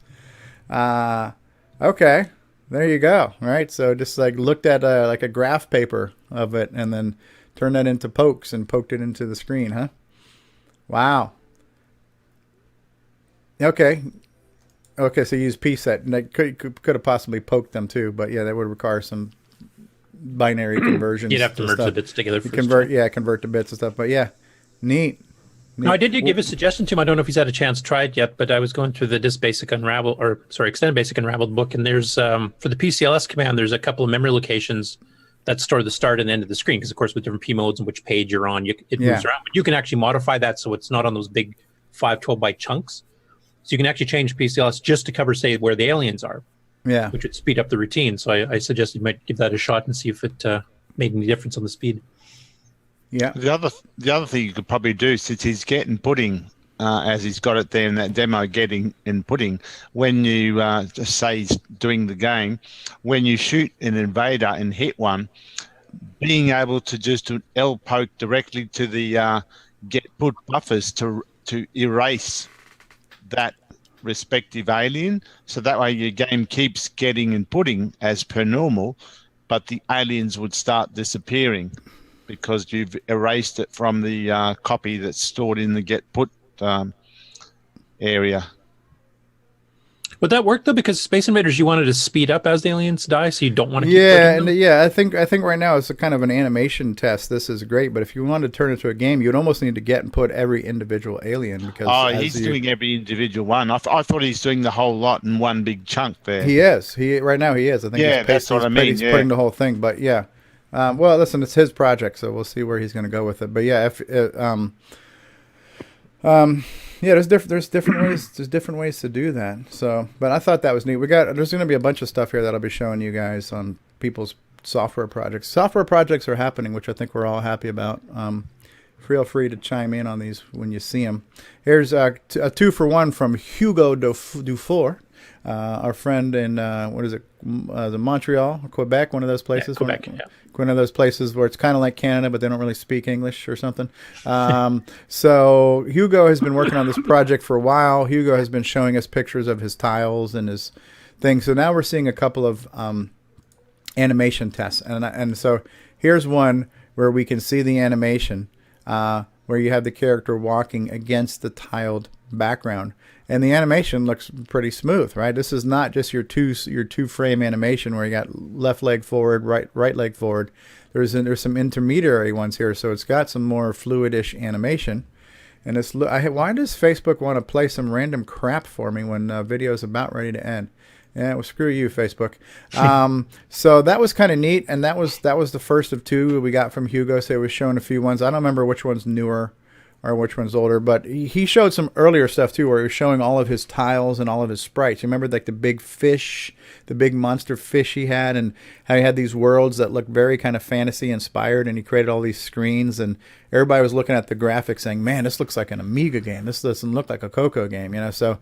Okay, there you go. All right, so just like looked at like a graph paper of it and then turned that into pokes and poked it into the screen, huh? Wow. Okay, so you use pset, and that could have possibly poked them too, but yeah, that would require some binary conversions. You'd have to merge the bits together first. Convert the bits and stuff. But yeah, neat. No, I did give a suggestion to him. I don't know if he's had a chance to try it yet, but I was going through the Extended Basic Unraveled book, and there's for the PCLS command, there's a couple of memory locations that store the start and end of the screen, because of course with different P modes and which page you're on, it moves around. But you can actually modify that so it's not on those big 512 byte chunks. So you can actually change PCLS just to cover, say, where the aliens are. Yeah. Which would speed up the routine. So I suggested you might give that a shot and see if it made any difference on the speed. Yeah. The other thing you could probably do, since he's getting pudding, as he's got it there in that demo, getting and pudding, when you say he's doing the game, when you shoot an invader and hit one, being able to just do L poke directly to the get put buffers to erase that respective alien, so that way your game keeps getting and putting as per normal, but the aliens would start disappearing because you've erased it from the copy that's stored in the get put area. Would that work though? Because Space Invaders, you wanted to speed up as the aliens die, so you don't want to. I think right now it's a kind of an animation test. This is great, but if you wanted to turn it to a game, you'd almost need to get and put every individual alien. Because he's doing every individual one. I thought he's doing the whole lot in one big chunk there. He is. Right now he is. I think. Yeah, that's what I mean. He's putting the whole thing, but yeah. Well, listen, it's his project, so we'll see where he's going to go with it. But yeah, there's different ways. There's different ways to do that. So, but I thought that was neat. There's going to be a bunch of stuff here that I'll be showing you guys on people's software projects. Software projects are happening, which I think we're all happy about. Feel free to chime in on these when you see them. Here's a 2-for-1 from Hugo Dufour, our friend in the Montreal, Quebec, one of those places. Yeah, Quebec, one of those places where it's kind of like Canada, but they don't really speak English or something. So Hugo has been working on this project for a while. Hugo has been showing us pictures of his tiles and his things. So now we're seeing a couple of animation tests. And so here's one where we can see the animation where you have the character walking against the tiled background. And the animation looks pretty smooth, right? This is not just your two frame animation where you got left leg forward, right leg forward. There's some intermediary ones here, so it's got some more fluidish animation. And why does Facebook want to play some random crap for me when video's about ready to end? Yeah, well, screw you, Facebook. So that was kind of neat, and that was the first of two we got from Hugo. So it was showing a few ones. I don't remember which one's newer. or which one's older. But he showed some earlier stuff too, where he was showing all of his tiles and all of his sprites. You remember like the big fish, the big monster fish he had, and how he had these worlds that looked very kind of fantasy inspired, and he created all these screens, and everybody was looking at the graphics saying, man, this looks like an Amiga game. This doesn't look like a CoCo game, you know. So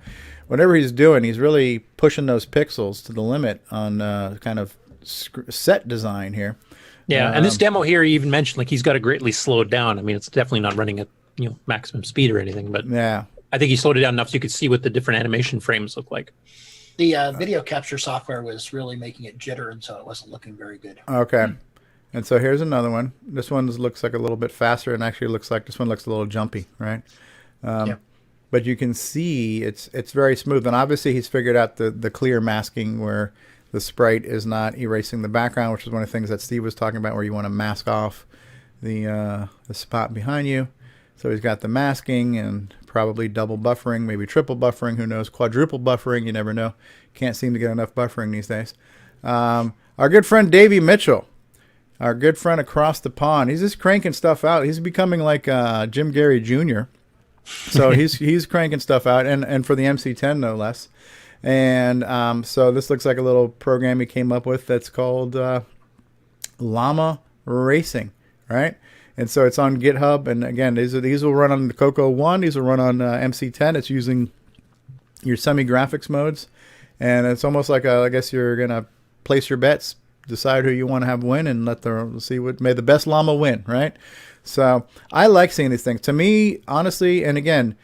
whatever he's doing, he's really pushing those pixels to the limit on kind of set design here. Yeah, and this demo here, he even mentioned like he's got it greatly slowed down. I mean, it's definitely not running at maximum speed or anything, but yeah, I think he slowed it down enough so you could see what the different animation frames look like. The video capture software was really making it jitter, and so it wasn't looking very good. Okay. And so here's another one. This one looks like a little bit faster, and actually looks like this one looks a little jumpy, right? But you can see it's very smooth, and obviously he's figured out the clear masking where the sprite is not erasing the background, which is one of the things that Steve was talking about, where you want to mask off the spot behind you. So he's got the masking and probably double buffering, maybe triple buffering, who knows, quadruple buffering, you never know. Can't seem to get enough buffering these days. Our good friend Davey Mitchell, our good friend across the pond, he's just cranking stuff out. He's becoming like Jim Gary Jr. So he's cranking stuff out, and for the MC10 no less. And so this looks like a little program he came up with that's called Llama Racing, right? And so it's on GitHub, and again, these will run on the CoCo 1. These will run on MC10. It's using your semi-graphics modes, and it's almost like I guess you're gonna place your bets, decide who you want to have win, and may the best llama win, right? So I like seeing these things. To me, honestly, and again,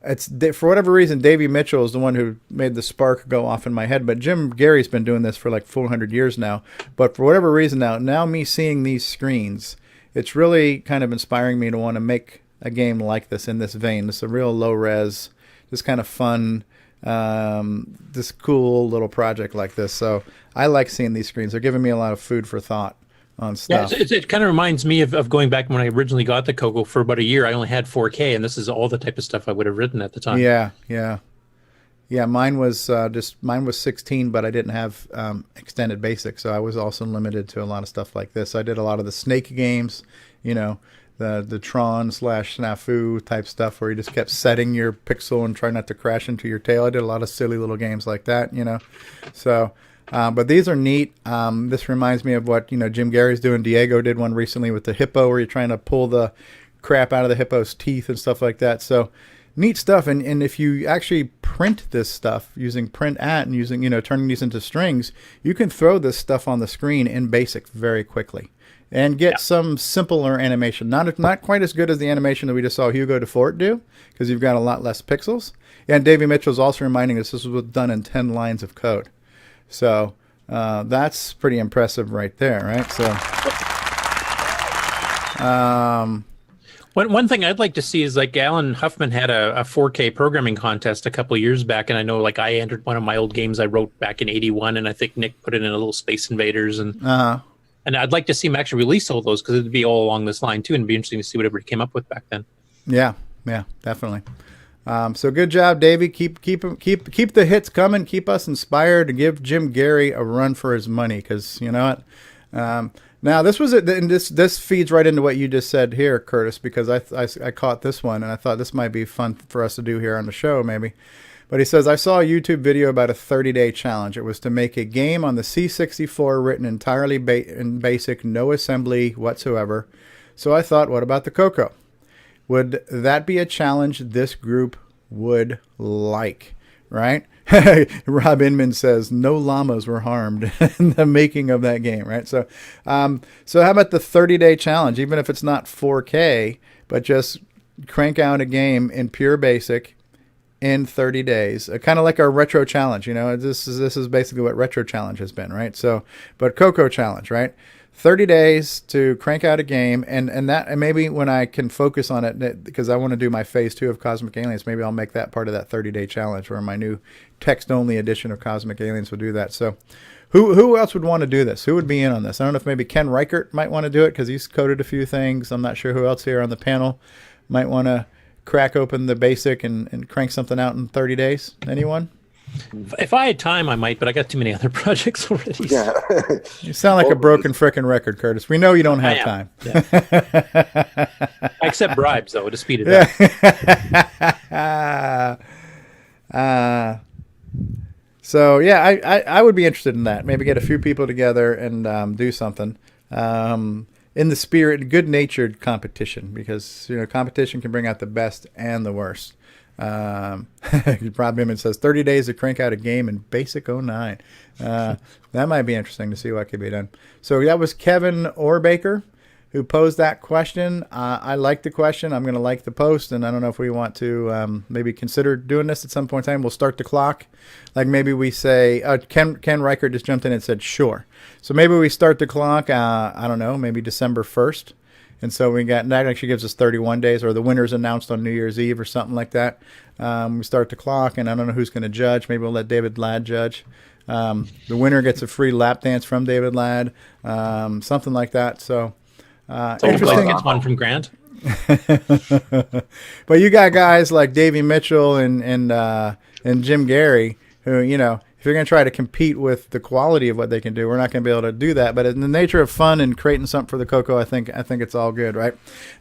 it's for whatever reason, Davey Mitchell is the one who made the spark go off in my head. But Jim Gary's been doing this for like 400 years now. But for whatever reason now me seeing these screens, it's really kind of inspiring me to want to make a game like this in this vein. It's a real low res, just kind of fun, this cool little project like this. So I like seeing these screens. They're giving me a lot of food for thought on stuff. Yeah, it kind of reminds me of going back when I originally got the CoCo for about a year. I only had 4K, and this is all the type of stuff I would have written at the time. Yeah. Mine was 16, but I didn't have extended basic, so I was also limited to a lot of stuff like this. I did a lot of the Snake games, the Tron / Snafu type stuff where you just kept setting your pixel and try not to crash into your tail. I did a lot of silly little games like that, So, but these are neat. This reminds me of what Jim Gary's doing. Diego did one recently with the hippo, where you're trying to pull the crap out of the hippo's teeth and stuff like that. So. Neat stuff, and if you actually print this stuff using print at and using turning these into strings, you can throw this stuff on the screen in BASIC very quickly and get some simpler animation. Not quite as good as the animation that we just saw Hugo DeFort do, because you've got a lot less pixels. And Davey Mitchell's also reminding us this was done in 10 lines of code, so that's pretty impressive right there, right? So. One thing I'd like to see is like Alan Huffman had a 4K programming contest a couple of years back, and I know like I entered one of my old games I wrote back in '81, and I think Nick put it in a little Space Invaders, and I'd like to see him actually release all those, because it'd be all along this line too, and it'd be interesting to see what everybody came up with back then. Yeah, definitely. So good job, Davey. Keep the hits coming. Keep us inspired to give Jim Gary a run for his money, because you know what. Now this was and this feeds right into what you just said here, Curtis, because I caught this one and I thought this might be fun for us to do here on the show maybe. But he says, I saw a YouTube video about a 30-day challenge. It was to make a game on the C64 written entirely in BASIC, no assembly whatsoever. So I thought, what about the CoCo? Would that be a challenge this group would like, right? Rob Inman says no llamas were harmed in the making of that game, right? So how about the 30-day challenge? Even if it's not 4K, but just crank out a game in pure BASIC in 30 days, kind of like our retro challenge. This is basically what retro challenge has been, right? So, but CoCo challenge, right? 30 days to crank out a game, and maybe when I can focus on it, because I want to do my phase 2 of Cosmic Aliens, maybe I'll make that part of that 30-day challenge, where my new text-only edition of Cosmic Aliens will do that. So who else would want to do this? Who would be in on this? I don't know if maybe Ken Reichert might want to do it, because he's coded a few things. I'm not sure who else here on the panel might want to crack open the BASIC and crank something out in 30 days. Anyone? If I had time, I might, but I got too many other projects already. Yeah. You sound like a broken frickin' record, Curtis. We know you don't have I am. time. Yeah. I accept bribes, though, to speed it up. So yeah, I would be interested in that. Maybe get a few people together and do something in the spirit, good-natured competition, because competition can bring out the best and the worst. Rob Newman says 30 days to crank out a game in Basic 09. That might be interesting to see what could be done. So that was Kevin Orbaker who posed that question. I like the question. I'm going to like the post, and I don't know if we want to maybe consider doing this at some point in time. We'll start the clock. Like maybe we say, Ken Reichert just jumped in and said, sure. So maybe we start the clock, I don't know, maybe December 1st. And so that actually gives us 31 days, or the winner's announced on New Year's Eve or something like that. We start the clock, and I don't know who's going to judge. Maybe we'll let David Ladd judge. The winner gets a free lap dance from David Ladd, something like that. So interesting. Gets one from Grant. But you got guys like Davey Mitchell and Jim Gary who, if you're going to try to compete with the quality of what they can do, we're not going to be able to do that. But in the nature of fun and creating something for the CoCo, I think it's all good, right?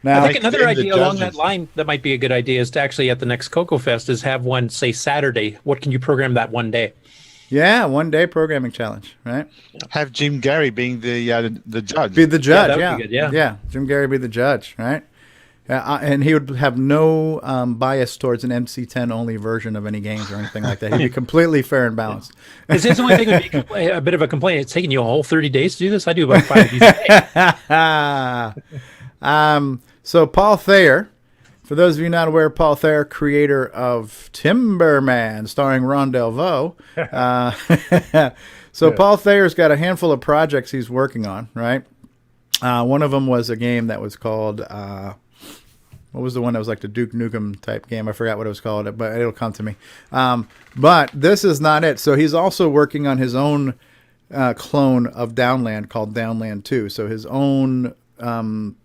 Now, I think another idea along that line that might be a good idea is to actually at the next CoCo Fest is have one, say, Saturday. What can you program that one day? Yeah, 1 day programming challenge, right? Have Jim Gary being the judge. Be the judge, that would be good, yeah. Jim Gary be the judge, right? And he would have no bias towards an MC10 only version of any games or anything like that. He'd be completely fair and balanced. Is his only thing would be a bit of a complaint? It's taking you a whole 30 days to do this? I do about 5 of these a day. So Paul Thayer, for those of you not aware, Paul Thayer, creator of Timberman, starring Ron Delvaux. So Paul Thayer's got a handful of projects he's working on, right? One of them was a game that was called... what was the one that was like the Duke Nukem type game? I forgot what it was called, but it'll come to me. But this is not it. So he's also working on his own clone of Downland called Downland 2. So his own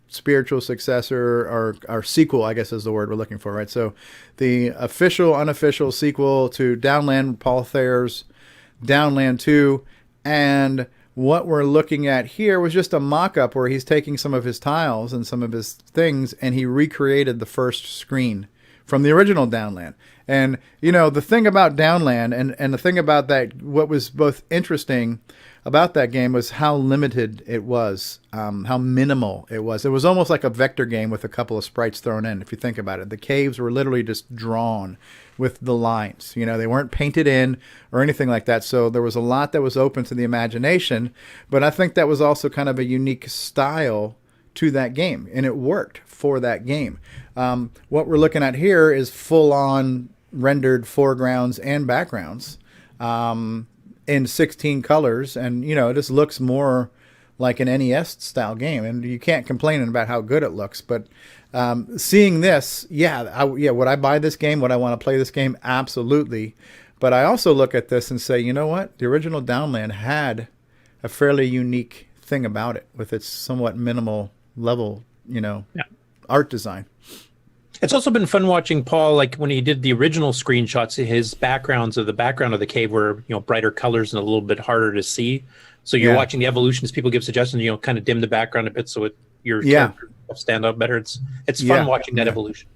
spiritual successor or sequel, I guess is the word we're looking for, right? So the official, unofficial sequel to Downland, Paul Thayer's Downland 2, and what we're looking at here was just a mock-up where he's taking some of his tiles and some of his things, and he recreated the first screen from the original Downland. And, the thing about Downland and the thing about that, what was both interesting about that game was how limited it was, how minimal it was. It was almost like a vector game with a couple of sprites thrown in, if you think about it. The caves were literally just drawn with the lines. They weren't painted in or anything like that. So there was a lot that was open to the imagination. But I think that was also kind of a unique style to that game, and it worked for that game. What we're looking at here is full-on rendered foregrounds and backgrounds in 16 colors, and it just looks more like an NES style game, and you can't complain about how good it looks. But seeing this, would I buy this game? Would I want to play this game? Absolutely. But I also look at this and say, you know what? The original Downland had a fairly unique thing about it with its somewhat minimal level, art design. It's also been fun watching Paul, like when he did the original screenshots, his backgrounds of the background of the cave were, brighter colors and a little bit harder to see. So you're watching the evolutions. People give suggestions, kind of dim the background a bit so your character will stand out better. It's fun watching that evolution.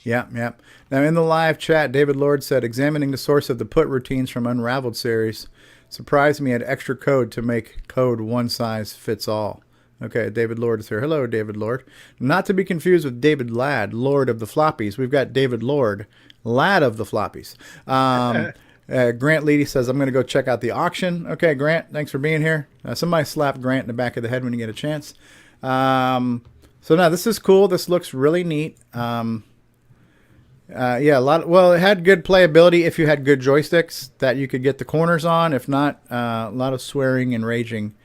Yeah. Now in the live chat, David Lord said, examining the source of the put routines from Unraveled series surprised me at extra code to make code one size fits all. Okay, David Lord is here. Hello, David Lord. Not to be confused with David Ladd, Lord of the Floppies. We've got David Lord, Ladd of the Floppies. Grant Leedy says, I'm going to go check out the auction. Okay, Grant, thanks for being here. Somebody slap Grant in the back of the head when you get a chance. So now this is cool. This looks really neat. It had good playability if you had good joysticks that you could get the corners on. If not, a lot of swearing and raging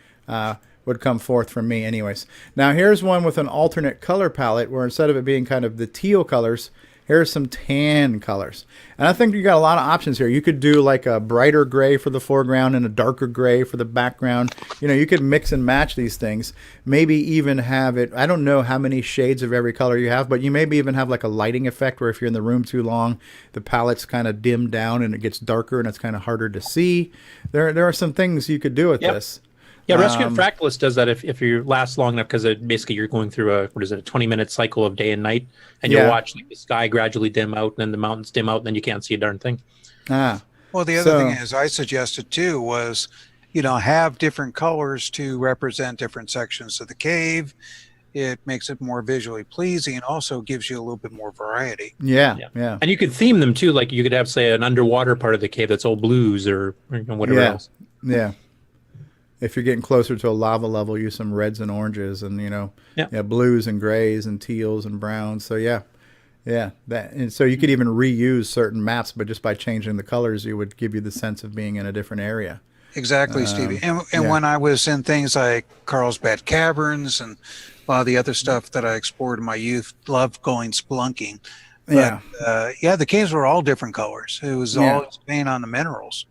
would come forth from me anyways. Now here's one with an alternate color palette where instead of it being kind of the teal colors, Here's some tan colors. And I think you got a lot of options here. You could do like a brighter gray for the foreground and a darker gray for the background. You know, you could mix and match these things. Maybe even have it, I don't know how many shades of every color you have, but you maybe even have like a lighting effect where if you're in the room too long, the palette's kind of dimmed down and it gets darker and it's kind of harder to see. There are some things you could do with this. Yeah, Rescue Fractalist does that if you last long enough, because basically you're going through a 20-minute cycle of day and night, and you'll watch like, the sky gradually dim out, and then the mountains dim out, and then you can't see a darn thing. Well, the other thing is I suggested too was, you know, have different colors to represent different sections of the cave. It makes it more visually pleasing and also gives you a little bit more variety. Yeah. And you could theme them too, like you could have, say, an underwater part of the cave that's all blues or you know, whatever else. Yeah. If you're getting closer to a lava level, use some reds and oranges, and blues and grays and teals and browns. So and so you could even reuse certain maps, but just by changing the colors, you would give you the sense of being in a different area. Exactly, Stevie. And when I was in things like Carlsbad Caverns and a lot of the other stuff that I explored in my youth, loved going spelunking. But, the caves were all different colors. It was all paint on the minerals.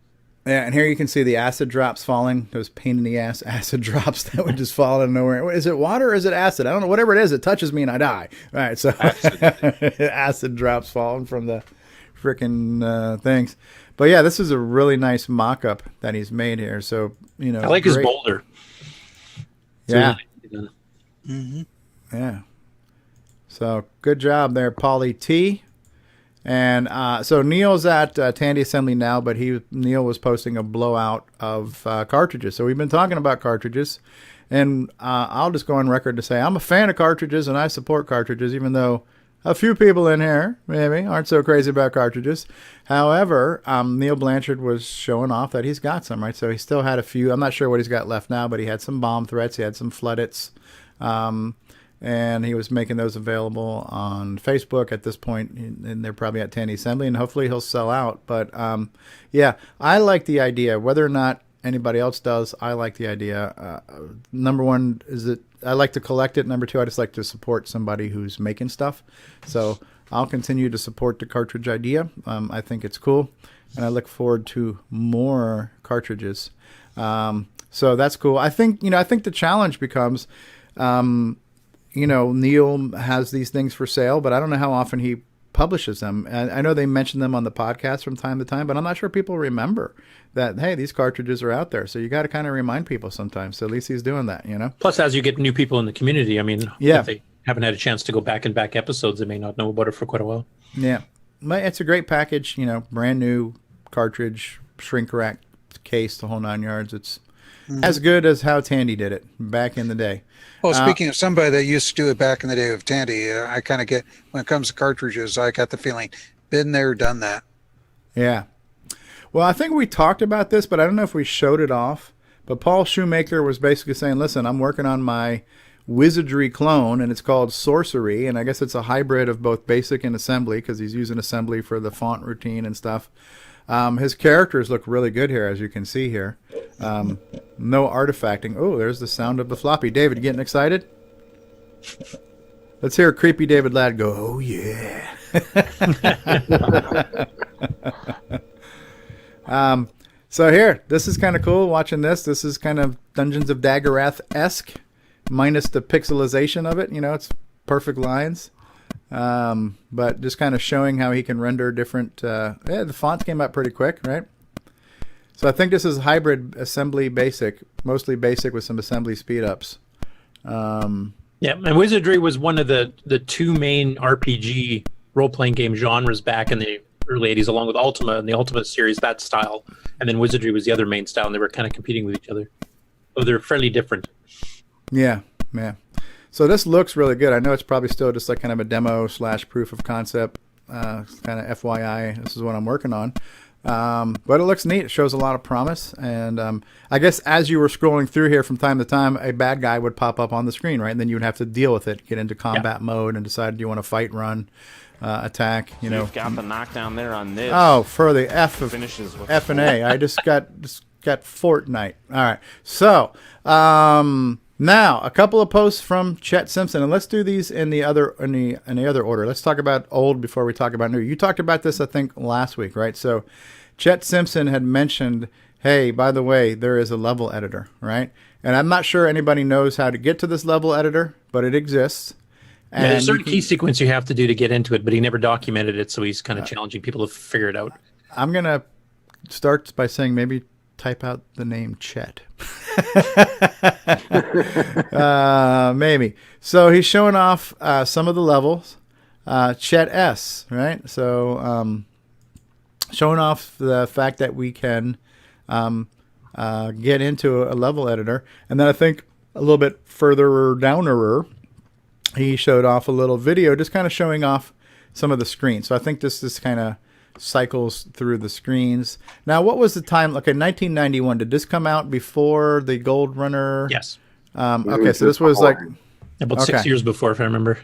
Yeah, and here you can see the acid drops falling. Those pain in the ass acid drops that would just fall out of nowhere. Is it water or is it acid? I don't know. Whatever it is, it touches me and I die. All right, so acid drops falling from the freaking things. But yeah, this is a really nice mock-up that he's made here. So, you know, I like his boulder. Yeah. Mm-hmm. Yeah. So good job there, Paulie T. And so Neil's at Tandy Assembly now, but Neil was posting a blowout of cartridges. So we've been talking about cartridges, and I'll just go on record to say I'm a fan of cartridges and I support cartridges, even though a few people in here maybe aren't so crazy about cartridges. However, Neil Blanchard was showing off that he's got some, right? So he still had a few. I'm not sure what he's got left now, but he had some bomb threats. He had some floodits. And he was making those available on Facebook at this point, and they're probably at Tandy Assembly, and hopefully he'll sell out. But I like the idea. Whether or not anybody else does, I like the idea. Number one is that I like to collect it. Number two, I just like to support somebody who's making stuff. So I'll continue to support the cartridge idea. I think it's cool, and I look forward to more cartridges. So that's cool. I think the challenge becomes. Neil has these things for sale, but I don't know how often he publishes them. And I know they mention them on the podcast from time to time, but I'm not sure people remember that, hey, these cartridges are out there. So you got to kind of remind people sometimes. So at least he's doing that, you know? Plus, as you get new people in the community, I mean, if they haven't had a chance to go back and back episodes, they may not know about it for quite a while. Yeah. It's a great package, brand new cartridge, shrink rack case, the whole 9 yards. It's as good as how Tandy did it back in the day. Well, speaking of somebody that used to do it back in the day of Tandy, I kind of get, when it comes to cartridges, I got the feeling, been there, done that. Yeah. Well, I think we talked about this, but I don't know if we showed it off. But Paul Shoemaker was basically saying, listen, I'm working on my Wizardry clone, and it's called Sorcery, and I guess it's a hybrid of both basic and assembly, because he's using assembly for the font routine and stuff. His characters look really good here, as you can see here. No artifacting. Oh, there's the sound of the floppy. David, getting excited? Let's hear creepy David Ladd go, oh, yeah. So here, this is kind of cool watching this. This is kind of Dungeons of Daggerath-esque, minus the pixelization of it. It's perfect lines. But just kind of showing how he can render different. The fonts came out pretty quick, right? So I think this is hybrid assembly basic, mostly basic with some assembly speed ups. And Wizardry was one of the two main RPG role playing game genres back in the early 80s, along with Ultima and the Ultima series, that style, and then Wizardry was the other main style, and they were kind of competing with each other. So they're fairly different. Yeah. So this looks really good. I know it's probably still just like kind of a demo / proof of concept, kind of FYI. This is what I'm working on. But it looks neat. It shows a lot of promise. And I guess as you were scrolling through here from time to time, a bad guy would pop up on the screen, right? And then you would have to deal with it, get into combat mode, and decide, do you want to fight, run, attack? You've got the knockdown there on this. Oh, for the F of finishes with F and A. I just got Fortnite. All right. So, Now, a couple of posts from Chet Simpson, and let's do these in the other order. Let's talk about old before we talk about new. You talked about this, I think, last week, right? So, Chet Simpson had mentioned, hey, by the way, there is a level editor, right? And I'm not sure anybody knows how to get to this level editor, but it exists. And there's a certain key sequence you have to do to get into it, but he never documented it, so he's kind of challenging people to figure it out. I'm going to start by saying maybe type out the name Chet. Maybe. So he's showing off some of the levels. Chet S, right? So showing off the fact that we can get into a level editor. And then I think a little bit further downer, he showed off a little video just kind of showing off some of the screens. So I think this kind of cycles through the screens. Now, what was the time? Okay, 1991. Did this come out before the Gold Runner? Yes. Okay, so this was like about 6 years before, if I remember.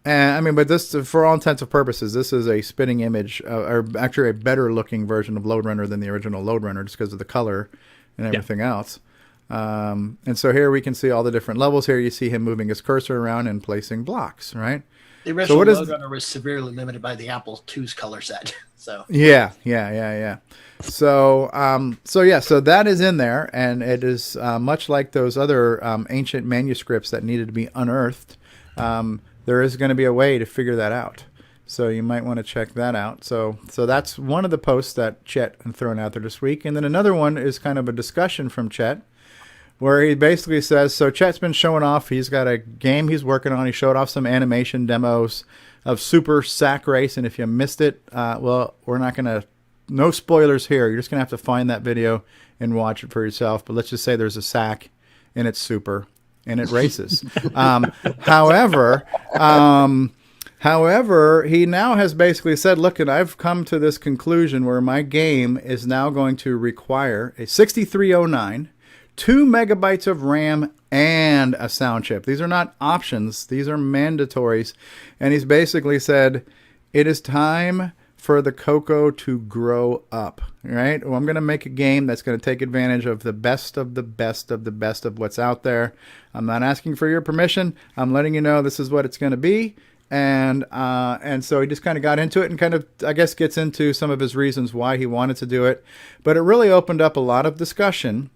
And I mean, but this, for all intents and purposes, this is a spitting image, or actually a better looking version of Lode Runner than the original Lode Runner, just because of the color and everything else. And so here we can see all the different levels. Here you see him moving his cursor around and placing blocks, right? The original Lode Runner was severely limited by the Apple II's color set. So yeah. So so that is in there, and it is much like those other ancient manuscripts that needed to be unearthed. There is going to be a way to figure that out. So you might want to check that out. So that's one of the posts that Chet had thrown out there this week. And then another one is kind of a discussion from Chet, where he basically says, so Chet's been showing off, he's got a game he's working on. He showed off some animation demos of Super Sack Race. And if you missed it, well, we're not going to, no spoilers here. You're just going to have to find that video and watch it for yourself. But let's just say there's a sack and it's super and it races. However, he now has basically said, look, and I've come to this conclusion where my game is now going to require a 6309, 2 megabytes of RAM, and a sound chip. These are not options. These are mandatories. And he's basically said, it is time for the CoCo to grow up, right? Well, I'm going to make a game that's going to take advantage of the best of the best of the best of what's out there. I'm not asking for your permission. I'm letting you know this is what it's going to be. And so he just kind of got into it and kind of, I guess, gets into some of his reasons why he wanted to do it. But it really opened up a lot of discussion.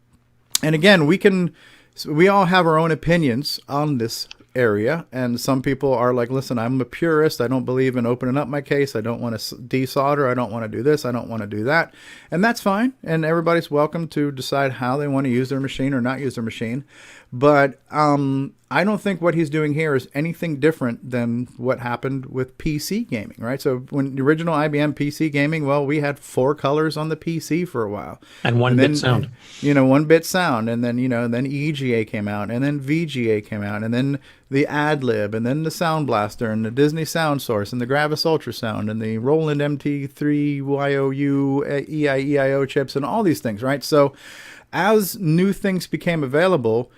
And again, we all have our own opinions on this area. And some people are like, listen, I'm a purist. I don't believe in opening up my case. I don't want to desolder. I don't want to do this. I don't want to do that. And that's fine. And everybody's welcome to decide how they want to use their machine or not use their machine. But I don't think what he's doing here is anything different than what happened with PC gaming, right? So when the original IBM PC gaming, well, we had 4 colors on the PC for a while. And 1-bit sound. 1-bit sound. And then, then EGA came out, and then VGA came out, and then the AdLib, and then the Sound Blaster, and the Disney Sound Source, and the Gravis Ultrasound, and the Roland MT3 YOU EIO chips, and all these things, right? So as new things became available,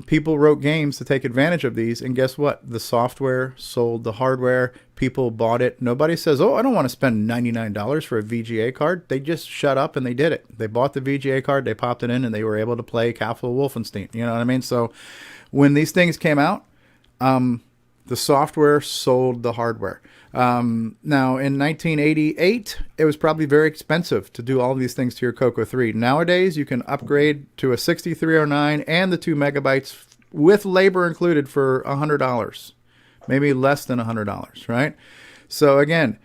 people wrote games to take advantage of these, and guess what? The software sold the hardware. People bought it. Nobody says, oh, I don't want to spend $99 for a VGA card. They just shut up and they did it. They bought the VGA card, they popped it in, and they were able to play Castle Wolfenstein. You know what I mean? So when these things came out, the software sold the hardware. Now, in 1988, it was probably very expensive to do all of these things to your CoCo 3. Nowadays, you can upgrade to a 6309 and the 2 megabytes with labor included for $100, maybe less than $100, right? So again,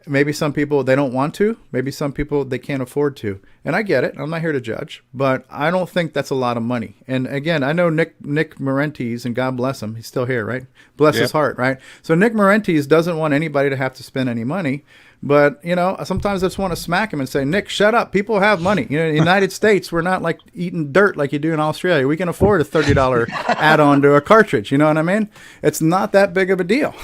maybe some people, they don't want to. Maybe some people, they can't afford to. And I get it. I'm not here to judge. But I don't think that's a lot of money. And again, I know Nick Marentes, and God bless him. He's still here, right? Bless his heart, right? So Nick Marentes doesn't want anybody to have to spend any money. But, sometimes I just want to smack him and say, Nick, shut up. People have money. In the United States, we're not like eating dirt like you do in Australia. We can afford a $30 add-on to a cartridge. You know what I mean? It's not that big of a deal.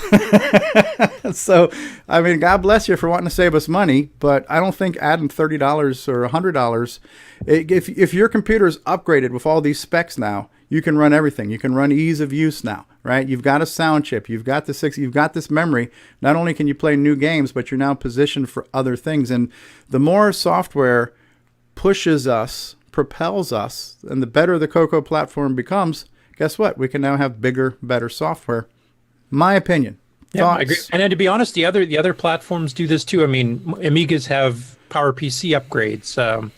So, I mean, God bless you for wanting to save us money. But I don't think adding $30 or $100, if your computer is upgraded with all these specs now, you can run everything. You can run ease of use now, right? You've got a sound chip. You've got you've got this memory. Not only can you play new games, but you're now positioned for other things. And the more software pushes us propels us, and the better the CoCo platform becomes, guess what? We can now have bigger, better software. My opinion. Yeah, I agree. And then to be honest, the other platforms do this too. I mean, Amigas have PowerPC upgrades.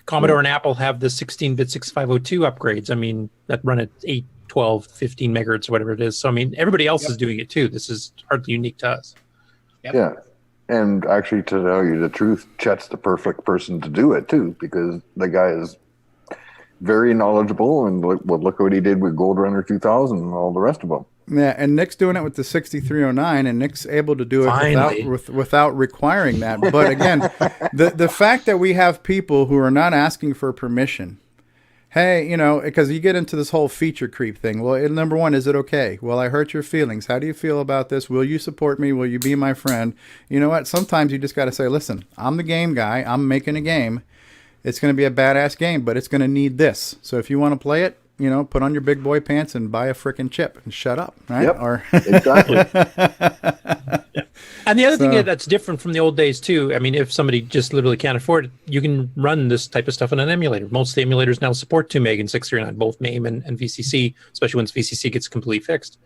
Commodore and Apple have the 16-bit 6502 upgrades. I mean, that run at 8, 12, 15 megahertz or whatever it is. So, I mean, everybody else is doing it too. This is hardly unique to us. Yeah. And actually, to tell you the truth, Chet's the perfect person to do it too, because the guy is very knowledgeable, and look what he did with Gold Runner 2000 and all the rest of them. Yeah, and Nick's doing it with the 6309, and Nick's able to do it without requiring that. But again, the fact that we have people who are not asking for permission, hey, you know, because you get into this whole feature creep thing. Well, number one, is it okay? Well, I hurt your feelings. How do you feel about this? Will you support me? Will you be my friend? You know what? Sometimes you just got to say, listen, I'm the game guy. I'm making a game. It's going to be a badass game, but it's going to need this. So if you want to play it, you know, put on your big boy pants and buy a frickin' chip and shut up, right? Yep, or exactly. And the other thing that's different from the old days too, I mean, if somebody just literally can't afford it, you can run this type of stuff on an emulator. Most of the emulators now support 2 meg and 639, both MAME and VCC, especially once VCC gets completely fixed.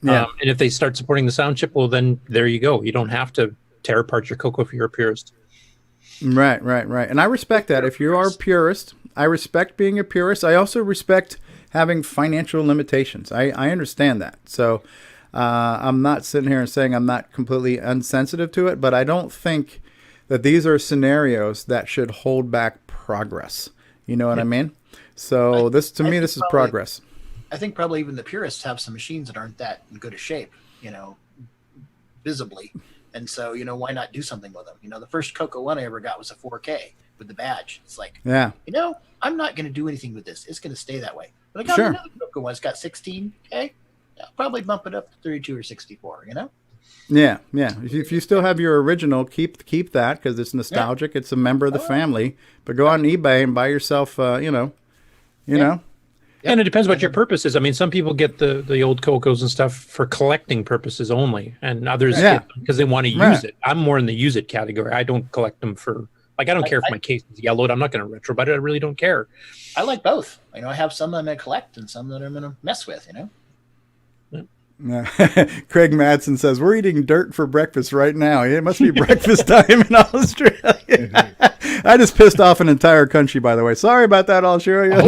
Yeah. And if they start supporting the sound chip, well, then there you go. You don't have to tear apart your CoCo if you're a purist. Right. And I respect that. If you are a purist, I respect being a purist. I also respect having financial limitations. I understand that. So I'm not sitting here and saying I'm not completely insensitive to it, but I don't think that these are scenarios that should hold back progress. You know what I mean? So this is progress. I think probably even the purists have some machines that aren't that in good a shape, you know, visibly. And so, you know, why not do something with them? You know, the first CoCo one I ever got was a 4K with the badge. It's like, yeah, you know, I'm not going to do anything with this. It's going to stay that way. But I got another CoCo one. It's got 16K. I'll probably bump it up to 32 or 64, you know? Yeah. If you still have your original, keep that because it's nostalgic. Yeah. It's a member of the family. But go on eBay and buy yourself, you know. And it depends what your purpose is. I mean, some people get the old CoCos and stuff for collecting purposes only, and others get them because they want to use it. I'm more in the use it category. I don't collect them for, like, I don't care if my case is yellowed. I'm not going to retro, but I really don't care. I like both. You know, I have some that I'm going to collect and some that I'm going to mess with, you know? Craig Madsen says, we're eating dirt for breakfast right now. It must be breakfast time in Australia. I just pissed off an entire country, by the way. Sorry about that, Australia.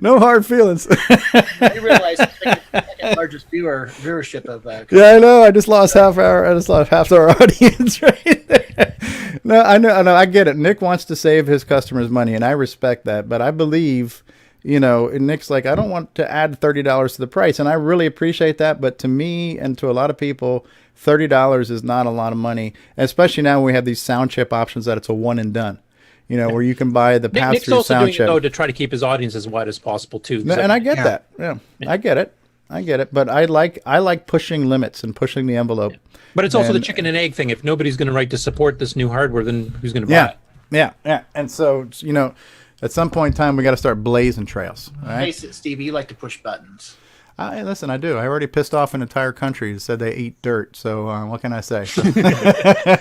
No hard feelings. You realize the second largest viewership of yeah, I know. I just lost half our audience right there. No, I know. I get it. Nick wants to save his customers money, and I respect that. But I believe, you know, and Nick's like, I don't want to add $30 to the price. And I really appreciate that. But to me and to a lot of people, $30 is not a lot of money, especially now when we have these sound chip options that it's a one and done, you know, where you can buy the pass-through sound chip. Nick's also doing it, though, to try to keep his audience as wide as possible, too. And I get that. Yeah, I get it. But I like pushing limits and pushing the envelope. But it's also the chicken and egg thing. If nobody's going to write to support this new hardware, then who's going to buy it? Yeah. And so, you know, at some point in time, we got to start blazing trails. Right? Face it, Stevie, you like to push buttons. Listen, I do. I already pissed off an entire country and said they eat dirt. So what can I say?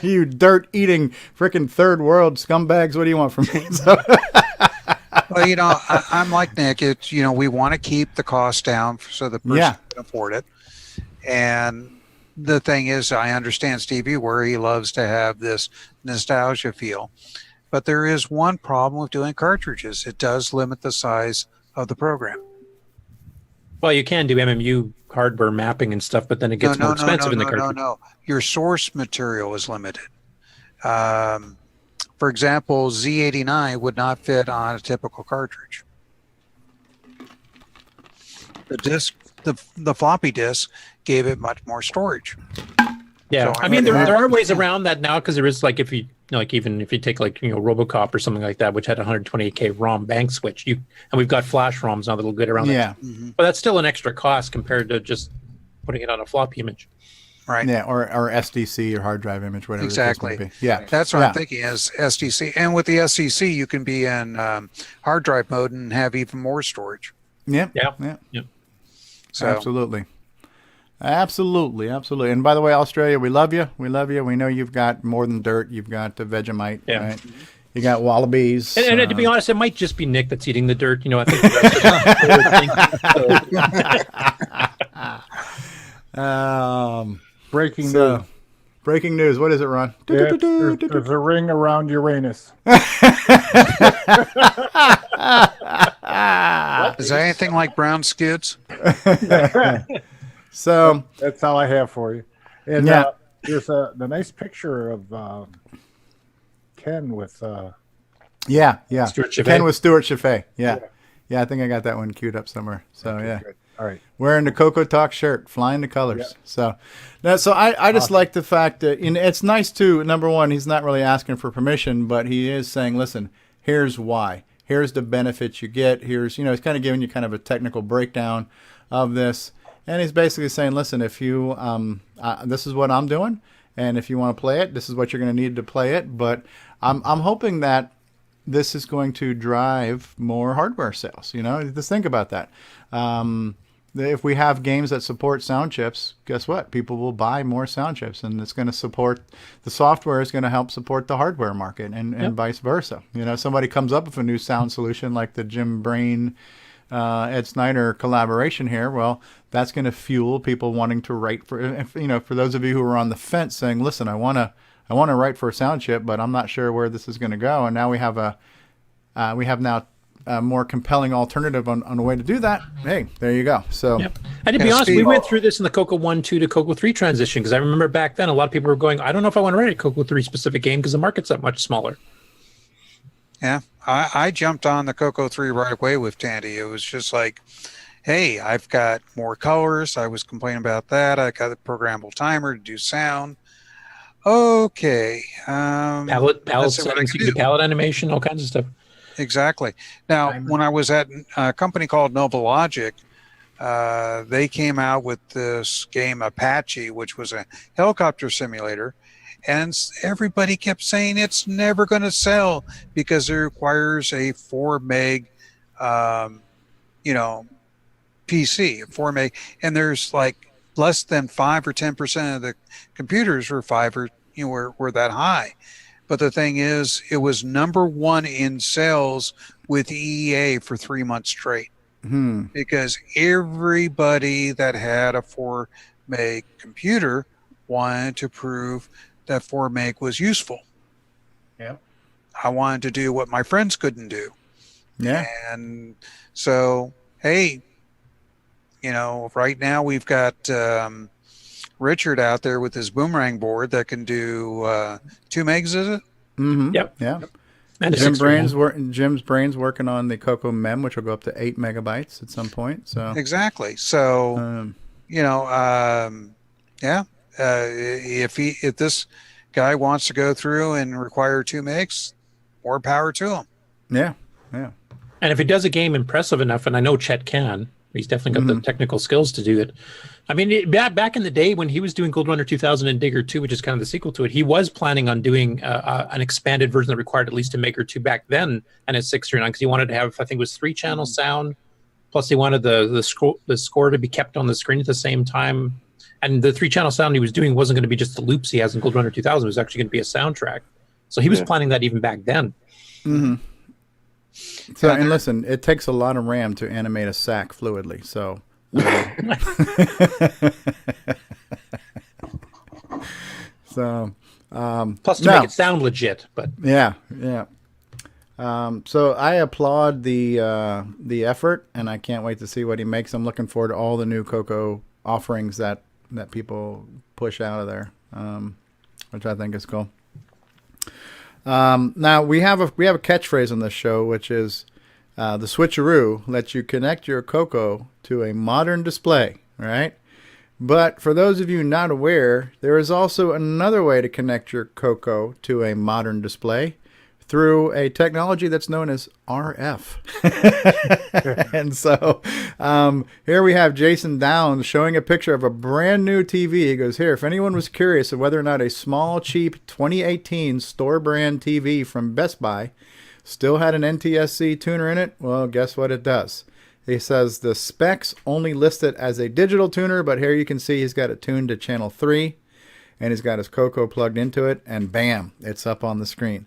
You dirt-eating freaking third world scumbags. What do you want from me? Well, you know, I'm like Nick. It's, you know, we want to keep the cost down so the person can afford it. And the thing is, I understand Stevie where he loves to have this nostalgia feel. But there is one problem with doing cartridges. It does limit the size of the program. Well, you can do MMU hardware mapping and stuff, but then it gets more expensive in the cartridge. No. Your source material is limited. For example, Z89 would not fit on a typical cartridge. The disc, the floppy disk, gave it much more storage. Yeah, So I mean, there are ways around that now because there is, like, if you even if you take, like, you know, RoboCop or something like that, which had 128K ROM bank switch, and we've got flash ROMs now that'll get around that. Yeah. Mm-hmm. But that's still an extra cost compared to just putting it on a floppy image. Right. Yeah, or SDC or hard drive image, whatever. Exactly. The case may be. Yeah. That's what I'm thinking is SDC. And with the SDC, you can be in hard drive mode and have even more storage. Yeah. So Absolutely. And by the way, Australia, we love you. We know you've got more than dirt. You've got the Vegemite. Yeah. Right? You got wallabies. And to be honest, it might just be Nick that's eating the dirt. I think the rest breaking news. Breaking news. What is it, Ron? Yeah, there's a ring around Uranus. Is that anything like brown skids? So that's all I have for you. And there's the nice picture of Ken with Stuart Chaffee. Ken with Stuart Chaffee. Yeah, I think I got that one queued up somewhere. So okay, good. All right, wearing the CoCoTALK shirt, flying the colors. So I just like the fact that it's nice too. Number one, he's not really asking for permission, but he is saying, listen, here's why. Here's the benefits you get. Here's he's kind of giving you kind of a technical breakdown of this. And he's basically saying, listen, if you, this is what I'm doing, and if you want to play it, this is what you're going to need to play it. But I'm hoping that this is going to drive more hardware sales. Just think about that. If we have games that support sound chips, guess what? People will buy more sound chips, and it's going to support the software is going to help support the hardware market, and vice versa. Somebody comes up with a new sound solution like the Jim Brain, Ed Snyder collaboration here. Well, that's going to fuel people wanting to write for those of you who are on the fence saying, listen, I want to write for a sound chip, but I'm not sure where this is going to go. And now we have a more compelling alternative on a way to do that. Hey, there you go. So, and to be honest, we went through this in the CoCo 1.2 to CoCo 3 transition, because I remember back then a lot of people were going, I don't know if I want to write a CoCo 3 specific game because the market's that much smaller. Yeah, I jumped on the CoCo 3 right away with Tandy. It was just like, hey, I've got more colors. I was complaining about that. I got a programmable timer to do sound. Okay. Palette settings, you can do palette animation, all kinds of stuff. Exactly. Now, when I was at a company called Nova Logic, they came out with this game Apache, which was a helicopter simulator. And everybody kept saying it's never going to sell because it requires a 4 meg, PC, 4 meg. And there's like less than 5 or 10% of the computers were were that high. But the thing is, it was #1 in sales with EEA for 3 months straight. Because everybody that had a 4 meg computer wanted to prove that 4 meg was useful. Yeah. I wanted to do what my friends couldn't do. Yeah. And so, hey, right now we've got Richard out there with his boomerang board that can do 2 megs, is it? Mm-hmm. Yep. Yeah. And Jim's brain's working on the CoCo Mem, which will go up to 8 megabytes at some point. So exactly. So, if this guy wants to go through and require 2 megs, more power to him. Yeah. And if he does a game impressive enough, and I know Chet can, he's definitely got the technical skills to do it. I mean, back in the day when he was doing Gold Runner 2000 and Digger 2, which is kind of the sequel to it, he was planning on doing an expanded version that required at least a meg or 2 back then, and it's 639, because he wanted to have, I think it was 3-channel sound, plus he wanted the score to be kept on the screen at the same time. And the 3-channel sound he was doing wasn't going to be just the loops he has in Gold Runner 2000. It was actually going to be a soundtrack. So he was planning that even back then. Mm-hmm. So, and listen, it takes a lot of RAM to animate a sack fluidly. So, plus to make it sound legit. But yeah. So I applaud the effort, and I can't wait to see what he makes. I'm looking forward to all the new CoCo offerings that people push out of there, which I think is cool. Now we have a catchphrase on this show, which is the switcheroo lets you connect your CoCo to a modern display, right? But for those of you not aware, there is also another way to connect your CoCo to a modern display through a technology that's known as RF. And so here we have Jason Downs showing a picture of a brand new TV. He goes, here, if anyone was curious of whether or not a small, cheap 2018 store brand TV from Best Buy still had an NTSC tuner in it, well, guess what it does. He says the specs only list it as a digital tuner, but here you can see he's got it tuned to channel 3. and he's got his CoCo plugged into it, and bam, it's up on the screen.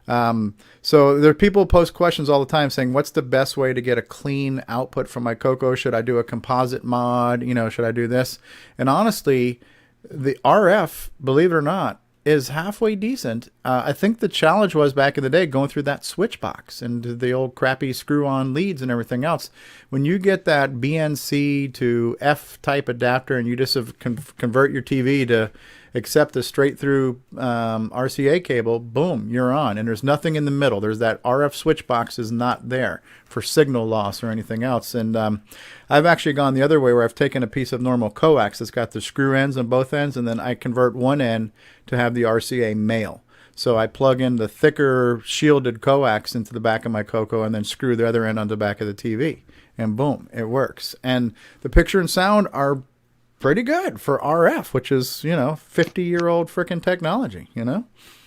So there are people post questions all the time saying, what's the best way to get a clean output from my CoCo? Should I do a composite mod? Should I do this? And honestly, the RF, believe it or not, is halfway decent. I think the challenge was back in the day going through that switch box and the old crappy screw-on leads and everything else. When you get that BNC to F type adapter and you just convert your TV to accept a straight through RCA cable, boom, you're on. And there's nothing in the middle. There's that RF switch box is not there for signal loss or anything else. And I've actually gone the other way where I've taken a piece of normal coax that's got the screw ends on both ends, and then I convert one end to have the RCA male. So I plug in the thicker shielded coax into the back of my CoCo and then screw the other end on the back of the TV. And boom, it works. And the picture and sound are pretty good for RF, which is, 50-year-old freaking technology,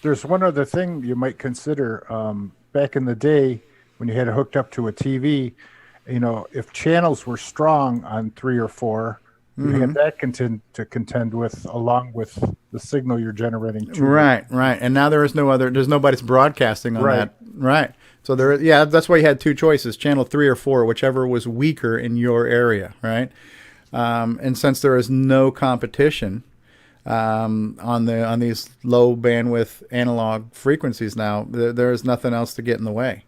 There's one other thing you might consider. Back in the day, when you had it hooked up to a TV, if channels were strong on 3 or 4, you had that to contend with, along with the signal you're generating. Right. And now there's nobody's broadcasting on that. Right. So that's why you had 2 choices, channel 3 or 4, whichever was weaker in your area, right? And since there is no competition on these low bandwidth analog frequencies now, there is nothing else to get in the way.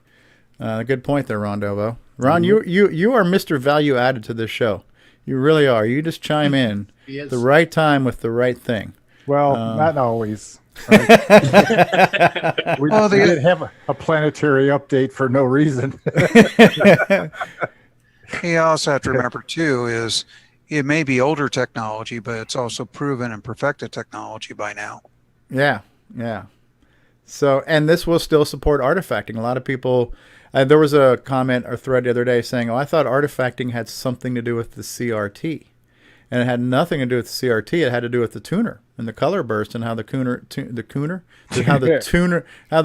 Good point there, Ron Dovo. Ron, you are Mr. Value Added to this show. You really are. You just chime in the right time with the right thing. Well, not always. Right? we did have a planetary update for no reason. You also have to remember, too, is it may be older technology, but it's also proven and perfected technology by now. Yeah. So, and this will still support artifacting. A lot of people, there was a comment or thread the other day saying, I thought artifacting had something to do with the CRT. And it had nothing to do with the CRT. It had to do with the tuner and the color burst and how the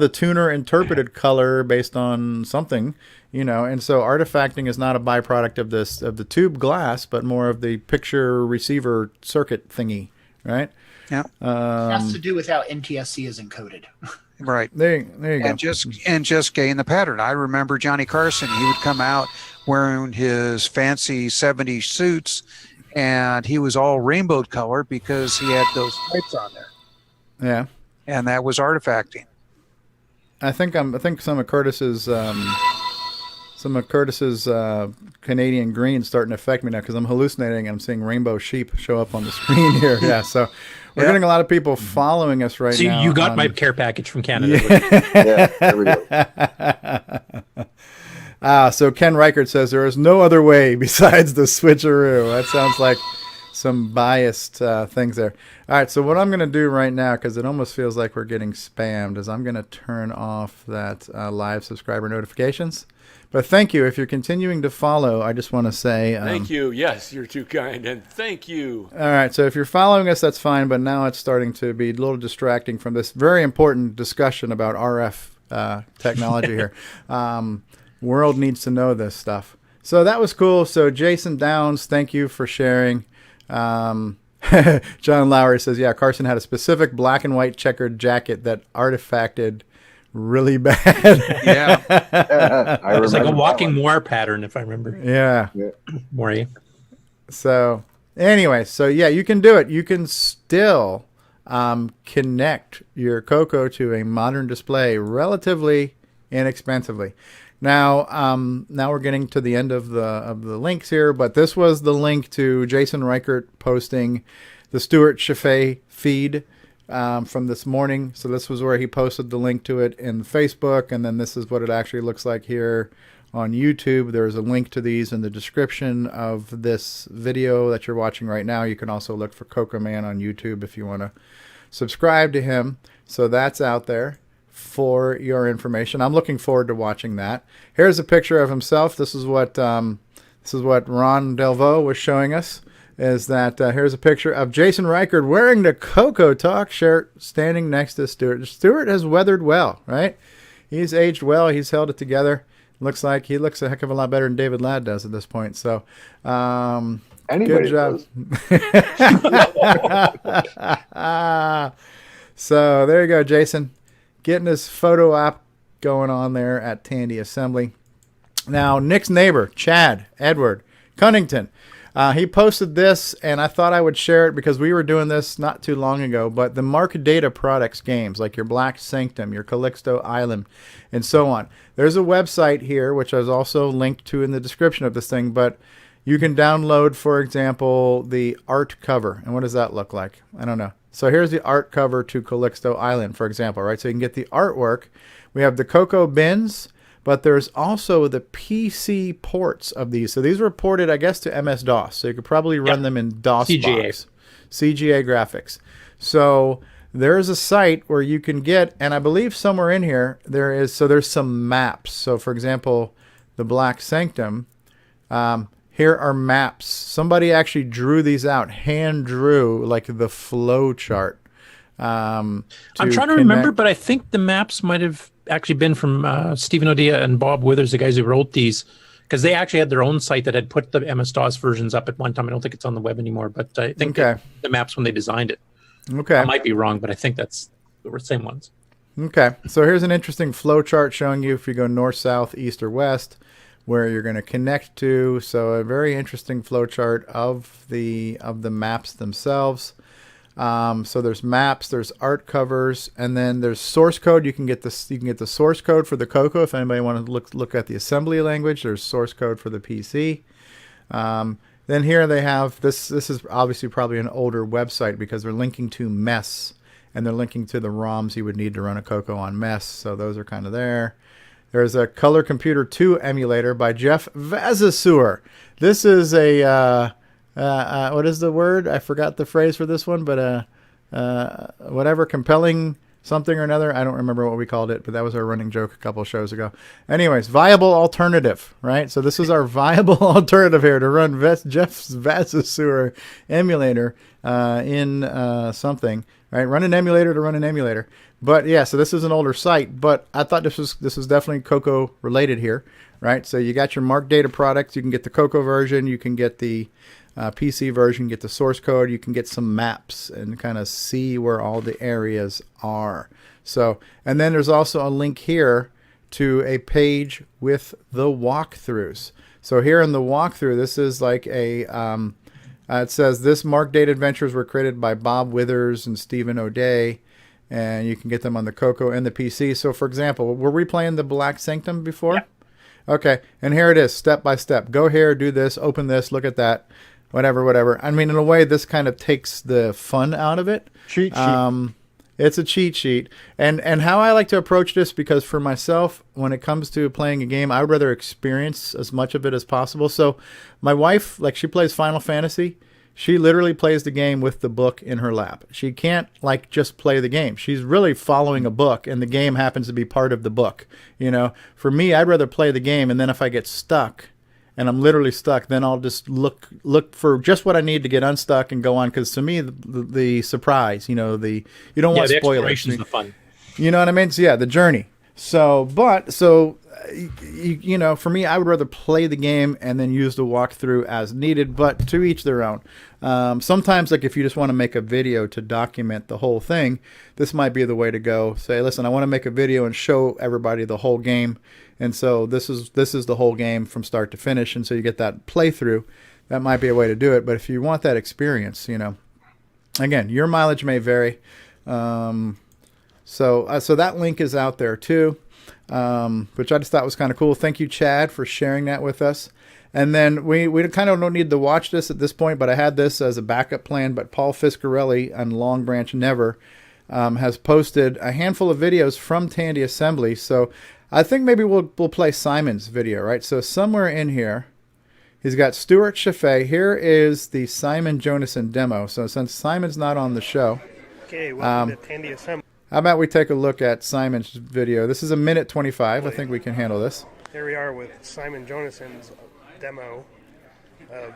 tuner interpreted color based on something, And so artifacting is not a byproduct of the tube glass, but more of the picture receiver circuit thingy, right? Yeah. It has to do with how NTSC is encoded. Right. There you go. Just gain the pattern. I remember Johnny Carson. He would come out wearing his fancy 70s suits, and he was all rainbow color because he had those stripes on there. Yeah. And that was artifacting. I think some of Curtis's Canadian green starting to affect me now because I'm hallucinating and I'm seeing rainbow sheep show up on the screen here. Yeah, so we're getting a lot of people following us right now. So you got my care package from Canada. Yeah, there we go. So Ken Reichert says there is no other way besides the switcheroo. That sounds like some biased things there. All right, so what I'm going to do right now, because it almost feels like we're getting spammed, is I'm going to turn off that live subscriber notifications. But thank you. If you're continuing to follow, I just want to say... thank you. Yes, you're too kind, and thank you. All right, so if you're following us, that's fine, but now it's starting to be a little distracting from this very important discussion about RF technology here. World needs to know this stuff. So that was cool. So Jason Downs, thank you for sharing. John Lowry says, yeah, Carson had a specific black and white checkered jacket that artifacted really bad. Yeah. It's like a walking Moire pattern, if I remember. Yeah. Moire. So anyway, you can do it. You can still connect your CoCo to a modern display relatively inexpensively. Now we're getting to the end of the links here, but this was the link to Jason Reichert posting the Stuart Chaffee feed from this morning. So this was where he posted the link to it in Facebook, and then this is what it actually looks like here on YouTube. There's a link to these in the description of this video that you're watching right now. You can also look for CoCo Man on YouTube if you want to subscribe to him. So that's out there for your information. I'm looking forward to watching that. Here's a picture of himself. This is what Ron Delvaux was showing us. Is that here's a picture of Jason Reichert wearing the CoCoTALK shirt, standing next to Stuart. Stuart has weathered well, right? He's aged well. He's held it together. Looks like he looks a heck of a lot better than David Ladd does at this point. So Anybody Good does. job. So there you go, Jason. Getting his photo app going on there at Tandy Assembly. Now, Nick's neighbor, Chad Edward Cunnington, he posted this, and I thought I would share it because we were doing this not too long ago, but the Mark Data Products games, like your Black Sanctum, your Calixto Island, and so on. There's a website here, which is also linked to in the description of this thing, but you can download, for example, the art cover. And what does that look like? I don't know. So here's the art cover to Calixto Island, for example, right? So you can get the artwork. We have the CoCo bins, but there's also the PC ports of these. So these were ported, I guess, to MS-DOS. So you could probably run them in DOS box. CGA graphics. So there's a site where you can get, and I believe somewhere in here, there's some maps. So for example, the Black Sanctum, here are maps. Somebody actually drew these out, hand drew like the flow chart. I'm trying to remember, but I think the maps might have actually been from Stephen O'Dea and Bob Withers, the guys who wrote these, because they actually had their own site that had put the MS-DOS versions up at one time. I don't think it's on the web anymore, but I think the maps when they designed it. Okay. I might be wrong, but I think they were the same ones. Okay. So here's an interesting flow chart showing you if you go north, south, east, or west, where you're going to connect to. So a very interesting flow chart of the maps themselves. So there's maps, there's art covers, and then there's source code. You can get the source code for the CoCo if anybody want to look at the assembly language. There's source code for the PC. Then here they have this. This is obviously probably an older website because they're linking to MES, and they're linking to the ROMs you would need to run a CoCo on MES. So those are kind of there. There's a Color Computer 2 emulator by Jeff Vazasur. This is a what is the word? I forgot the phrase for this one, but whatever, compelling something or another. I don't remember what we called it, but that was our running joke a couple of shows ago. Anyways, viable alternative, right? So this is our viable alternative here to run Jeff's Vazasur emulator in something, right? Run an emulator to run an emulator. But yeah, so this is an older site, but I thought this was definitely CoCo related here, right? So you got your Mark Data products. You can get the CoCo version. You can get the PC version, get the source code. You can get some maps and kind of see where all the areas are. So, and then there's also a link here to a page with the walkthroughs. So here in the walkthrough, this is like a, it says this Mark Data adventures were created by Bob Withers and Stephen O'Dea. And you can get them on the CoCo and the PC. So, for example, were we playing the Black Sanctum before? Yeah. Okay, and here it is, step by step. Go here, do this, open this, look at that, whatever. I mean, in a way, this kind of takes the fun out of it. Cheat sheet. It's a cheat sheet. And how I like to approach this, because for myself, when it comes to playing a game, I would rather experience as much of it as possible. So my wife, like, she plays Final Fantasy. She literally plays the game with the book in her lap. She can't like just play the game. She's really following a book, and the game happens to be part of the book. You know, for me, I'd rather play the game, and then if I get stuck, and I'm literally stuck, then I'll just look for just what I need to get unstuck and go on. Because to me, the surprise, you know, you don't want the spoilers. Exploration's the fun. You know what I mean? So yeah, the journey. So you know, for me, I would rather play the game and then use the walkthrough as needed, but to each their own. Sometimes, like if you just want to make a video to document the whole thing, this might be the way to go. Say, listen, I want to make a video and show everybody the whole game, and so this is the whole game from start to finish, and so you get that playthrough. That might be a way to do it, but if you want that experience, you know, again, your mileage may vary. So that link is out there too, which I just thought was kind of cool. Thank you, Chad, for sharing that with us. And then we kind of don't need to watch this at this point, but I had this as a backup plan. But Paul Fiscarelli on Long Branch Never has posted a handful of videos from Tandy Assembly. So I think maybe we'll play Simon's video, right? So somewhere in here, he's got Stuart Chaffee. Here is the Simon Jonason demo. So since Simon's not on the show, okay, welcome to Tandy Assembly. How about we take a look at Simon's video? This is 1:25. I think we can handle this. Here we are with Simon Jonason's demo of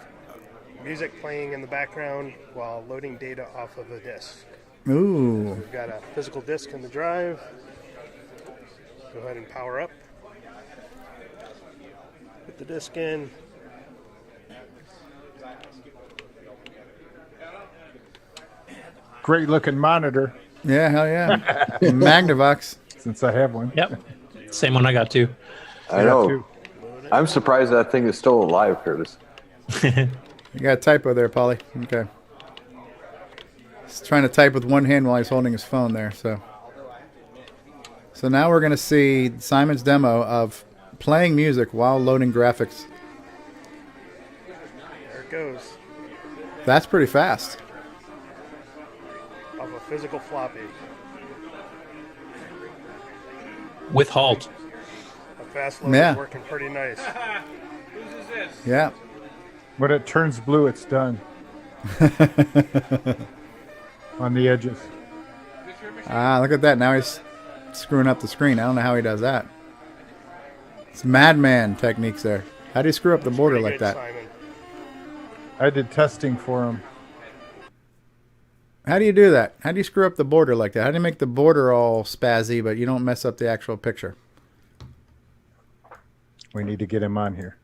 music playing in the background while loading data off of a disk. Ooh. So we've got a physical disk in the drive. Go ahead and power up. Put the disk in. Great looking monitor. Yeah, hell yeah. Magnavox. Since I have one. Yep. Same one I got too. I know. I'm surprised that thing is still alive, Curtis. You got a typo there, Polly. Okay. He's trying to type with one hand while he's holding his phone there. So now we're going to see Simon's demo of playing music while loading graphics. There it goes. That's pretty fast. Off a physical floppy. With halt. A fast load Yeah. is working pretty nice. Yeah. When it turns blue, it's done. On the edges. Look at that. Now he's screwing up the screen. I don't know how he does that. It's madman techniques there. How do you screw up the border like that? Simon. I did testing for him. How do you do that? How do you screw up the border like that? How do you make the border all spazzy, but you don't mess up the actual picture? We need to get him on here.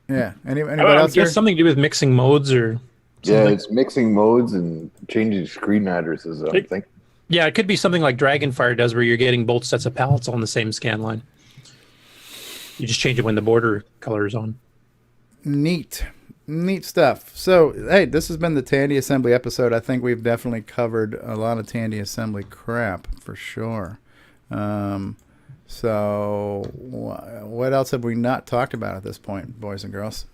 Yeah. Anybody else here? Something to do with mixing modes or something? Yeah, it's mixing modes and changing screen addresses, I think. Yeah, it could be something like Dragonfire does where you're getting both sets of palettes on the same scan line. You just change it when the border color is on. Neat stuff. So, hey, this has been the Tandy Assembly episode. I think we've definitely covered a lot of Tandy Assembly crap for sure. So, what else have we not talked about at this point, boys and girls?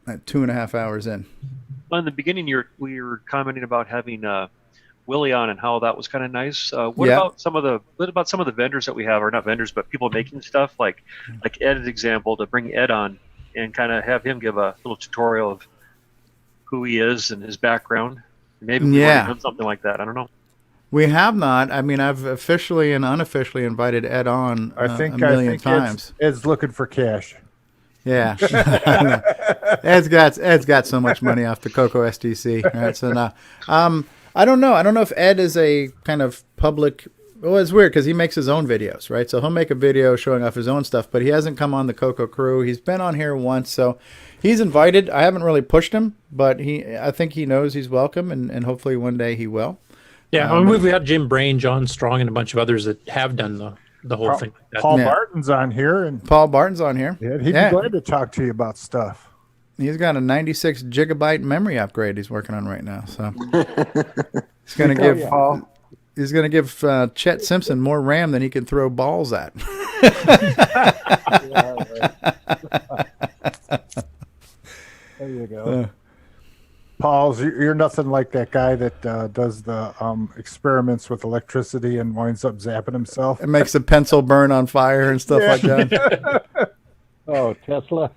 At 2.5 hours in. Well, in the beginning, we were commenting about having Willie on and how that was kind of nice. What about some of the vendors that we have, or not vendors, but people making stuff like Ed's example, to bring Ed on and kind of have him give a little tutorial of who he is and his background. Maybe we would have done something like that. I don't know. We have not. I mean, I've officially and unofficially invited Ed on a million times. Ed's looking for cash. Yeah, Ed's got so much money off the CoCo STC. Right? So now, I don't know. I don't know if Ed is a kind of public. Well, it's weird because he makes his own videos, right? So he'll make a video showing off his own stuff, but he hasn't come on the CoCo crew. He's been on here once, so he's invited. I haven't really pushed him, but I think he knows he's welcome, and hopefully one day he will. Yeah, we've had Jim Brain, John Strong, and a bunch of others that have done the whole thing. Like that. Paul Barton's on here, Yeah, he'd be glad to talk to you about stuff. He's got a 96 gigabyte memory upgrade he's working on right now. So he's going to give Paul. He's going to give Chet Simpson more RAM than he can throw balls at. There you go. Paul's, you're nothing like that guy that does the experiments with electricity and winds up zapping himself. It makes a pencil burn on fire and stuff like that. Oh, Tesla.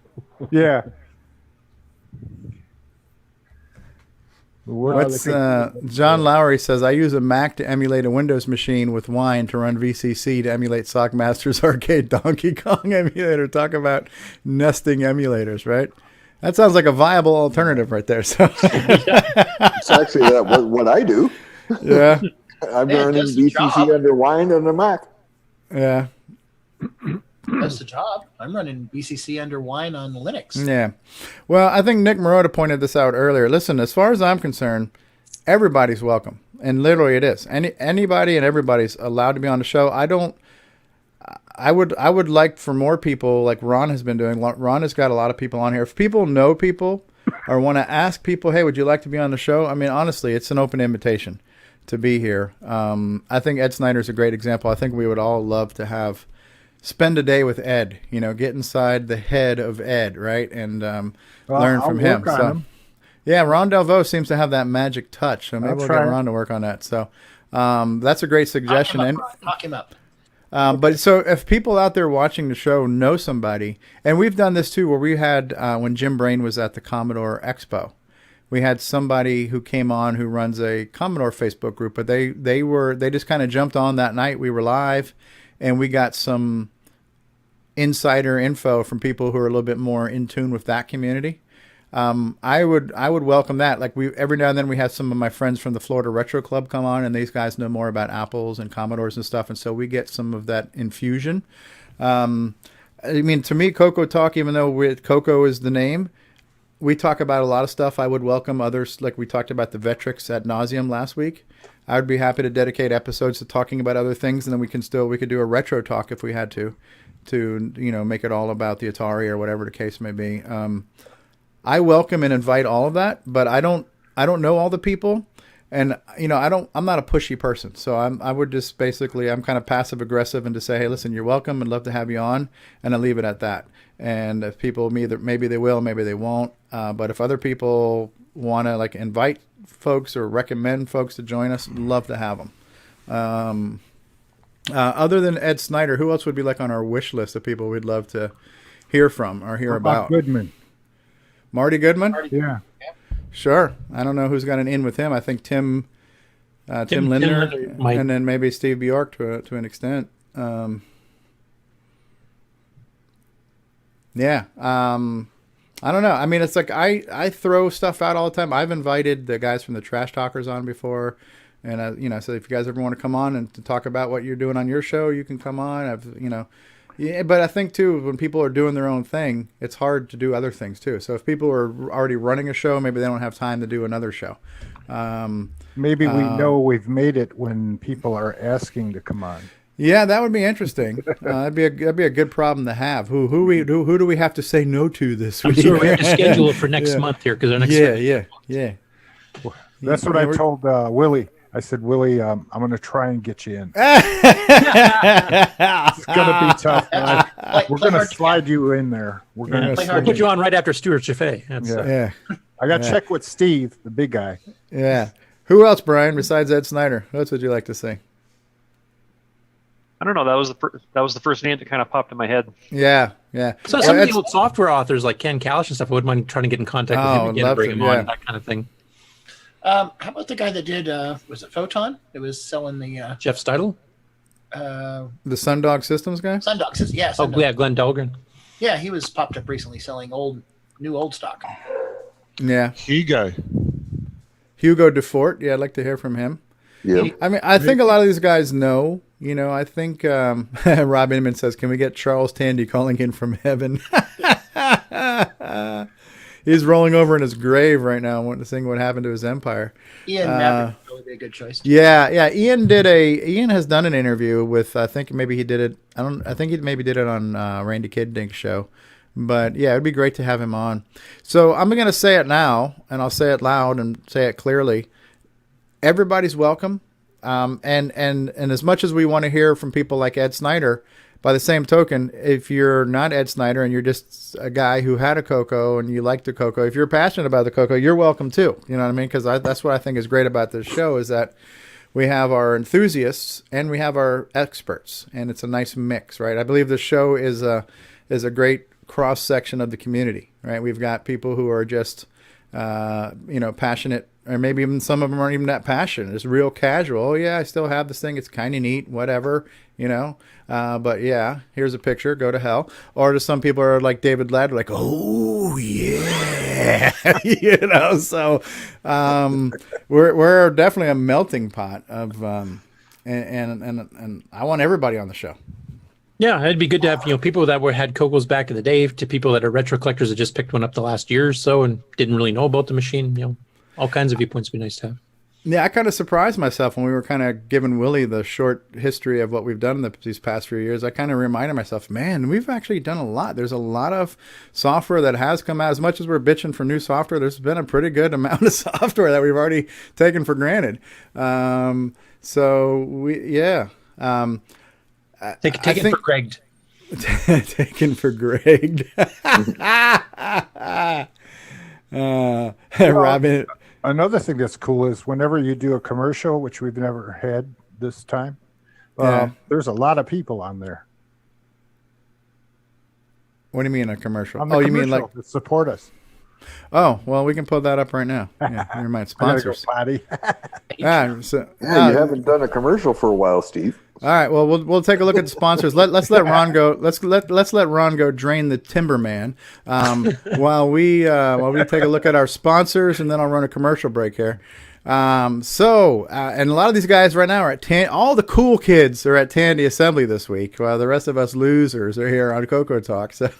Yeah. What's John Lowry says, I use a Mac to emulate a Windows machine with Wine to run VCC to emulate Sockmaster's Arcade Donkey Kong emulator. Talk about nesting emulators, right? That sounds like a viable alternative right there. So It's actually what I do. Yeah. I'm running VCC under Wine on the Mac. Yeah. That's the job. I'm running BCC under Wine on Linux. Yeah. Well, I think Nick Marotta pointed this out earlier. Listen, as far as I'm concerned, everybody's welcome. And literally it is. Anybody and everybody's allowed to be on the show. I would like for more people, like Ron has been doing. Ron has got a lot of people on here. If people know people or want to ask people, hey, would you like to be on the show? I mean, honestly, it's an open invitation to be here. I think Ed Snyder's a great example. I think we would all love to spend a day with Ed, get inside the head of Ed, right? And learn from him. So, yeah, Ron Delvaux seems to have that magic touch. So maybe we'll get Ron to work on that. So that's a great suggestion. Talk him up. But so if people out there watching the show know somebody, and we've done this too, where we had, when Jim Brain was at the Commodore Expo, we had somebody who came on who runs a Commodore Facebook group, but they just kind of jumped on that night. We were live, and we got some insider info from people who are a little bit more in tune with that community. I would welcome that. Like every now and then we have some of my friends from the Florida Retro Club come on, and these guys know more about Apples and Commodores and stuff, and so we get some of that infusion. I mean, to me, CoCoTALK, even though CoCo is the name, we talk about a lot of stuff. I would welcome others, like we talked about the Vetrix ad nauseum last week. I would be happy to dedicate episodes to talking about other things, and then we could do a retro talk if we had to make it all about the Atari or whatever the case may be. I welcome and invite all of that, but I don't know all the people, and I'm not a pushy person, so I would just basically, I'm kind of passive aggressive and to say, hey, listen, you're welcome and love to have you on, and I leave it at that. And if people maybe they will, maybe they won't, but if other people want to like invite folks or recommend folks to join us, love to have them. Other than Ed Snyder, who else would be like on our wish list of people we'd love to hear from or hear about? Goodman. Marty Goodman? Yeah. Sure. I don't know who's got an in with him. I think Tim Lindner, and then maybe Steve Bjork to an extent. Yeah. I don't know. I mean, it's like I throw stuff out all the time. I've invited the guys from the Trash Talkers on before. And, so if you guys ever want to come on and to talk about what you're doing on your show, you can come on. Yeah, but I think, too, when people are doing their own thing, it's hard to do other things, too. So if people are already running a show, maybe they don't have time to do another show. Maybe we know we've made it when people are asking to come on. Yeah, that would be interesting. That'd be a good problem to have. Who do we have to say no to this week? I'm sure we have to schedule it for next month here because our next yeah. That's what I told Willie. I said, Willie, I'm going to try and get you in. It's going to be tough. We're going to slide you in there. We're going to put you on right after Stuart Chaffee. Yeah. I got to check with Steve, the big guy. Yeah. Who else, Brian, besides Ed Snyder? Who else would you like to see? I don't know. That was the first name that kind of popped in my head. Yeah. So some of the old software authors like Ken Kalish and stuff, I wouldn't mind trying to get in contact with him again and bring him on, that kind of thing. How about the guy that did, was it Photon? It was selling the... Jeff Steidel? The Sundog Systems guy? Sundog Systems, yeah. Sundog. Oh, yeah, Glenn Dahlgren. Yeah, he was popped up recently selling new old stock. Yeah. Hugo DeFort. Yeah, I'd like to hear from him. Yeah. I mean, I think a lot of these guys know. I think Rob Inman says, can we get Charles Tandy calling in from heaven? He's rolling over in his grave right now, wanting to sing what happened to his empire. Ian Maverick would probably be a good choice. Yeah. Ian has done an interview with, I think maybe he did it. I think he maybe did it on Randy Kiddink's show. But yeah, it'd be great to have him on. So I'm going to say it now, and I'll say it loud and say it clearly. Everybody's welcome. And as much as we want to hear from people like Ed Snyder, by the same token, if you're not Ed Snyder and you're just a guy who had a CoCo and you like the CoCo, if you're passionate about the CoCo, you're welcome too. You know what I mean? Because that's what I think is great about this show is that we have our enthusiasts and we have our experts, and it's a nice mix, right? I believe the show is a great cross section of the community, right? We've got people who are just passionate, or maybe even some of them aren't even that passionate. It's real casual. Oh yeah, I still have this thing. It's kind of neat, whatever, but yeah, here's a picture, go to hell. Or to some people are like David Ladd, like, oh yeah, so we're definitely a melting pot of and I want everybody on the show. Yeah, it'd be good to have people that had CoCos back in the day to people that are retro collectors that just picked one up the last year or so and didn't really know about the machine. All kinds of viewpoints would be nice to have. Yeah, I kind of surprised myself when we were kind of giving Willie the short history of what we've done in these past few years. I kind of reminded myself, man, we've actually done a lot. There's a lot of software that has come out. As much as we're bitching for new software, there's been a pretty good amount of software that we've already taken for granted. Taken for Greg. Taken for Greg. Robin. Another thing that's cool is whenever you do a commercial, which we've never had this time, there's a lot of people on there. What do you mean a commercial? You mean like to support us? Oh, well, we can pull that up right now. Yeah, never mind. Sponsors. I you haven't done a commercial for a while, Steve. All right. Well, we'll take a look at the sponsors. Let's let Ron go. Let's let Ron go drain the Timberman while we take a look at our sponsors, and then I'll run a commercial break here. And a lot of these guys right now are at all the cool kids are at Tandy Assembly this week, while the rest of us losers are here on CoCoTALK.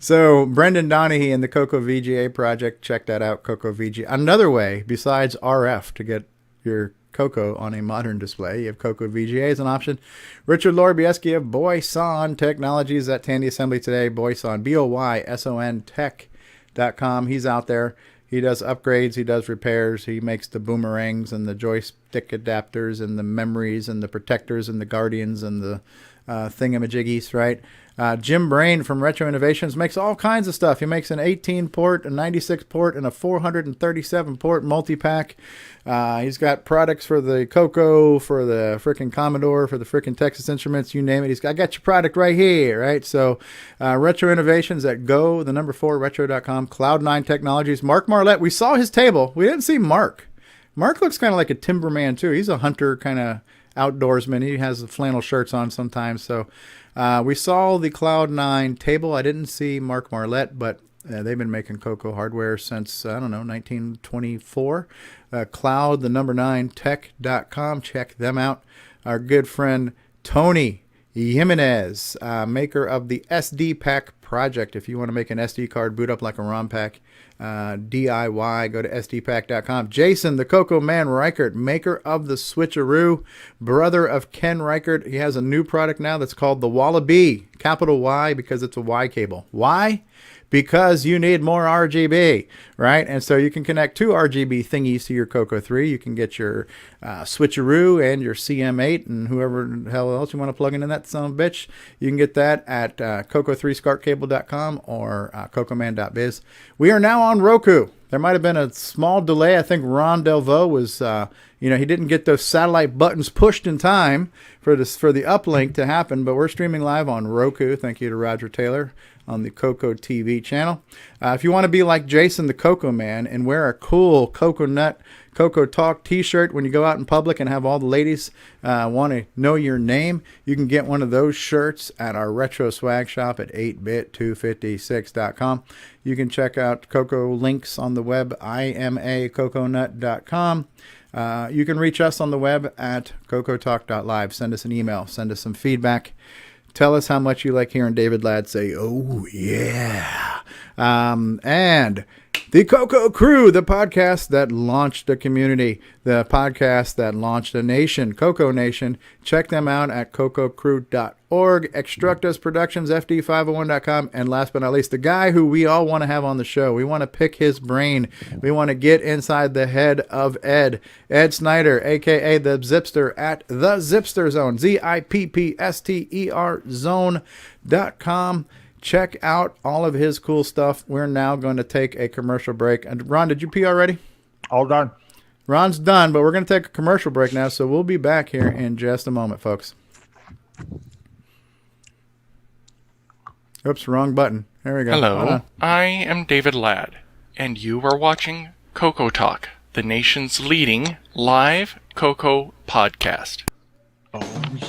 So Brendan Donahue and the CoCo VGA project, check that out. CoCo VGA. Another way besides RF to get your CoCo on a modern display, you have CoCo VGA as an option. Richard Lorbieski of Boyson Technologies at Tandy Assembly today. Boyson, BOYSON Tech.com. He's out there. He does upgrades. He does repairs. He makes the boomerangs and the joystick adapters and the memories and the protectors and the guardians and the thingamajiggies, right? Jim Brain from Retro Innovations makes all kinds of stuff. He makes an 18-port, a 96-port, and a 437-port multi-pack. He's got products for the CoCo, for the frickin' Commodore, for the frickin' Texas Instruments, you name it. I got your product right here, right? So Retro Innovations at retro.com. Cloud9 Technologies. Mark Marlette, we saw his table. We didn't see Mark. Mark looks kind of like a timberman, too. He's a hunter kind of outdoorsman. He has the flannel shirts on sometimes. So we saw the Cloud9 table. I didn't see Mark Marlette, but they've been making CoCo hardware since, 1924. Cloud9tech.com. Check them out. Our good friend Tony Jimenez, maker of the SD Pack project. If you want to make an SD card boot up like a ROM pack, DIY, go to sdpack.com. Jason, the CoCo Man Reichert, maker of the Switcheroo, brother of Ken Reichert. He has a new product now that's called the Wallaby, capital Y because it's a Y cable. Why? Because you need more RGB, right? And so you can connect two RGB thingies to your CoCo 3. You can get your Switcheroo and your CM8 and whoever the hell else you want to plug into that son of a bitch. You can get that at CoCo3SCARTcable.com or CoComan.biz. We are now on Roku. There might have been a small delay. I think Ron Delvaux was, he didn't get those satellite buttons pushed in time for the uplink to happen, but we're streaming live on Roku. Thank you to Roger Taylor on the CoCo TV channel. If you want to be like Jason the CoCo Man and wear a cool CoCoTALK t-shirt when you go out in public and have all the ladies want to know your name, you can get one of those shirts at our retro swag shop at 8bit256.com. You can check out CoCo links on the web, imacoconut.com. You can reach us on the web at cocotalk.live. Send us an email. Send us some feedback. Tell us how much you like hearing David Ladd say, oh, yeah. And the CoCo Crew, the podcast that launched a community, the podcast that launched a nation, CoCo Nation. Check them out at cococrew.org, Extructus Productions, FD501.com, and last but not least, the guy who we all want to have on the show. We want to pick his brain. We want to get inside the head of Ed Snyder, a.k.a. the Zipster at the Zipster Zone, ZIPPSTER Zone.com. Check out all of his cool stuff. We're now going to take a commercial break. And Ron, did you pee already? All done. Ron's done, but we're going to take a commercial break now, so we'll be back here in just a moment, folks. Oops, wrong button. There we go. Hello, I am David Ladd, and you are watching CoCoTALK, the nation's leading live CoCo podcast. Oh, yeah.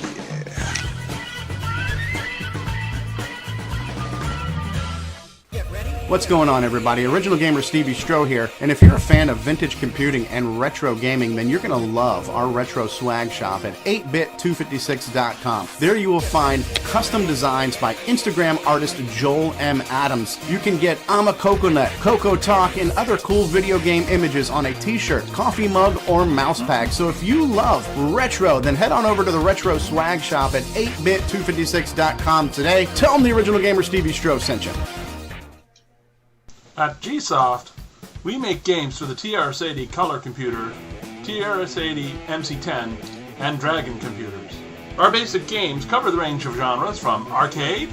What's going on, everybody? Original Gamer Stevie Stroh here, and if you're a fan of vintage computing and retro gaming, then you're going to love our retro swag shop at 8bit256.com. There you will find custom designs by Instagram artist Joel M. Adams. You can get I'm a Coconut, CoCoTALK, and other cool video game images on a t-shirt, coffee mug, or mouse pad. So if you love retro, then head on over to the retro swag shop at 8bit256.com today. Tell them the Original Gamer Stevie Stroh sent you. At Gsoft, we make games for the TRS-80 Color Computer, TRS-80 MC10, and Dragon computers. Our basic games cover the range of genres from arcade,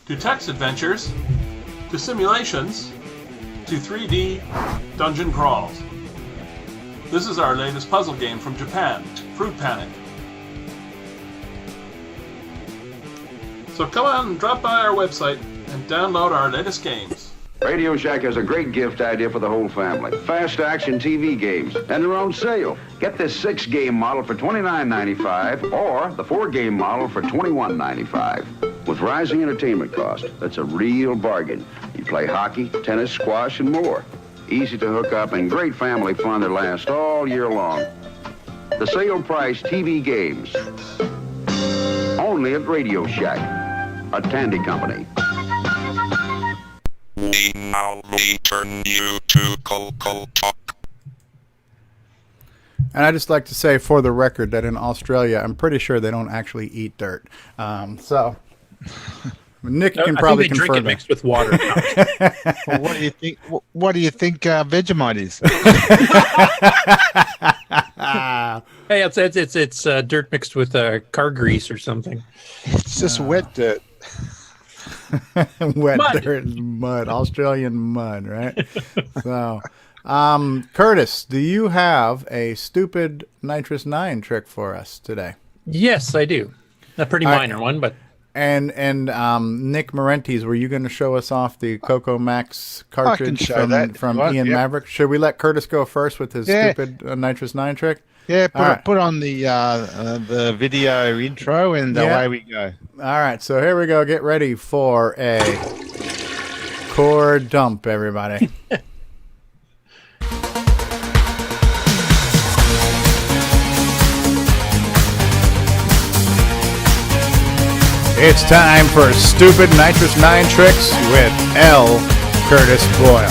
to text adventures, to simulations, to 3D dungeon crawls. This is our latest puzzle game from Japan, Fruit Panic. So come on and drop by our website and download our latest games. Radio Shack has a great gift idea for the whole family. Fast action TV games, and they're on sale. Get this 6-game model for $29.95 or the 4-game model for $21.95. With rising entertainment costs, that's a real bargain. You play hockey, tennis, squash, and more. Easy to hook up and great family fun that lasts all year long. The sale price TV games. Only at Radio Shack, a Tandy company. We now return you to CoCoTALK. And I just like to say, for the record, that in Australia, I'm pretty sure they don't actually eat dirt. So Nick can probably confirm drink it mixed with water. Well, what do you think? What do you think Vegemite is? Hey, it's dirt mixed with car grease or something. It's just wet dirt. Wet dirt, mud, Australian mud, right? So, Curtis, do you have a stupid Nitrous 9 trick for us today? Yes, I do. A pretty minor one, but. And Nick Marentes, were you going to show us off the CoCo Max cartridge from Ian Maverick? Should we let Curtis go first with his stupid Nitrous 9 trick? Yeah, put on the video intro and away we go. All right, so here we go. Get ready for a core dump, everybody. It's time for Stupid Nitrous 9 Tricks with L. Curtis Boyle.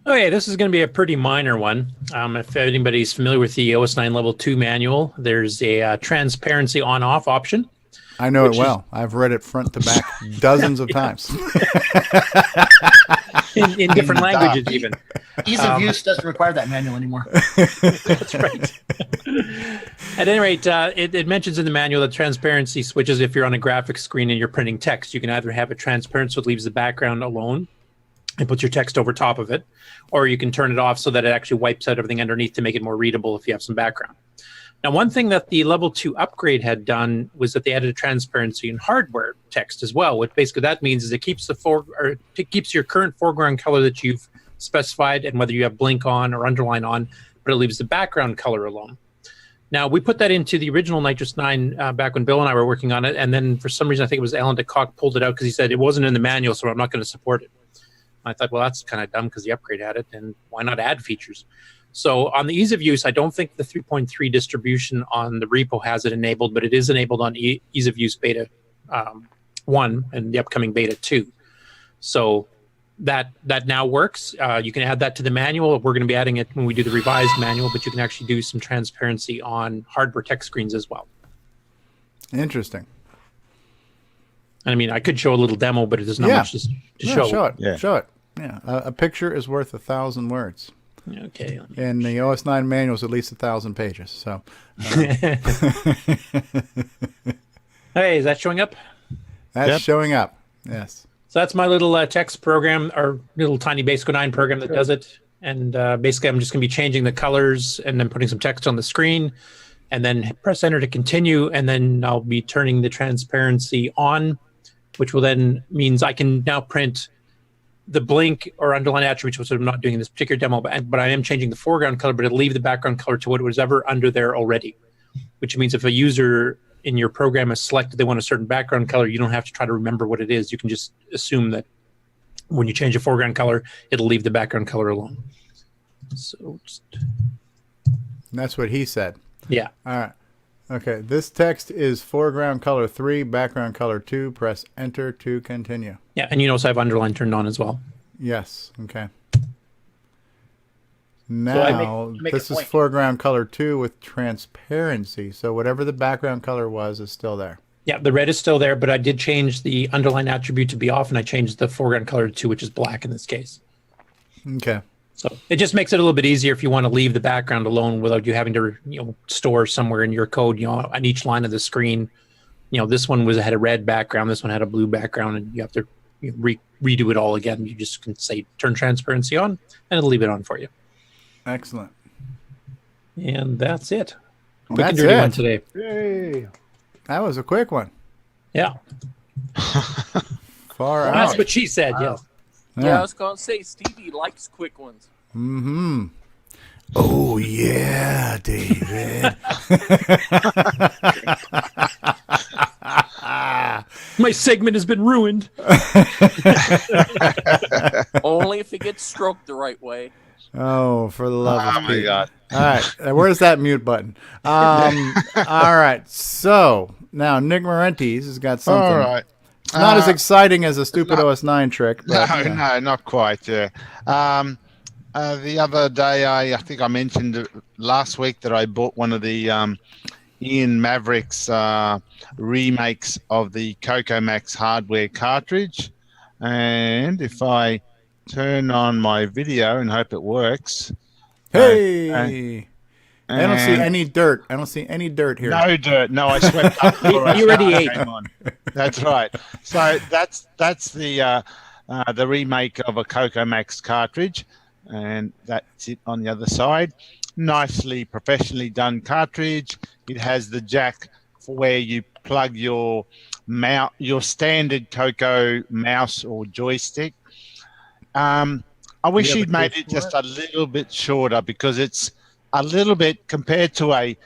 Okay, this is going to be a pretty minor one. If anybody's familiar with the OS9 Level 2 manual, there's a transparency on-off option. I know it well. I've read it front to back dozens of times. in different languages, even. Ease of use doesn't require that manual anymore. That's right. At any rate, it mentions in the manual that transparency switches if you're on a graphics screen and you're printing text. You can either have it transparent so it leaves the background alone and puts your text over top of it, or you can turn it off so that it actually wipes out everything underneath to make it more readable if you have some background. Now, one thing that the Level 2 upgrade had done was that they added a transparency in hardware text as well. What basically that means is it keeps it keeps your current foreground color that you've specified, and whether you have blink on or underline on, but it leaves the background color alone. Now, we put that into the original Nitrous 9 back when Bill and I were working on it, and then for some reason, I think it was Alan DeCock pulled it out because he said it wasn't in the manual, so I'm not going to support it. I thought, well, that's kind of dumb because the upgrade had it, and why not add features? So on the ease of use, I don't think the 3.3 distribution on the repo has it enabled, but it is enabled on ease of use beta 1 and the upcoming beta 2. So that now works. You can add that to the manual. We're going to be adding it when we do the revised manual, but you can actually do some transparency on hardware text screens as well. Interesting. I mean, I could show a little demo, but there's not much to show. Show it. Show it. Yeah, a picture is worth 1,000 words. Okay. And the OS9 manual is at least 1,000 pages. So, hey, is that showing up? That's showing up. Yes. So that's my little text program, or little tiny Basic 09 program that does it. And basically, I'm just going to be changing the colors and then putting some text on the screen, and then press enter to continue, and then I'll be turning the transparency on, which will then means I can now print the blink or underline attributes, which I'm not doing in this particular demo, but I am changing the foreground color, but it'll leave the background color to what was ever under there already, which means if a user in your program has selected they want a certain background color, you don't have to try to remember what it is. You can just assume that when you change a foreground color, it'll leave the background color alone. So that's what he said. Yeah. All right. Okay. This text is foreground color 3, background color 2. Press enter to continue. Yeah, and you notice I have underline turned on as well. Yes. Okay. Now, this is foreground color 2 with transparency. So whatever the background color was is still there. Yeah, the red is still there, but I did change the underline attribute to be off, and I changed the foreground color to 2, which is black in this case. Okay. So it just makes it a little bit easier if you want to leave the background alone without you having to, store somewhere in your code, on each line of the screen. This one had a red background, this one had a blue background, and you have to redo it all again. You just can say turn transparency on, and it'll leave it on for you. Excellent. And that's it. Quick That's and dirty it. one today. Yay. That was a quick one. Yeah. Far out. That's what she said, yes. Yeah, I was going to say, Stevie likes quick ones. Mm-hmm. Oh, yeah, David. My segment has been ruined. Only if it gets stroked the right way. Oh, for the love Oh of my Pete. God. All right. Where's that mute button? All right. So now Nick Marentes has got something. All right. It's not as exciting as a stupid no- OS9 trick, but No, not quite. Yeah. The other day, I think I mentioned last week that I bought one of the Ian Maverick's remakes of the CoCoMax hardware cartridge. And if I turn on my video and hope it works. hey. I don't see and any dirt. I don't see any dirt here. no dirt. No, I swept up before I You already ate. came on. That's right. So that's the remake of a CoCoMax cartridge, and that's it on the other side. Nicely, professionally done cartridge. It has the jack for where you plug your standard CoCo mouse or joystick. I wish he'd made it just a little bit shorter because it's a little bit compared to a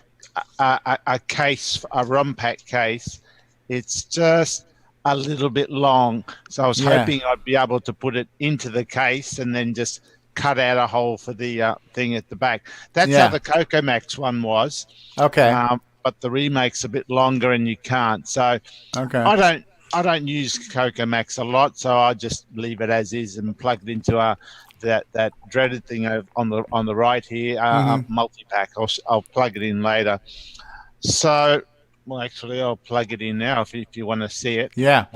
case, a ROM pack case. It's just a little bit long. So I was hoping I'd be able to put it into the case and then just cut out a hole for the thing at the back. That's how the CoCoMax one was. Okay. But the remake's a bit longer and you can't. So okay. I don't use CoCoMax a lot, so I just leave it as is and plug it into that dreaded thing on the right here, multi-pack. I'll plug it in later. So, well, actually, I'll plug it in now if you want to see it. Yeah.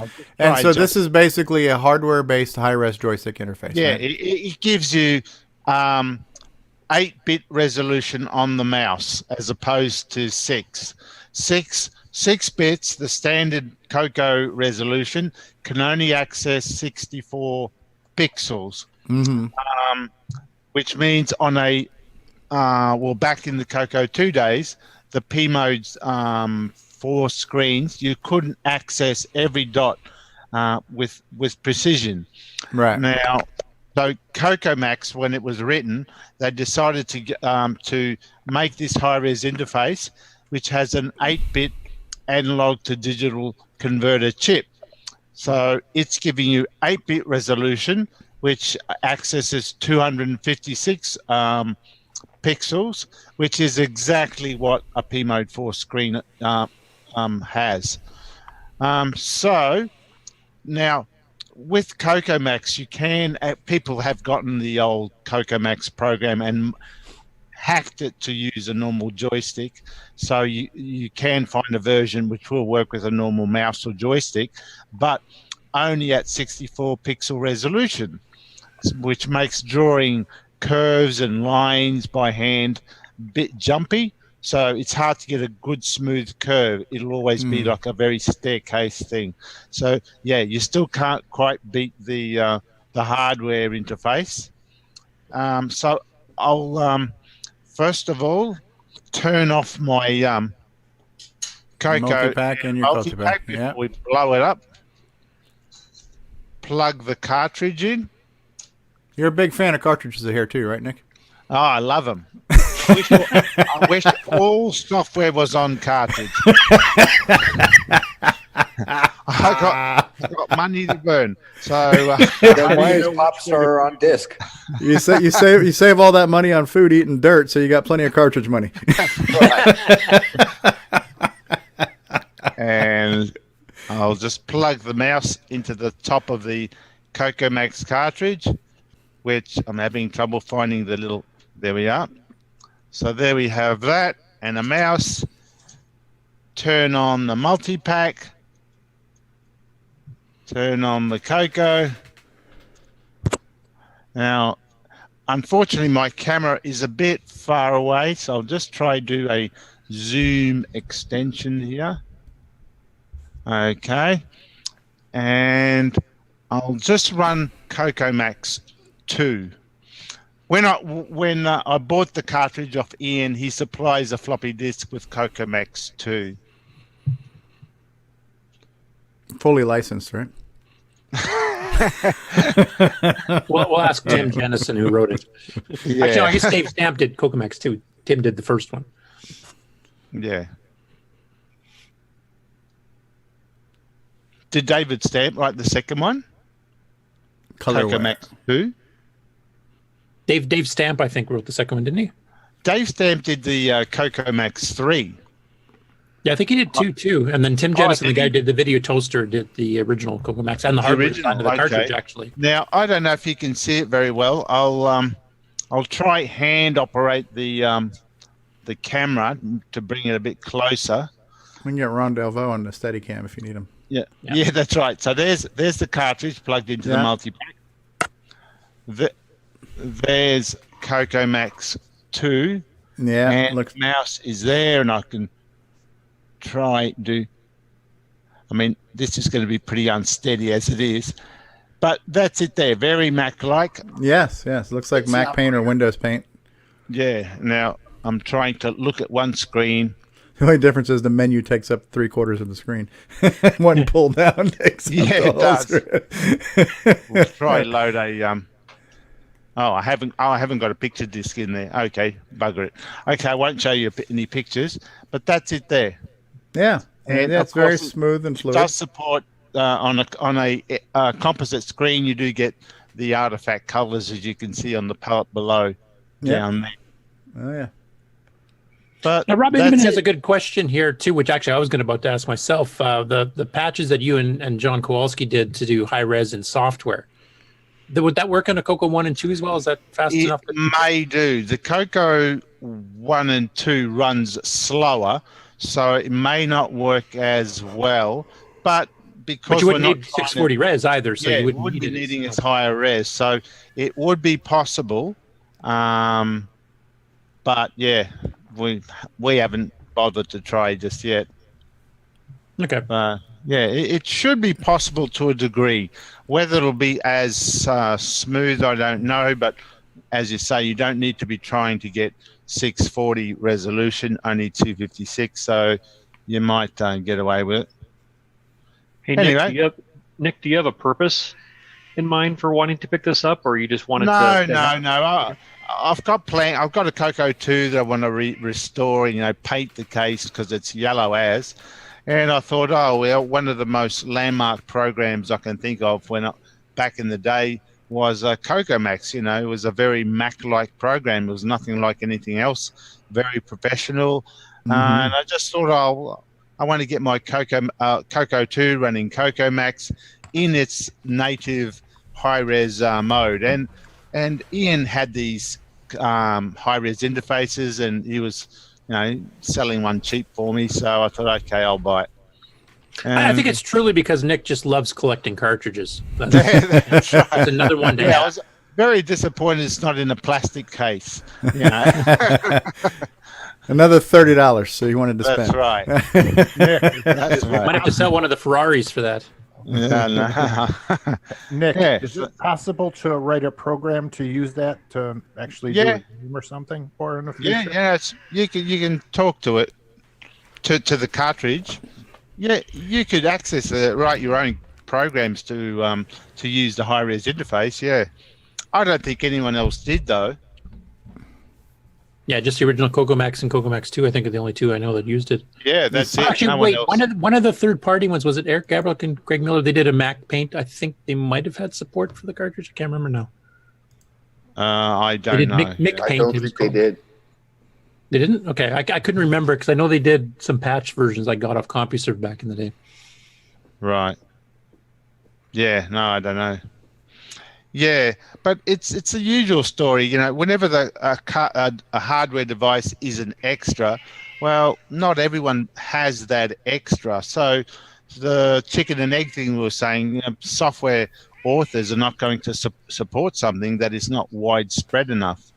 And so this is basically a hardware-based high-res joystick interface. Yeah, right? it gives you 8-bit resolution on the mouse as opposed to 6. 6 bits, the standard CoCo resolution, can only access 64 pixels. Which means on back in the CoCo 2 days, the P mode's 4 screens, you couldn't access every dot with precision. Right. Now, so CoCoMax, when it was written, they decided to make this high-res interface, which has an 8-bit analog to digital converter chip. So it's giving you 8-bit resolution, which accesses 256 pixels, which is exactly what a P Mode 4 screen has. So now with CoCoMax, you can people have gotten the old CoCoMax program and hacked it to use a normal joystick. So you can find a version which will work with a normal mouse or joystick, but only at 64 pixel resolution, which makes drawing curves and lines by hand a bit jumpy. So it's hard to get a good smooth curve. It'll always be like a very staircase thing. So yeah, you still can't quite beat the hardware interface. So I'll first of all turn off my CoCo multi-pack and your multi-pack before we blow it up. Plug the cartridge in. You're a big fan of cartridges here too, right, Nick? Oh, I love them. I wish all software was on cartridge. I got money to burn. So then why is Popstar on disc? You save all that money on food, eating dirt, so you got plenty of cartridge money. And I'll just plug the mouse into the top of the CoCoMax cartridge, which I'm having trouble finding the little. There we are. So there we have that, and a mouse. Turn on the multi-pack. Turn on the CoCo. Now, unfortunately, my camera is a bit far away, so I'll just try to do a zoom extension here. Okay. And I'll just run CoCoMax 2. When I bought the cartridge off Ian, he supplies a floppy disk with CoCoMax 2. Fully licensed, right? We'll ask Tim Jennison who wrote it. Yeah. Actually, no, I guess Dave Stamp did CoCoMax too. Tim did the first one. Yeah. Did David Stamp write the second one? Colorway. CoCoMax 2? Dave Stamp, I think, wrote the second one, didn't he? Dave Stamp did the CoCoMax 3. Yeah, I think he did two too. And then Tim Jennison, the guy who did the video toaster, did the original CoCoMax and the hardware design of the cartridge, actually. Now, I don't know if you can see it very well. I'll try hand operate the camera to bring it a bit closer. We can get Ron Delvaux on the Steadicam if you need him. Yeah, that's right. So there's the cartridge plugged into the multi-pack. There's CoCoMax 2. Yeah, and the mouse is there, and I can try do. I mean, this is going to be pretty unsteady as it is, but that's it there. Very Mac-like. Yes. Looks like Mac Paint or Windows Paint. Yeah. Now I'm trying to look at one screen. The only difference is the menu takes up 3/4 of the screen. One pull down takes up it does. screen. We'll try load a I haven't got a picture disc in there. Okay, bugger it. Okay, I won't show you any pictures, but that's it there. Yeah, and it's very smooth and fluid. It does support on a composite screen. You do get the artifact colors, as you can see on the palette below down there. Oh yeah. But now, Rob Inman has a good question here too, which actually I was about to ask myself. The patches that you and John Kowalski did to do high res in software, would that work on a CoCo 1 and 2 as well? Is that fast enough? It may do. The CoCo 1 and 2 runs slower, so it may not work as well. But because you wouldn't need 640 res either, so you wouldn't be needing as higher res. So it would be possible. But yeah, we haven't bothered to try just yet. Okay. Yeah, it should be possible to a degree. Whether it'll be as smooth, I don't know. But as you say, you don't need to be trying to get 640 resolution, only 256. So you might get away with it. Hey, anyway. Nick, do you have a purpose in mind for wanting to pick this up, or you just wanted to? No. I've got a CoCo 2 that I want to restore, paint the case because it's yellow as. And I thought, one of the most landmark programs I can think of back in the day was CoCoMax. It was a very Mac-like program. It was nothing like anything else. Very professional. And I just thought, I want to get my CoCo 2 running CoCoMax in its native high-res mode. And Ian had these high-res interfaces, and he was selling one cheap for me, so I thought, okay, I'll buy it. I think it's truly because Nick just loves collecting cartridges. That's right. It's another one to have. I was very disappointed it's not in a plastic case. Another $30, so you wanted to spend. That's right. That's right. Might have to sell one of the Ferraris for that. Nick, is it possible to write a program to use that to actually do a game or something for in the future? Yeah. You can talk to it to the cartridge. Yeah, you could access it, write your own programs to use the high res interface. Yeah, I don't think anyone else did though. Yeah, just the original CoCoMax and CoCoMax 2, I think, are the only two I know that used it. Yeah, that's it. Actually, wait, one of the third-party ones, was it Eric Gabriel and Greg Miller? They did a Mac Paint. I think they might have had support for the cartridge. I can't remember now. I don't know. Mick I Paint, don't think they did. They didn't? Okay, I couldn't remember because I know they did some patch versions I got off CompuServe back in the day. Right. Yeah, no, I don't know. Yeah, but it's the usual story, whenever a hardware device is an extra, well, not everyone has that extra. So the chicken and egg thing we were saying, software authors are not going to support something that is not widespread enough.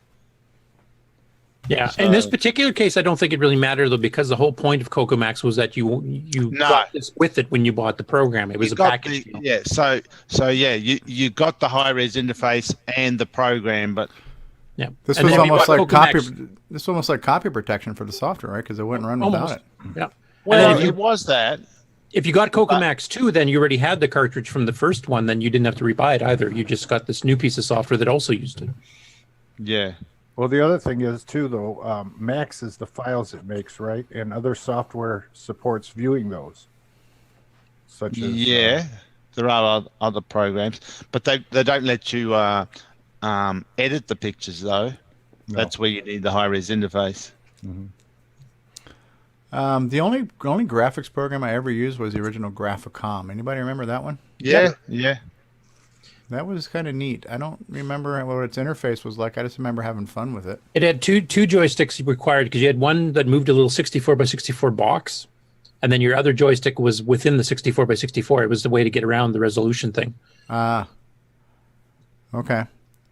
Yeah, in this particular case, I don't think it really mattered, though, because the whole point of CoCoMax was that you got this with it when you bought the program. It was a package. You got the high-res interface and the program, but yeah, this was almost like copy. This was almost like copy protection for the software, right? Because it wouldn't run without it. Yeah. Well, it was that. If you got CoCoMax 2, then you already had the cartridge from the first one. Then you didn't have to rebuy it either. You just got this new piece of software that also used it. Yeah. Well, the other thing is, too, though, Max is the files it makes, right? And other software supports viewing those. Such as... there are other programs, but they don't let you edit the pictures though. No. That's where you need the high res interface. The only graphics program I ever used was the original Graphicom. Anybody remember that one? Yeah. That was kind of neat. I don't remember what its interface was like. I just remember having fun with it. It had two joysticks required because you had one that moved a little 64 by 64 box, and then your other joystick was within the 64 by 64. It was the way to get around the resolution thing. Ah. Okay.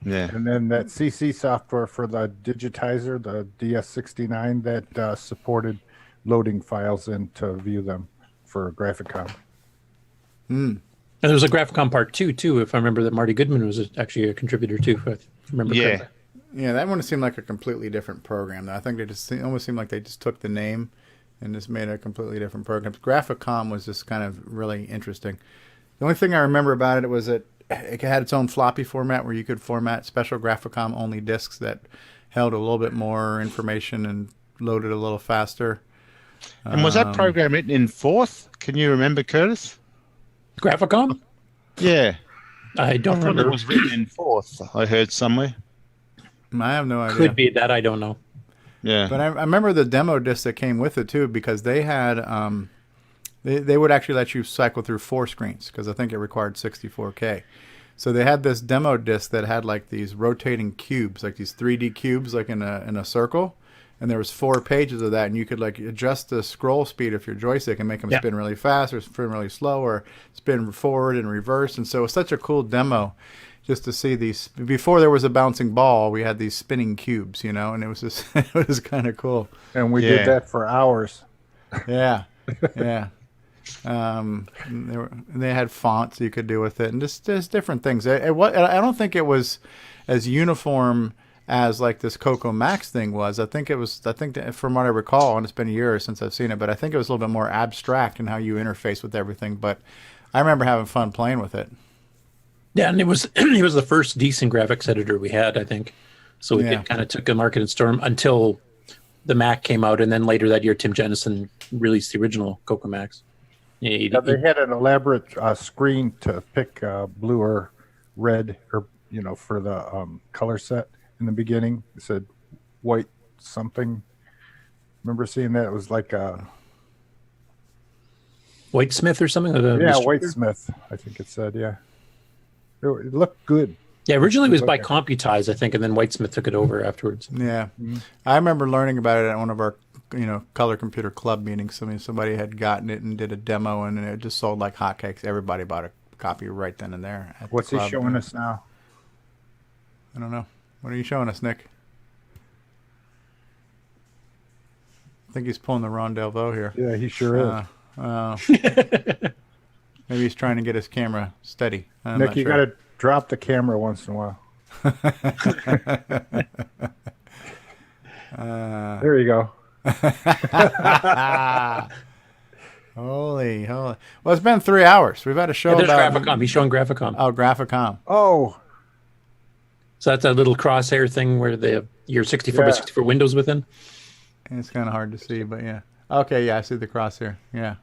Yeah. And then that CC software for the digitizer, the DS69, that supported loading files in to view them for Graphicom. And there was a Graphicom Part 2, too, if I remember that Marty Goodman was actually a contributor, too, if I remember correctly. Yeah, that one seemed like a completely different program. I think almost seemed like they just took the name and just made a completely different program. Graphicom was just kind of really interesting. The only thing I remember about it was that it had its own floppy format where you could format special Graphicom-only discs that held a little bit more information and loaded a little faster. And was that program written in Forth? Can you remember, Curtis? Graphicom? Yeah. I don't thought remember. it was written in Forth. I heard somewhere. I have no idea. Could be that. I don't know. Yeah. But I remember the demo disc that came with it, too, because they had... They would actually let you cycle through 4 screens because I think it required 64K. So they had this demo disc that had like these rotating cubes, like these 3D cubes, like in a circle. And there was 4 pages of that, and you could like adjust the scroll speed of your joystick and make them spin really fast or spin really slow or spin forward and reverse. And so it was such a cool demo just to see these. Before there was a bouncing ball, we had these spinning cubes, and it was just it was kind of cool. And we did that for hours. Yeah, yeah. They had fonts you could do with it, and just different things. I don't think it was as uniform as like this CoCo Max thing was. I think that from what I recall, and it's been years since I've seen it, but I think it was a little bit more abstract in how you interface with everything. But I remember having fun playing with it. Yeah, and it was the first decent graphics editor we had, I think. So it kind of took a market in storm until the Mac came out, and then later that year, Tim Jennison released the original CoCo Max. They had an elaborate screen to pick blue or red, or for the color set. In the beginning, it said white something. Remember seeing that? It was like a Whitesmith or something. Whitesmith. I think it said. Yeah, it looked good. Yeah, originally it was by Computize, I think, and then Whitesmith took it over afterwards. Yeah, I remember learning about it at one of our color computer club meetings. Somebody had gotten it and did a demo, and it just sold like hotcakes. Everybody bought a copy right then and there. What's he showing us now? I don't know. What are you showing us, Nick? I think he's pulling the Ron Delvaux here. Yeah, he sure is. Maybe he's trying to get his camera steady. Nick, you got to drop the camera once in a while. There you go. Holy. Well, it's been 3 hours. We've had a show about... Graphicom. He's showing Graphicom. Oh, Graphicom. Oh. So that's that little crosshair thing where your 64 by 64 windows within? It's kind of hard to see, but yeah. Okay, yeah, I see the crosshair. Yeah.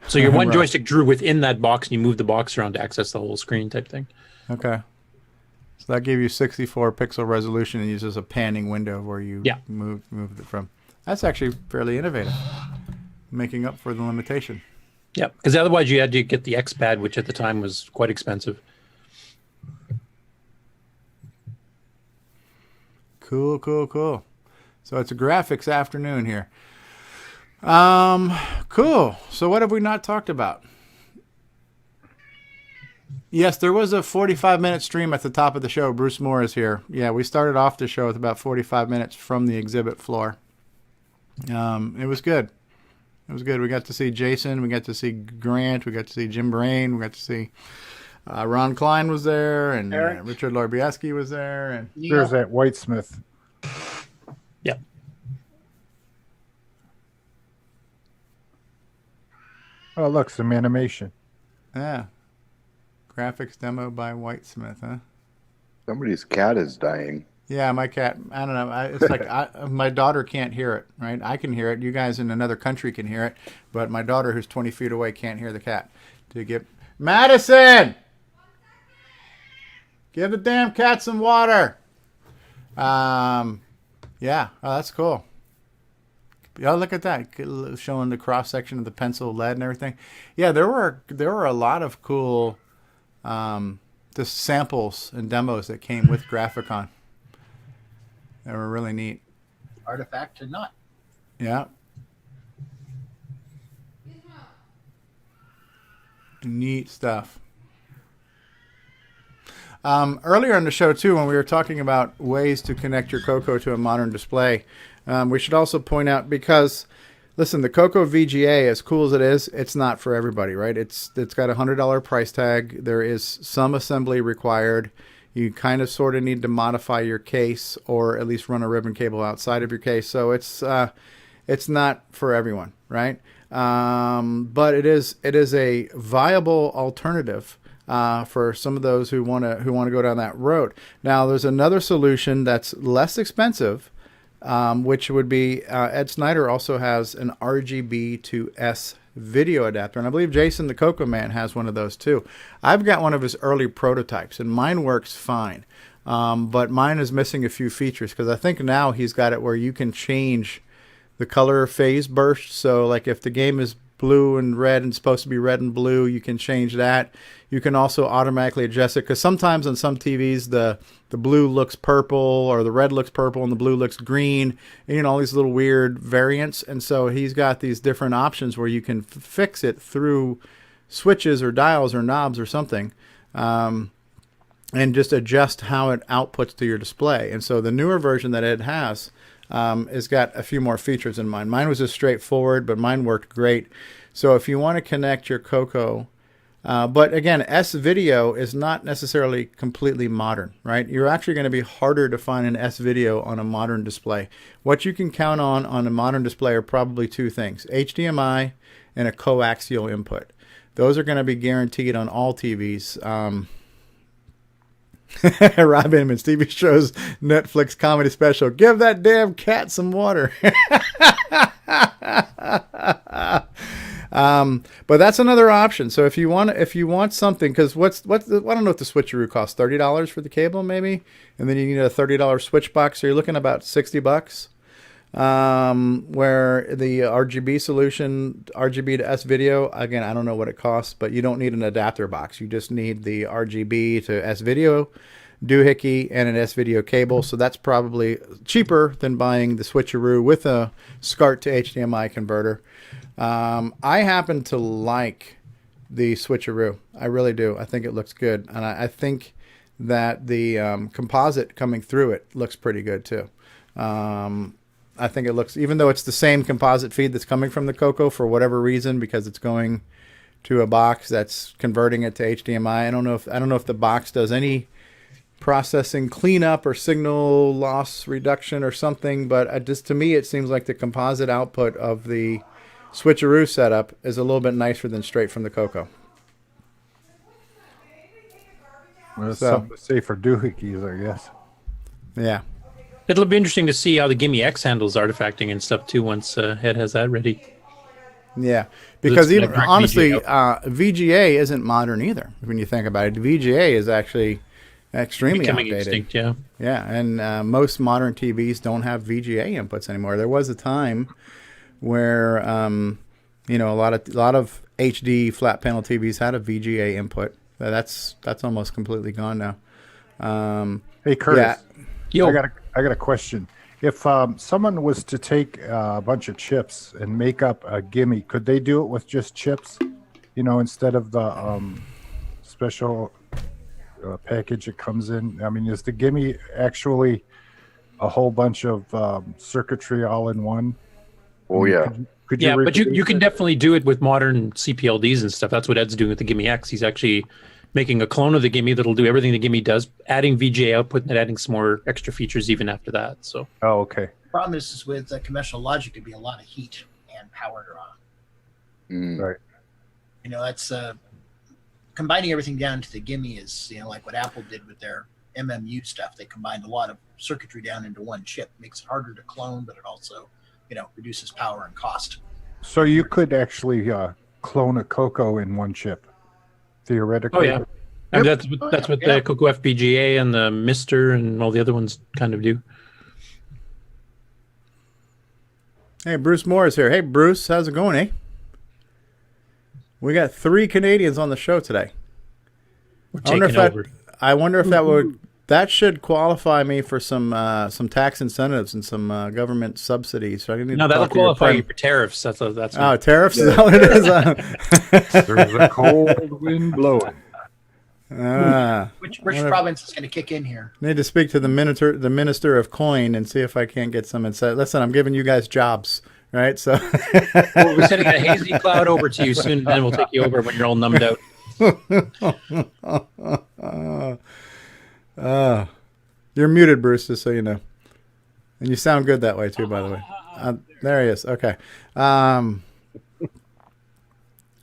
So your one joystick drew within that box, and you move the box around to access the whole screen type thing. Okay. So that gave you 64 pixel resolution and uses a panning window where you moved it from. That's actually fairly innovative, making up for the limitation. Yeah, because otherwise you had to get the X-Pad, which at the time was quite expensive. Cool. So it's a graphics afternoon here. Cool. So what have we not talked about? Yes, there was a 45-minute stream at the top of the show. Bruce Moore is here. Yeah, we started off the show with about 45 minutes from the exhibit floor. It was good. We got to see Jason. We got to see Grant. We got to see Jim Brain. We got to see Ron Klein was there, and Richard Larbieski was there. And there's that Whitesmith. Yep. Oh, look, some animation. Yeah. Graphics demo by Whitesmith, huh? Somebody's cat is dying. Yeah, my cat. I don't know. It's like my daughter can't hear it, right? I can hear it. You guys in another country can hear it, but my daughter, who's 20 feet away, can't hear the cat. To get Madison. Give the damn cat some water. Yeah, oh, that's cool. Yeah, look at that, showing the cross section of the pencil lead and everything. Yeah, there were a lot of cool just samples and demos that came with Graphicon. They were really neat. Artifact to not. Yeah. Neat stuff. Earlier in the show, too, when we were talking about ways to connect your CoCo to a modern display, we should also point out, because, listen, the CoCo VGA, as cool as it is, it's not for everybody, right? It's got a $100 price tag. There is some assembly required. You kind of sort of need to modify your case, or at least run a ribbon cable outside of your case. So it's not for everyone, right? But it is a viable alternative for some of those who want to go down that road. Now, there's another solution that's less expensive, which would be Ed Snyder also has an RGB to S video adapter, and I believe Jason the CoCo Man has one of those too. I've got one of his early prototypes, and mine works fine, but mine is missing a few features, because I think now he's got it where you can change the color phase burst. So like if the game is blue and red and supposed to be red and blue, you can change that. You can also automatically adjust it, because sometimes on some TVs the blue looks purple, or the red looks purple and the blue looks green, and all these little weird variants. And so he's got these different options where you can fix it through switches or dials or knobs or something, and just adjust how it outputs to your display. And so the newer version that Ed has got a few more features than mine. Mine was just straightforward, but mine worked great. So if you want to connect your CoCo, but again, S-Video is not necessarily completely modern, right? You're actually going to be harder to find an S-Video on a modern display. What you can count on a modern display are probably two things: HDMI and a coaxial input. Those are going to be guaranteed on all TVs. Rob Inman, Stevie Stroh's Netflix comedy special. Give that damn cat some water. But that's another option. So if you want something, because I don't know what the switcheroo costs, $30 for the cable maybe, and then you need a $30 switch box, so you're looking about $60. Where the RGB solution, RGB to S video, again, I don't know what it costs, but you don't need an adapter box. You just need the RGB to S video doohickey and an S video cable. So that's probably cheaper than buying the switcheroo with a SCART to HDMI converter. I happen to like the switcheroo. I really do. I think it looks good. And I think that the composite coming through it looks pretty good too. I think it looks, even though it's the same composite feed that's coming from the CoCo for whatever reason, because it's going to a box that's converting it to HDMI. I don't know if the box does any processing cleanup or signal loss reduction or something, but to me it seems like the composite output of the switcheroo setup is a little bit nicer than straight from the CoCo. Well, that's something to say for doohickeys, I guess. Yeah. It'll be interesting to see how the Gimme X handles artifacting and stuff too once Ed has that ready. Yeah, because even honestly, VGA isn't modern either. When you think about it, VGA is actually extremely becoming outdated. extinct. Yeah, yeah, and most modern TVs don't have VGA inputs anymore. There was a time where a lot of HD flat panel TVs had a VGA input. That's almost completely gone now. Hey, Curtis. Yeah. Yo. I got a question. If someone was to take a bunch of chips and make up a gimme, could they do it with just chips? Instead of the special package it comes in. I mean, is the gimme actually a whole bunch of circuitry all in one? Oh yeah. Could you but you can definitely do it with modern CPLDs and stuff. That's what Ed's doing with the Gimme X. He's actually making a clone of the Gimme that'll do everything the Gimme does, adding VGA output and adding some more extra features even after that. So. Oh, okay. Problem is with conventional logic, there'd be a lot of heat and power draw. Right. That's combining everything down to the Gimme is, like what Apple did with their MMU stuff. They combined a lot of circuitry down into one chip. Makes it harder to clone, but it also, reduces power and cost. So you could actually clone a CoCo in one chip, theoretically. Oh And that's what the CoCo FPGA and the Mister and all the other ones kind of do. Hey, Bruce Moore is here. Hey, Bruce, how's it going, eh? We got 3 Canadians on the show today. I wonder if that should qualify me for some tax incentives and some government subsidies. So I need that'll qualify you for tariffs. That's tariffs. Is that what it is? There's a cold wind blowing. Which province is going to kick in here? Need to speak to the minister of coin and see if I can't get some insight. Listen, I'm giving you guys jobs, right? So we're sending a hazy cloud over to you soon, and then we'll take you over when you're all numbed out. You're muted, Bruce, just so you know. And you sound good that way too, by the way. There he is. Okay.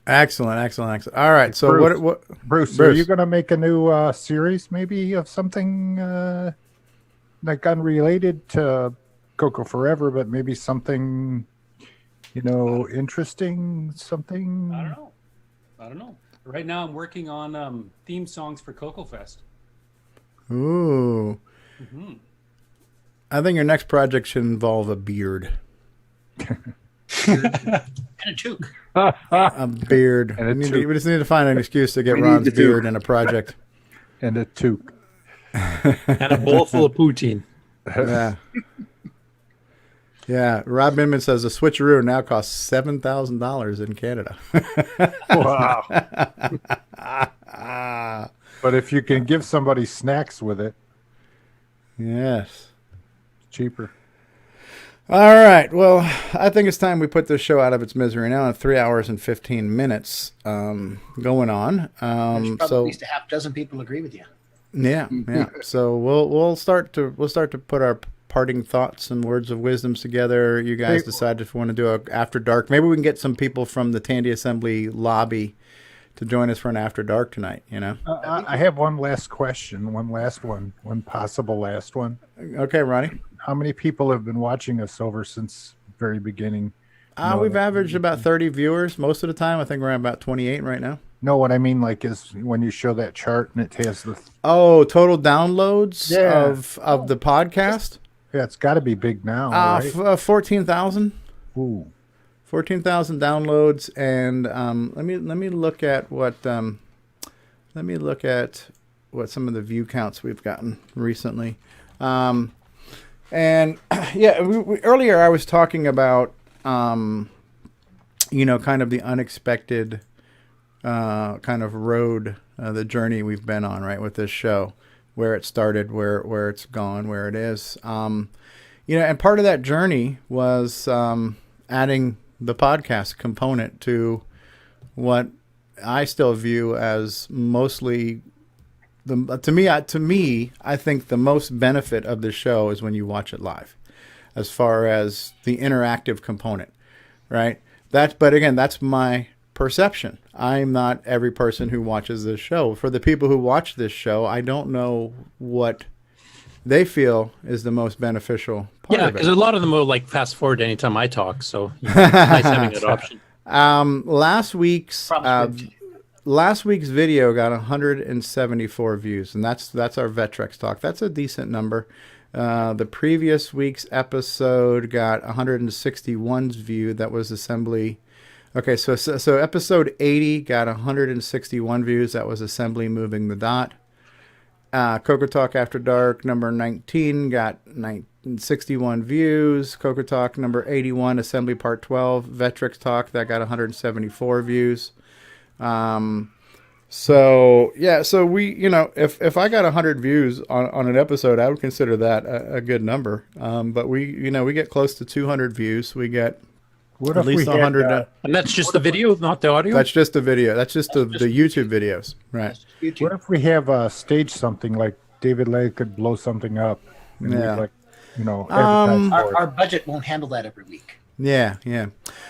Excellent. All right. So Bruce, Bruce, are you going to make a new series, maybe, of something like unrelated to Coco Forever, but maybe something, interesting? Something? I don't know. Right now, I'm working on theme songs for Coco Fest. Ooh. Mm-hmm. I think your next project should involve a beard. And a toque. A beard. We just need to find an excuse to get Ron's beard in a project. And a toque. And a bowl full of poutine. Yeah. Yeah. Rob Inman says the switcheroo now costs $7,000 in Canada. Wow. But if you can give somebody snacks with it. Yes. It's cheaper. All right. Well, I think it's time we put this show out of its misery now at 3 hours and 15 minutes going on. There's probably at least a half dozen people agree with you. Yeah. So we'll start to put our parting thoughts and words of wisdoms together. You guys decide if you want to do a after dark. Maybe we can get some people from the Tandy Assembly lobby to join us for an after dark tonight. I have one last question. One possible last one. Okay, Ronnie. How many people have been watching us over since the very beginning? We've averaged about 30 viewers most of the time. I think we're at about 28 right now. No, what I mean is when you show that chart and it has the total downloads of the podcast. Yeah, it's got to be big now, right? 14,000. Ooh, 14,000 downloads, and let me look at what some of the view counts we've gotten recently. And yeah, earlier I was talking about, kind of the unexpected kind of road, the journey we've been on, right, with this show, where it started, where it's gone, where it is. And part of that journey was adding the podcast component to what I still view as mostly to me, I think the most benefit of the show is when you watch it live, as far as the interactive component, right? But again, that's my perception. I'm not every person who watches this show. For the people who watch this show, I don't know what they feel is the most beneficial part of it. Because a lot of them will fast forward anytime I talk, so it's nice having that option. Last week's video got 174 views, and that's our Vectrex talk. That's a decent number. The previous week's episode got 161 views. That was Assembly. Okay, so episode 80 got 161 views. That was Assembly moving the dot. CoCoTALK After Dark number 19 got 61 views. CoCoTALK number 81, Assembly Part 12, Vectrex Talk, that got 174 views. So we, if I got 100 views on an episode, I would consider that a good number. But we get close to 200 views. We get at least 100. And that's just the video, not the audio? That's just the video. That's just the YouTube videos. Right. What if we have staged something like David Lay could blow something up? And advertise for it? Our budget won't handle that every week. Yeah.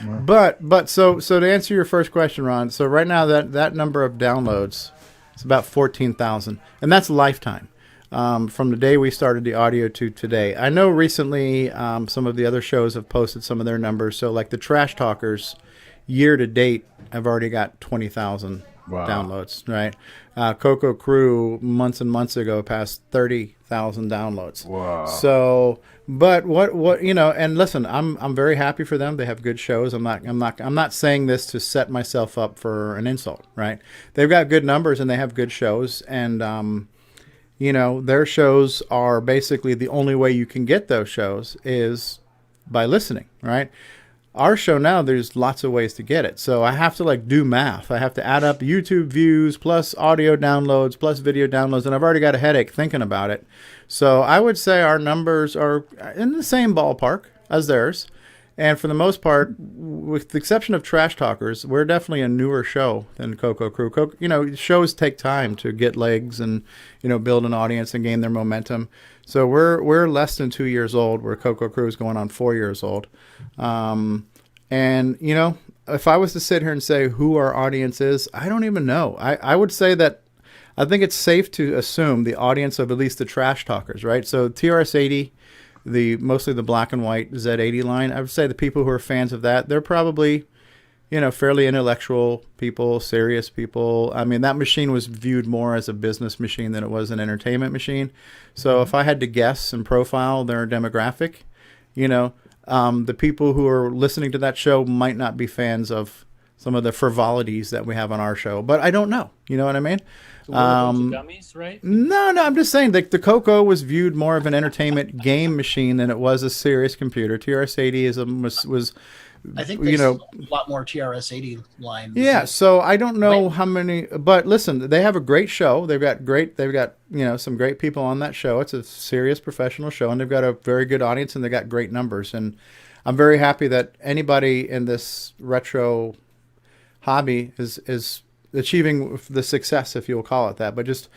But so to answer your first question, Ron, so right now that number of downloads, it's about 14,000, and that's lifetime. From the day we started the audio to today. I know recently some of the other shows have posted some of their numbers. So like the Trash Talkers, year to date, have already got 20,000 downloads, right? CoCo Crew months and months ago passed 30,000 downloads. Wow. So, but what and listen, I'm very happy for them. They have good shows. I'm not saying this to set myself up for an insult, right? They've got good numbers and they have good shows, and their shows are basically the only way you can get those shows is by listening, right? Our show now, there's lots of ways to get it. So I have to do math. I have to add up YouTube views plus audio downloads plus video downloads, and I've already got a headache thinking about it. So I would say our numbers are in the same ballpark as theirs. And for the most part, with the exception of Trash Talkers, we're definitely a newer show than CoCo Crew. Shows take time to get legs and, build an audience and gain their momentum. So we're less than 2 years old, where CoCo Crew is going on 4 years old. And, if I was to sit here and say who our audience is, I don't even know. I would say that I think it's safe to assume the audience of at least the Trash Talkers, right? So TRS-80, mostly the black and white Z80 line, I would say the people who are fans of that, they're probably, fairly intellectual people, serious people. I mean, that machine was viewed more as a business machine than it was an entertainment machine. So if I had to guess and profile their demographic, the people who are listening to that show might not be fans of some of the frivolities that we have on our show, but I don't know. You know what I mean? So we're a bunch of dummies, right? No, I'm just saying the CoCo was viewed more of an entertainment game machine than it was a serious computer. TRS-80 was I think there's a lot more TRS-80 lines. Yeah, so I don't know how many, but listen, they have a great show. They've got some great people on that show. It's a serious professional show, and they've got a very good audience, and they've got great numbers. And I'm very happy that anybody in this retro hobby is achieving the success, if you'll call it that, but just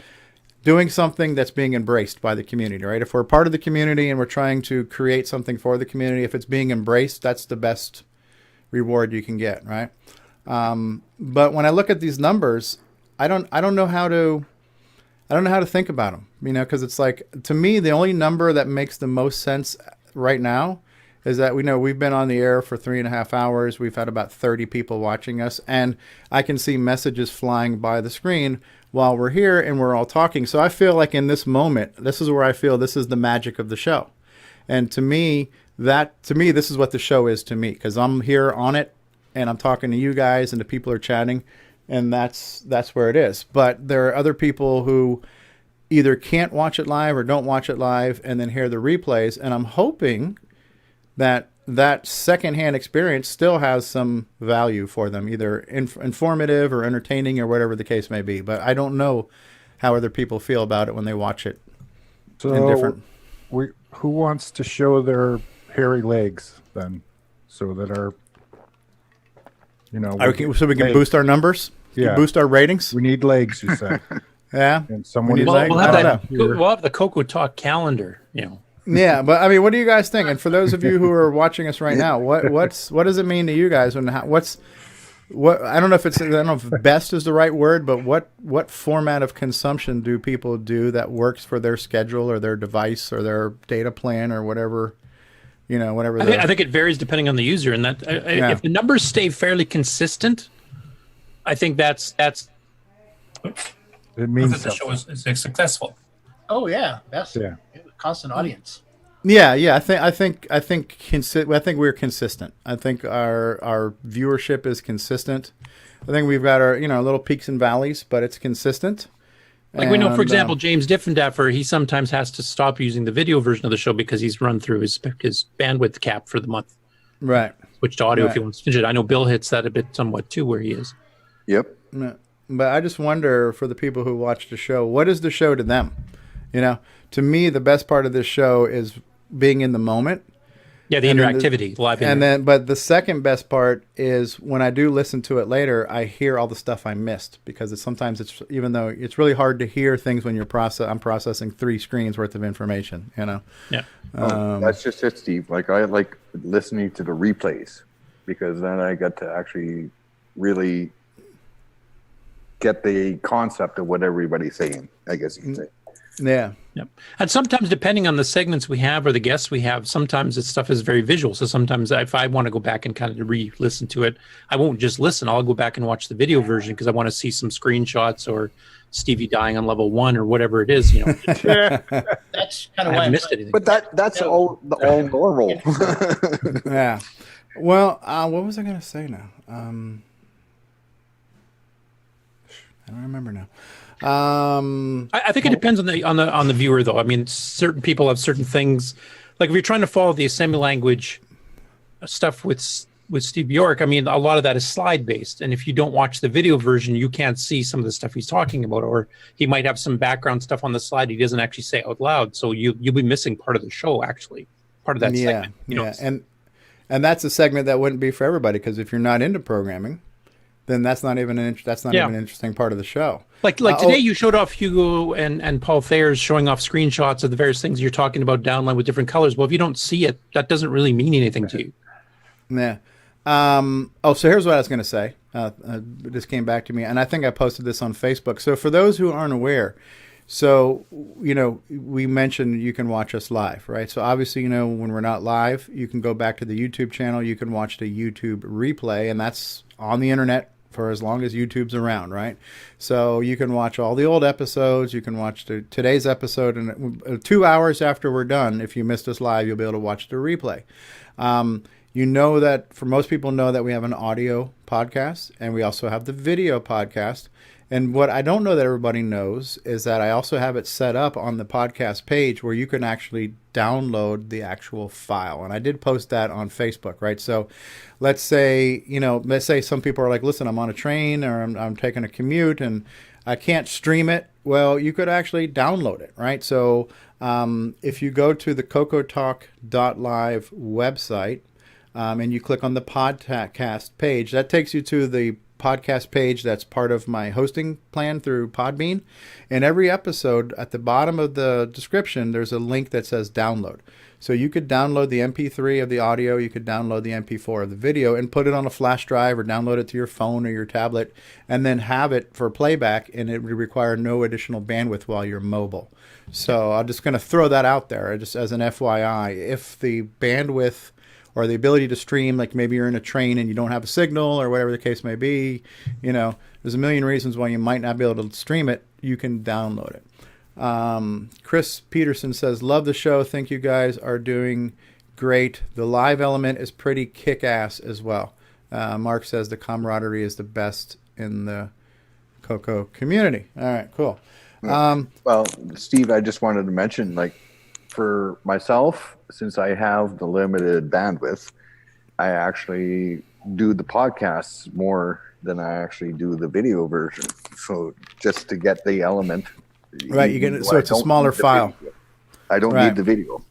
doing something that's being embraced by the community, right? If we're part of the community and we're trying to create something for the community, if it's being embraced, that's the best reward you can get, right? But when I look at these numbers, I don't know how to think about them, because it's like, to me, the only number that makes the most sense right now is that we've been on the air for 3.5 hours. We've had about 30 people watching us, and I can see messages flying by the screen while we're here and we're all talking. So I feel like in this moment, this is where I feel this is the magic of the show. And to me, this is what the show is to me, because I'm here on it and I'm talking to you guys and the people are chatting, and that's where it is. But there are other people who either can't watch it live or don't watch it live and then hear the replays, and I'm hoping that secondhand experience still has some value for them, either informative or entertaining or whatever the case may be. But I don't know how other people feel about it when they watch it. So who wants to show their hairy legs then, so that our so we can boost our numbers, boost our ratings? We need legs, you say. Yeah, and someone we'll have the CoCoTALK calendar, Yeah, but I mean, what do you guys think? And for those of you who are watching us right now, what does it mean to you guys? I don't know if best is the right word, but what format of consumption do people do that works for their schedule or their device or their data plan or whatever? I think it varies depending on the user, and that if the numbers stay fairly consistent, I think that's it means the show is successful. Oh yeah, that's constant audience. Yeah. I think we're consistent. I think our viewership is consistent. I think we've got our little peaks and valleys, but it's consistent. Like we know, for example, James Diffendaffer, he sometimes has to stop using the video version of the show because he's run through his bandwidth cap for the month. Right. Switch to audio if he wants to change it. I know Bill hits that a bit somewhat too, where he is. Yep. But I just wonder, for the people who watch the show, what is the show to them? To me, the best part of this show is being in the moment. Yeah, the interactivity, live. But the second best part is when I do listen to it later, I hear all the stuff I missed, because even though it's really hard to hear things when I'm processing 3 screens worth of information. Yeah. That's just it, Steve. Like, I like listening to the replays, because then I get to actually really get the concept of what everybody's saying, I guess you could say. Yeah. Yep. And sometimes, depending on the segments we have or the guests we have, sometimes this stuff is very visual. So sometimes if I want to go back and kind of re-listen to it, I won't just listen. I'll go back and watch the video version because I want to see some screenshots or Stevie dying on level 1 or whatever it is. You know, That's kind of why I missed anything. But that's all normal. Yeah. Well, what was I going to say now? I don't remember now. I think it depends on the viewer, though. I mean, certain people have certain things. Like if you're trying to follow the assembly language stuff with Steve Bjork, I mean, a lot of that is slide based, and if you don't watch the video version, you can't see some of the stuff he's talking about, or he might have some background stuff on the slide he doesn't actually say out loud, so you'll be missing part of the show, actually, part of that segment. And that's a segment that wouldn't be for everybody, because if you're not into programming, then that's not even even an interesting part of the show. Like today, you showed off Hugo and Paul Thayer's showing off screenshots of the various things you're talking about downline with different colors. Well, if you don't see it, that doesn't really mean anything to you. Yeah. So here's what I was going to say. This came back to me, and I think I posted this on Facebook. So for those who aren't aware, so, we mentioned you can watch us live, right? So obviously, when we're not live, you can go back to the YouTube channel. You can watch the YouTube replay, and that's on the internet for as long as YouTube's around, right? So you can watch all the old episodes. You can watch today's episode, and 2 hours after we're done, if you missed us live, you'll be able to watch the replay. For most people know that we have an audio podcast, and we also have the video podcast. And what I don't know that everybody knows is that I also have it set up on the podcast page where you can actually download the actual file. And I did post that on Facebook, right? So let's say some people are like, listen, I'm on a train or I'm taking a commute and I can't stream it. Well, you could actually download it, right? So if you go to the CoCoTalk.live website and you click on the podcast page, that takes you to the podcast page that's part of my hosting plan through Podbean. And every episode, at the bottom of the description, there's a link that says download. So you could download the MP3 of the audio, you could download the MP4 of the video and put it on a flash drive or download it to your phone or your tablet and then have it for playback, and it would require no additional bandwidth while you're mobile. So I'm just going to throw that out there just as an FYI. If the bandwidth or the ability to stream, like maybe you're in a train and you don't have a signal or whatever the case may be, there's a million reasons why you might not be able to stream it. You can download it. Chris Peterson says, love the show. Think you guys are doing great. The live element is pretty kick-ass as well. Mark says the camaraderie is the best in the CoCo community. All right, cool. Well, Steve, I just wanted to mention, for myself, since I have the limited bandwidth, I actually do the podcasts more than I actually do the video version. So just to get the element. Right, you get it. So it's a smaller file. I don't need the video.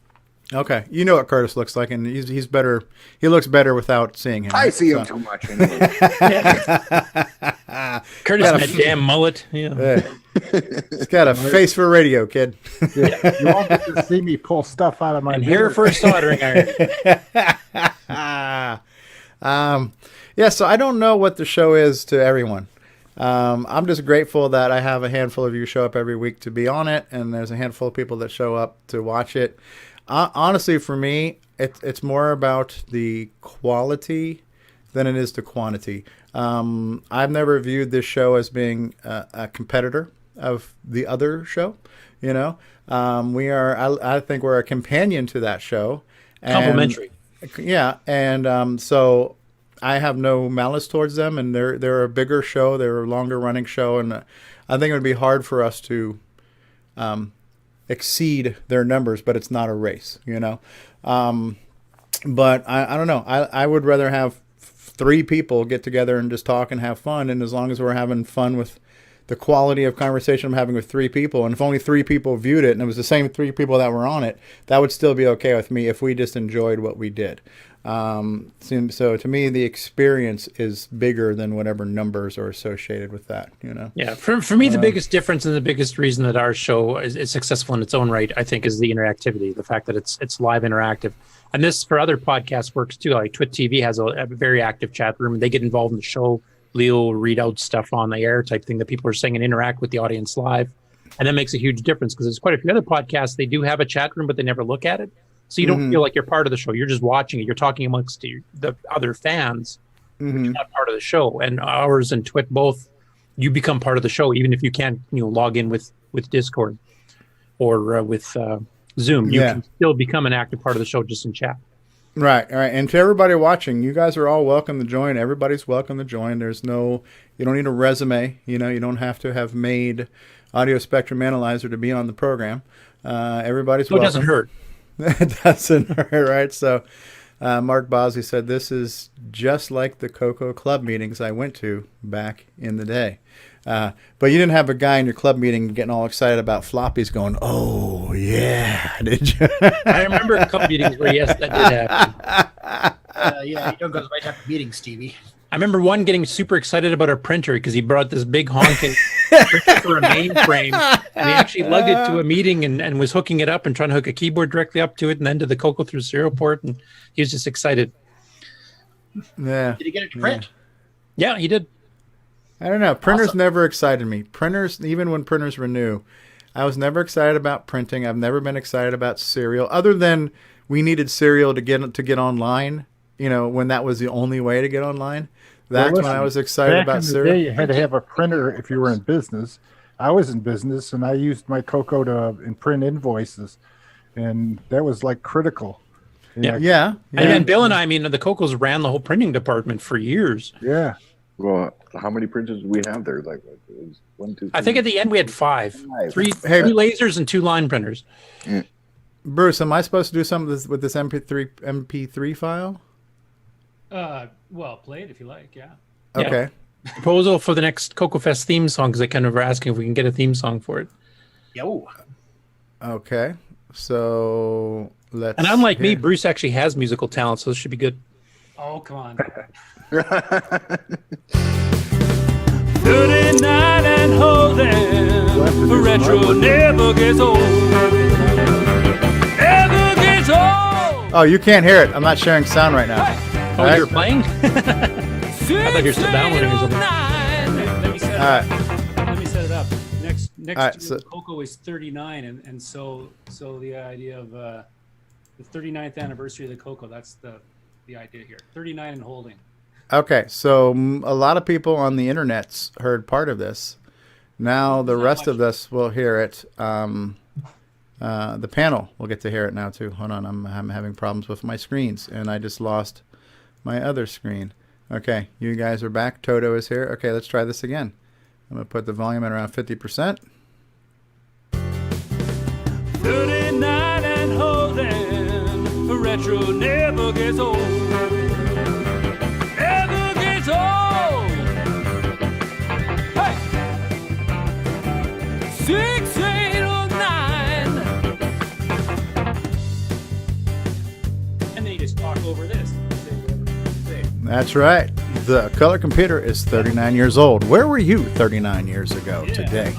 Okay. You know what Curtis looks like, and he's better. He looks better without seeing him. I see him too much anyway. Curtis got a damn mullet. Yeah. He's got a face for radio, kid. Yeah, you won't get to see me pull stuff out of my hair for a soldering iron. So I don't know what the show is to everyone. I'm just grateful that I have a handful of you show up every week to be on it, and there's a handful of people that show up to watch it. Honestly, for me, it's more about the quality than it is the quantity. I've never viewed this show as being a competitor of the other show. I think we're a companion to that show. Complementary. Yeah, and so I have no malice towards them, and they're a bigger show, they're a longer running show, and I think it would be hard for us to exceed their numbers, but it's not a race, But I don't know. I would rather have 3 people get together and just talk and have fun, and as long as we're having fun with the quality of conversation I'm having with 3 people, and if only 3 people viewed it and it was the same 3 people that were on it, that would still be okay with me if we just enjoyed what we did. So to me, the experience is bigger than whatever numbers are associated with that, Yeah, for me, the biggest difference and the biggest reason that our show is successful in its own right, I think, is the interactivity, the fact that it's live interactive. And this, for other podcasts, works too. Like Twit TV has a very active chat room, and they get involved in the show. Leo will read out stuff on the air type thing that people are saying and interact with the audience live. And that makes a huge difference because there's quite a few other podcasts. They do have a chat room, but they never look at it. So you don't feel like you're part of the show. You're just watching it. You're talking amongst the other fans. You're not part of the show. And ours and Twit both, you become part of the show, even if you can't log in with Discord or with Zoom. You can still become an active part of the show just in chat. Right, all right. And to everybody watching, you guys are all welcome to join. Everybody's welcome to join. You don't need a resume. You don't have to have made Audio Spectrum Analyzer to be on the program. Everybody's welcome. It doesn't hurt. It doesn't hurt, right? So Mark Bosley said, this is just like the CoCo club meetings I went to back in the day. But you didn't have a guy in your club meeting getting all excited about floppies going, oh, yeah, did you? I remember a couple meetings where, yes, that did happen. Yeah, you don't go to the right type of meeting, Stevie. I remember one getting super excited about our printer because he brought this big honking printer for a mainframe, and he actually lugged it to a meeting and was hooking it up and trying to hook a keyboard directly up to it and then to the CoCo through serial port, and he was just excited. Yeah. Did he get it to print? Yeah, he did. I don't know. Printers never excited me. Printers, even when printers were new, I was never excited about printing. I've never been excited about serial, other than we needed serial to get online. When that was the only way to get online. That's when I was excited about serial. Back in the day, you had to have a printer if you were in business. I was in business, and I used my CoCo to print invoices, and that was like critical. Yeah. And Bill and I mean, the CoCos ran the whole printing department for years. Yeah. Well, how many printers do we have there? Like, it was 1, 2, 3. I think at the end we had 5. Three lasers and 2 line printers. Bruce, am I supposed to do something with this MP3 file? Well, play it if you like, yeah. Okay. Proposal for the next CoCo Fest theme song, because they kind of were asking if we can get a theme song for it. Yo. Okay. So let's. And unlike me, Bruce actually has musical talent, so this should be good. Oh, come on. 39 and holding. Retro never gets old. Never gets old. Oh, you can't hear it. I'm not sharing sound right now. Oh, you're playing? I thought you were still downloading or something. Let me set it up. Let me set it up. Next so CoCo is 39, and so the idea of the 39th anniversary of the CoCo, that's the idea here. 39 and holding. Okay, so a lot of people on the internet's heard part of this. Now the rest of us will hear it. The panel will get to hear it now too. Hold on, I'm having problems with my screens, and I just lost my other screen. Okay, you guys are back. Toto is here. Okay, let's try this again. I'm going to put the volume at around 50%. 39 and holding. Retro never gets old. Never gets old. Hey! 6809. And then you just talk over this. That's right. The color computer is 39 years old. Where were you 39 years ago today?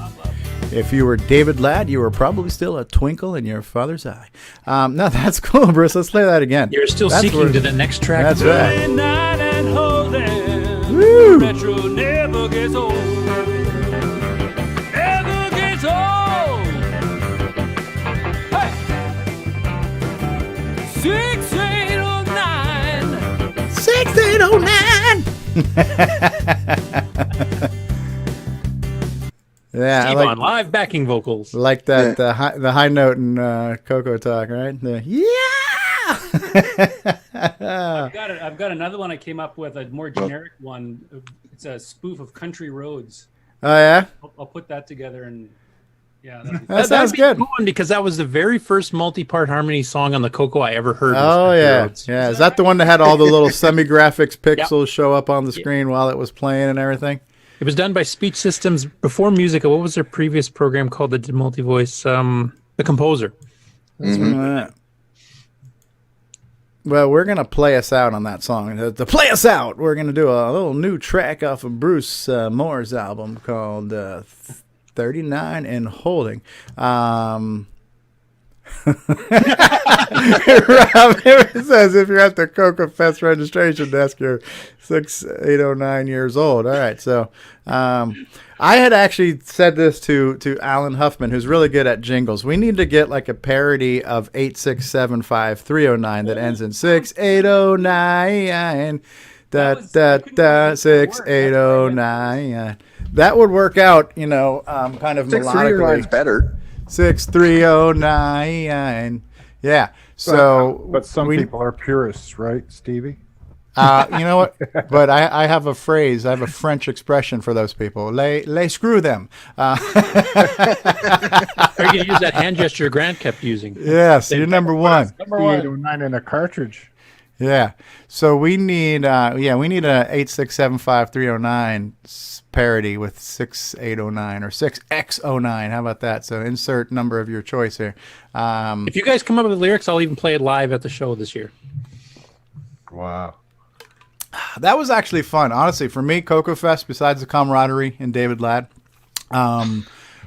If you were David Ladd, you were probably still a twinkle in your father's eye. No, that's cool, Bruce. Let's play that again. You're still seeking to the next track. That's right. 39 and holding. Woo! Retro never gets old. Never gets old. Hey! 6809. 6809. Yeah, Steve I like on live backing vocals. Like that the high note in CoCoTALK, right? I've got another one I came up with, a more generic one. It's a spoof of Country Roads. Oh yeah. I'll put that together, and yeah, that sounds good. Cool one, because that was the very first multi-part harmony song on the CoCo I ever heard. Oh yeah, yeah. Is that the one that had all the little semi-graphics pixels show up on the screen while it was playing and everything? It was done by Speech Systems before Musica. What was their previous program called that did multi-voice? The Composer. Mm-hmm. Well, we're going to play us out on that song. To play us out, we're going to do a little new track off of Bruce Moore's album called 39 and Holding. It says if you're at the CoCo Fest registration desk, you're 6809 years old. All right, so I had actually said this to Alan Huffman, who's really good at jingles. We need to get like a parody of 8675309 that ends in 6809. 6809. That would work out, kind of 6309 is melodically. better. 6309. Yeah. So, but some people are purists, right, Stevie? you know what? But I have a phrase. I have a French expression for those people. Les screw them. Or you can use that hand gesture Grant kept using. Yes, you're number one. 6809 in a cartridge. Yeah. So we need a 8675309 parody with 6809 or 6X09. How about that? So insert number of your choice here. If you guys come up with the lyrics, I'll even play it live at the show this year. Wow. That was actually fun. Honestly, for me, CoCo Fest, besides the camaraderie and David Ladd,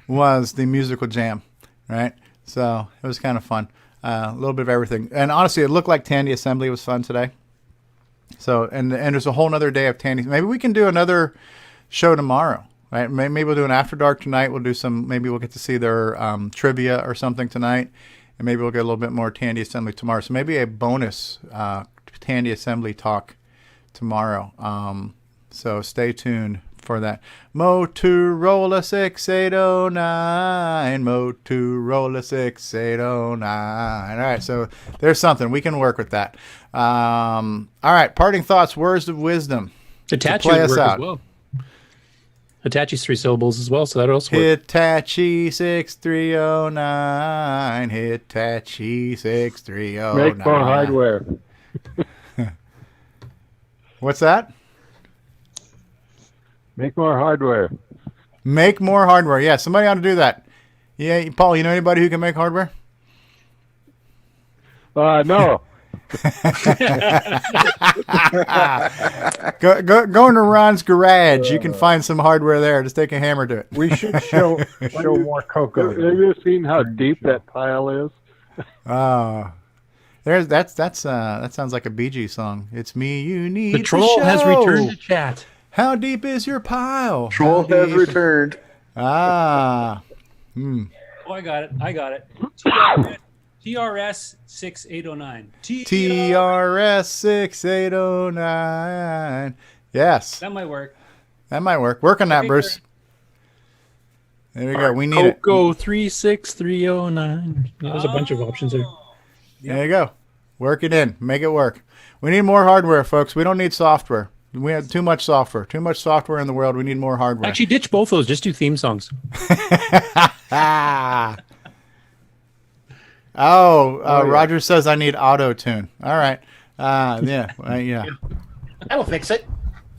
was the musical jam, right? So it was kind of fun. A little bit of everything. And honestly, it looked like Tandy Assembly was fun today. So, and there's a whole nother day of Tandy. Maybe we can do another show tomorrow, right? Maybe we'll do an After Dark tonight. Maybe we'll get to see their trivia or something tonight. And maybe we'll get a little bit more Tandy Assembly tomorrow. So maybe a bonus Tandy Assembly talk tomorrow. So stay tuned for that. Motorola 6809. Motorola 6809. All right, so there's something. We can work with that. All right, parting thoughts, words of wisdom. Hitachi would work as well. Hitachi's 3 syllables as well, so that also works. Hitachi 6309. Hitachi 6309. Make more hardware. What's that? Make more hardware. Make more hardware. Yeah, somebody ought to do that. Yeah, Paul, you know anybody who can make hardware? No. Go into Ron's garage. You can find some hardware there. Just take a hammer to it. We should show more CoCo. Have you seen how deep that pile is? That sounds like a Bee Gees song. It's me you need. The troll has returned to chat. How deep is your pile? Troll has returned. Ah. Oh, I got it. TRS 6809. TRS 6809. Yes. That might work. Work on that, Bruce. There we go. We need it. CoCo 36309. There's a bunch of options there. There you go. Work it in. Make it work. We need more hardware, folks. We don't need software. We have too much software. Too much software in the world. We need more hardware. Actually, ditch both those. Just do theme songs. Roger says I need auto-tune. All right. Yeah. That'll fix it.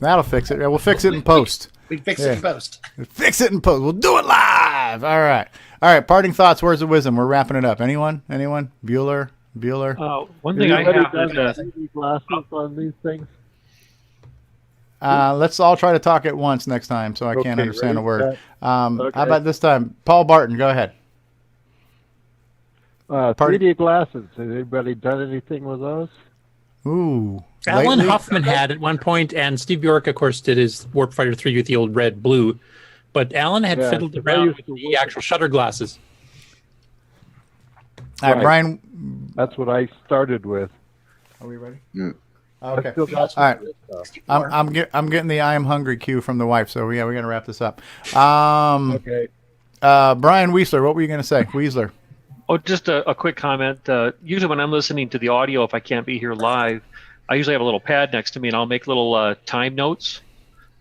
That'll fix it. Yeah, we'll fix it in post. We fix it in post. Fix it in post. We'll do it live. All right. Parting thoughts, words of wisdom. We're wrapping it up. Anyone? Bueller? One thing I have glasses on these things. Let's all try to talk at once next time so I can't understand a word. How about this time? Paul Barton, go ahead. 3D glasses. Has anybody done anything with those? Ooh. Alan Huffman had at one point, and Steve Bjork, of course, did his Warp Fighter 3 with the old red blue. But Alan had fiddled around with the actual shutter glasses. All right, Brian. That's what I started with. Are we ready? Yeah. Okay. All right. I'm getting the I am hungry cue from the wife, so we got to wrap this up. Okay. Brian Weisler, what were you going to say? Weisler. Oh, just a quick comment. Usually when I'm listening to the audio, if I can't be here live, I usually have a little pad next to me, and I'll make little time notes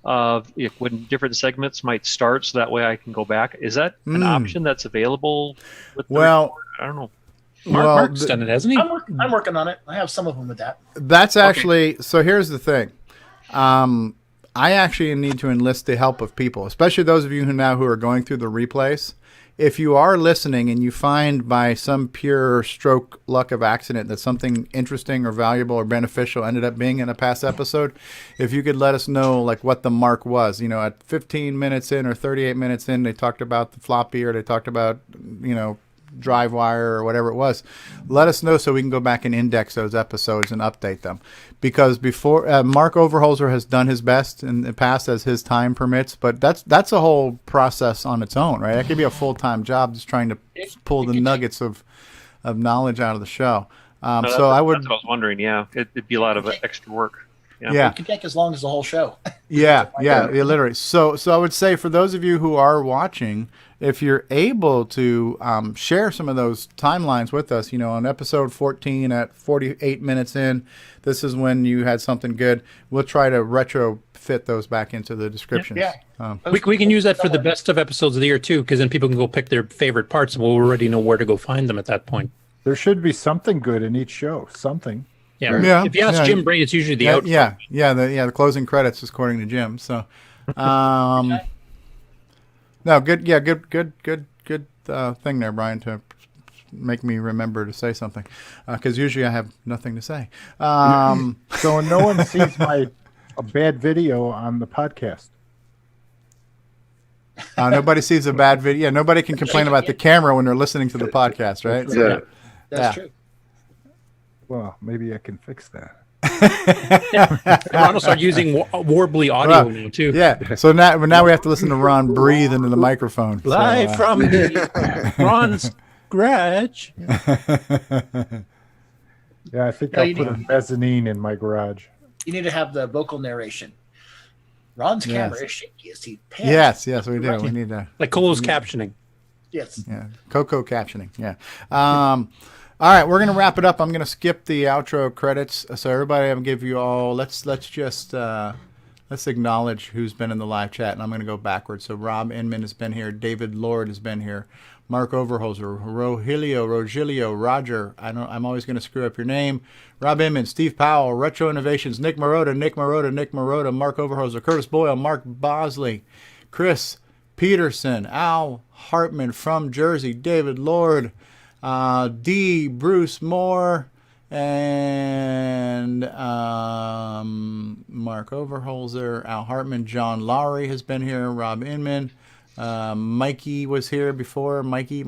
of when different segments might start, so that way I can go back. Is that an option that's available with the recorder? I don't know. Mark's done it, hasn't he? I'm working on it. I have some of them with that. That's actually so. Here's the thing. I actually need to enlist the help of people, especially those of you who are going through the replays. If you are listening and you find by some pure stroke luck of accident that something interesting or valuable or beneficial ended up being in a past episode, if you could let us know like what the mark was. At 15 minutes in or 38 minutes in, they talked about the floppy or they talked about, DriveWire or whatever it was. Let us know so we can go back and index those episodes and update them. Because before Mark Overholzer has done his best in the past as his time permits, but that's a whole process on its own, right? That could be a full-time job just trying to pull the nuggets of knowledge out of the show. No, that's what I would. was wondering. Yeah, it'd be a lot of extra work. Yeah. It can take as long as the whole show. Yeah, literally. So I would say for those of you who are watching, if you're able to share some of those timelines with us, on episode 14 at 48 minutes in, this is when you had something good. We'll try to retrofit those back into the descriptions. Yeah. We can use that for the best of episodes of the year too, because then people can go pick their favorite parts, and we'll already know where to go find them at that point. There should be something good in each show. Something. Yeah. If you ask Jim Bray, it's usually the outro. The closing credits according to Jim. So, no, good thing there, Brian, to make me remember to say something, because usually I have nothing to say. So when no one sees a bad video on the podcast. Nobody sees a bad video. Yeah, nobody can complain about the camera when they're listening to the podcast, right? Yeah, that's true. Well, maybe I can fix that. Ron will start using warbly audio now too. Yeah. So now we have to listen to Ron breathe into the microphone. Live from Ron's garage. Yeah, I think I'll put a mezzanine in my garage. You need to have the vocal narration. Ron's camera is shaky as he pans. Yes, we do. We need to like closed captioning. Yes. Yeah. CoCo captioning. Yeah. All right, we're gonna wrap it up. I'm gonna skip the outro credits. So everybody, I'm gonna give you all. Let's just acknowledge who's been in the live chat, and I'm gonna go backwards. So Rob Inman has been here. David Lord has been here. Mark Overholzer, Rogelio, Roger. I'm always gonna screw up your name. Rob Inman, Steve Powell, Retro Innovations, Nick Marotta, Mark Overholzer, Curtis Boyle, Mark Bosley, Chris Peterson, Al Hartman from Jersey, David Lord. Bruce Moore, and Mark Overholzer, Al Hartman, John Lowry has been here, Rob Inman, Mikey was here before, Mikey,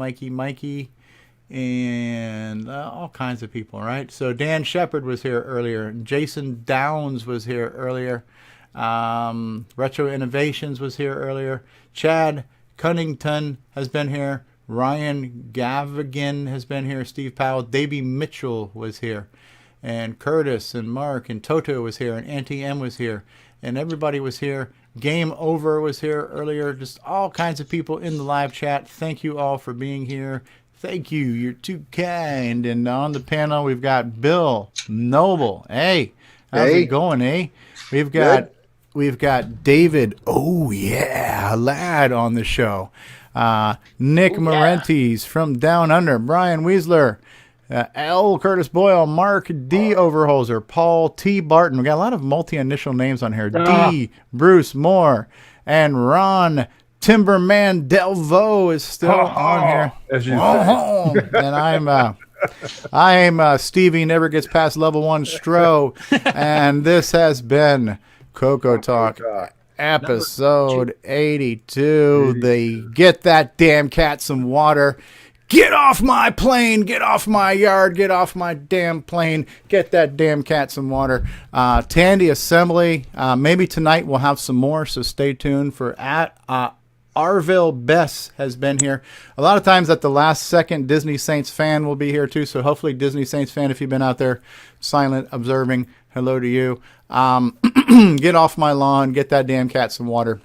and all kinds of people, right? So Dan Shepard was here earlier, Jason Downs was here earlier, Retro Innovations was here earlier, Chad Cunnington has been here, Ryan Gavigan has been here. Steve Powell. Davey Mitchell was here. And Curtis and Mark and Toto was here. And Auntie M was here. And everybody was here. Game Over was here earlier. Just all kinds of people in the live chat. Thank you all for being here. Thank you. You're too kind. And on the panel, we've got Bill Noble. Hey, how's it going, eh? We've got David. Oh, yeah, Lad on the show. Nick Marentes from Down Under, Brian Weisler, L. Curtis Boyle, Mark D. Overholzer, Paul T. Barton. We got a lot of multi-initial names on here. D. Bruce Moore, and Ron Timberman Delvaux is still on here. As you say. And I'm Stevie Never Gets Past Level 1 Stro, and this has been CoCoTALK. Episode 82. They get that damn cat some water. Get off my plane. Get off my yard. Get off my damn plane. Get that damn cat some water. Tandy Assembly. Maybe tonight we'll have some more, so stay tuned for Arville Bess has been here. A lot of times at the last second, Disney Saints fan will be here too, so hopefully Disney Saints fan, if you've been out there silent, observing, hello to you. Get off my lawn, get that damn cat some water.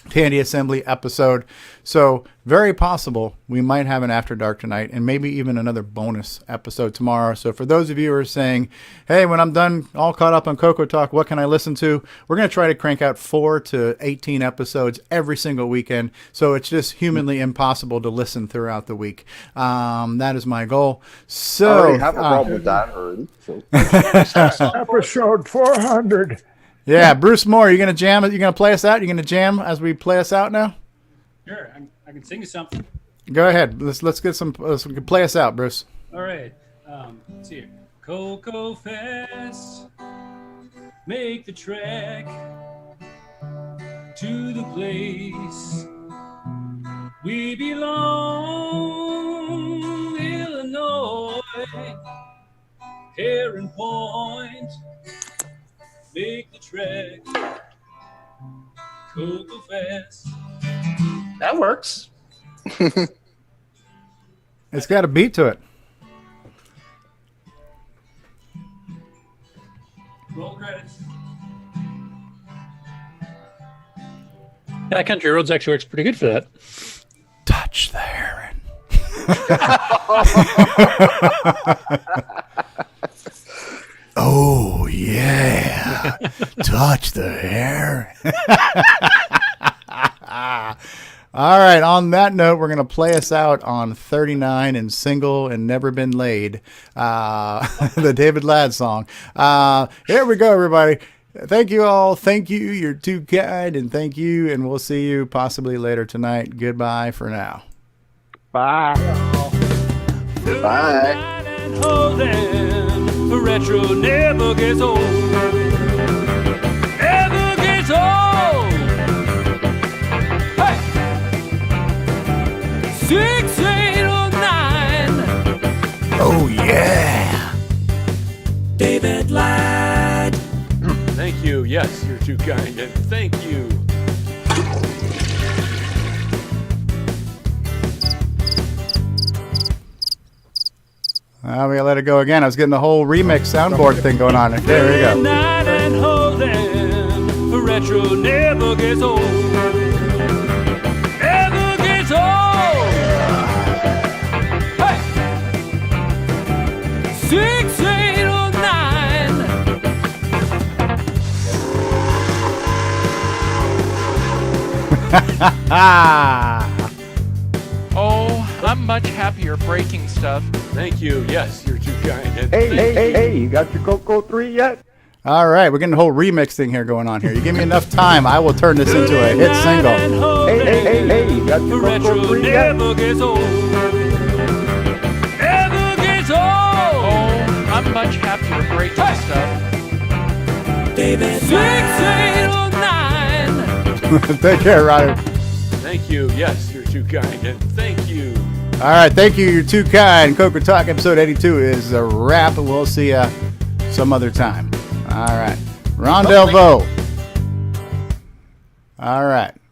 Tandy Assembly episode. So very possible we might have an After Dark tonight, and maybe even another bonus episode tomorrow. So for those of you who are saying, hey, when I'm done all caught up on CoCoTALK, what can I listen to? We're going to try to crank out 4 to 18 episodes every single weekend. So it's just humanly impossible to listen throughout the week. That is my goal. So I already have a problem with that already. So. Episode 400. Yeah, Bruce Moore, you gonna jam it? You gonna play us out? You gonna jam as we play us out now? Sure, I can sing you something. Go ahead. Let's get some. Play us out, Bruce. All right. Let's see here. CoCo Fest, make the trek to the place we belong. Heron Point, make the trek, CoCo Fest. That works. It's got a beat to it. Roll credits. Yeah, Country Roads actually works pretty good for that. Touch the heron. Oh, yeah. Touch the heron. All right, on that note, we're going to play us out on 39 and Single and Never Been Laid, the David Ladd song. Here we go, everybody. Thank you all. Thank you. You're too kind, and thank you, and we'll see you possibly later tonight. Goodbye for now. Bye. Bye. Retro never gets old. Never gets old. Hey! 6809. Oh, yeah. David Ladd. Thank you. Yes, you're too kind, and thank you. We gotta let it go again. I was getting the whole remix soundboard thing going on. There we go. And holding. Retro never gets old. Never gets old. Hey! 6809. Oh, I'm much happier breaking stuff. Thank you. Yes, you're too kind. And Hey, you got your CoCo 3 yet? All right, we're getting the whole remix thing here going on here. You give me enough time, I will turn this into a hit single. Hey, you got your CoCo 3 yet? Never gets old. Never gets old. Oh, I'm much happier breaking stuff. David 6809. Take care, Ryder. thank you. Yes, you're too kind, and thank you. All right, thank you. You're too kind. CoCoTALK episode 82 is a wrap, and we'll see you some other time. All right. Ron Delvaux. All right.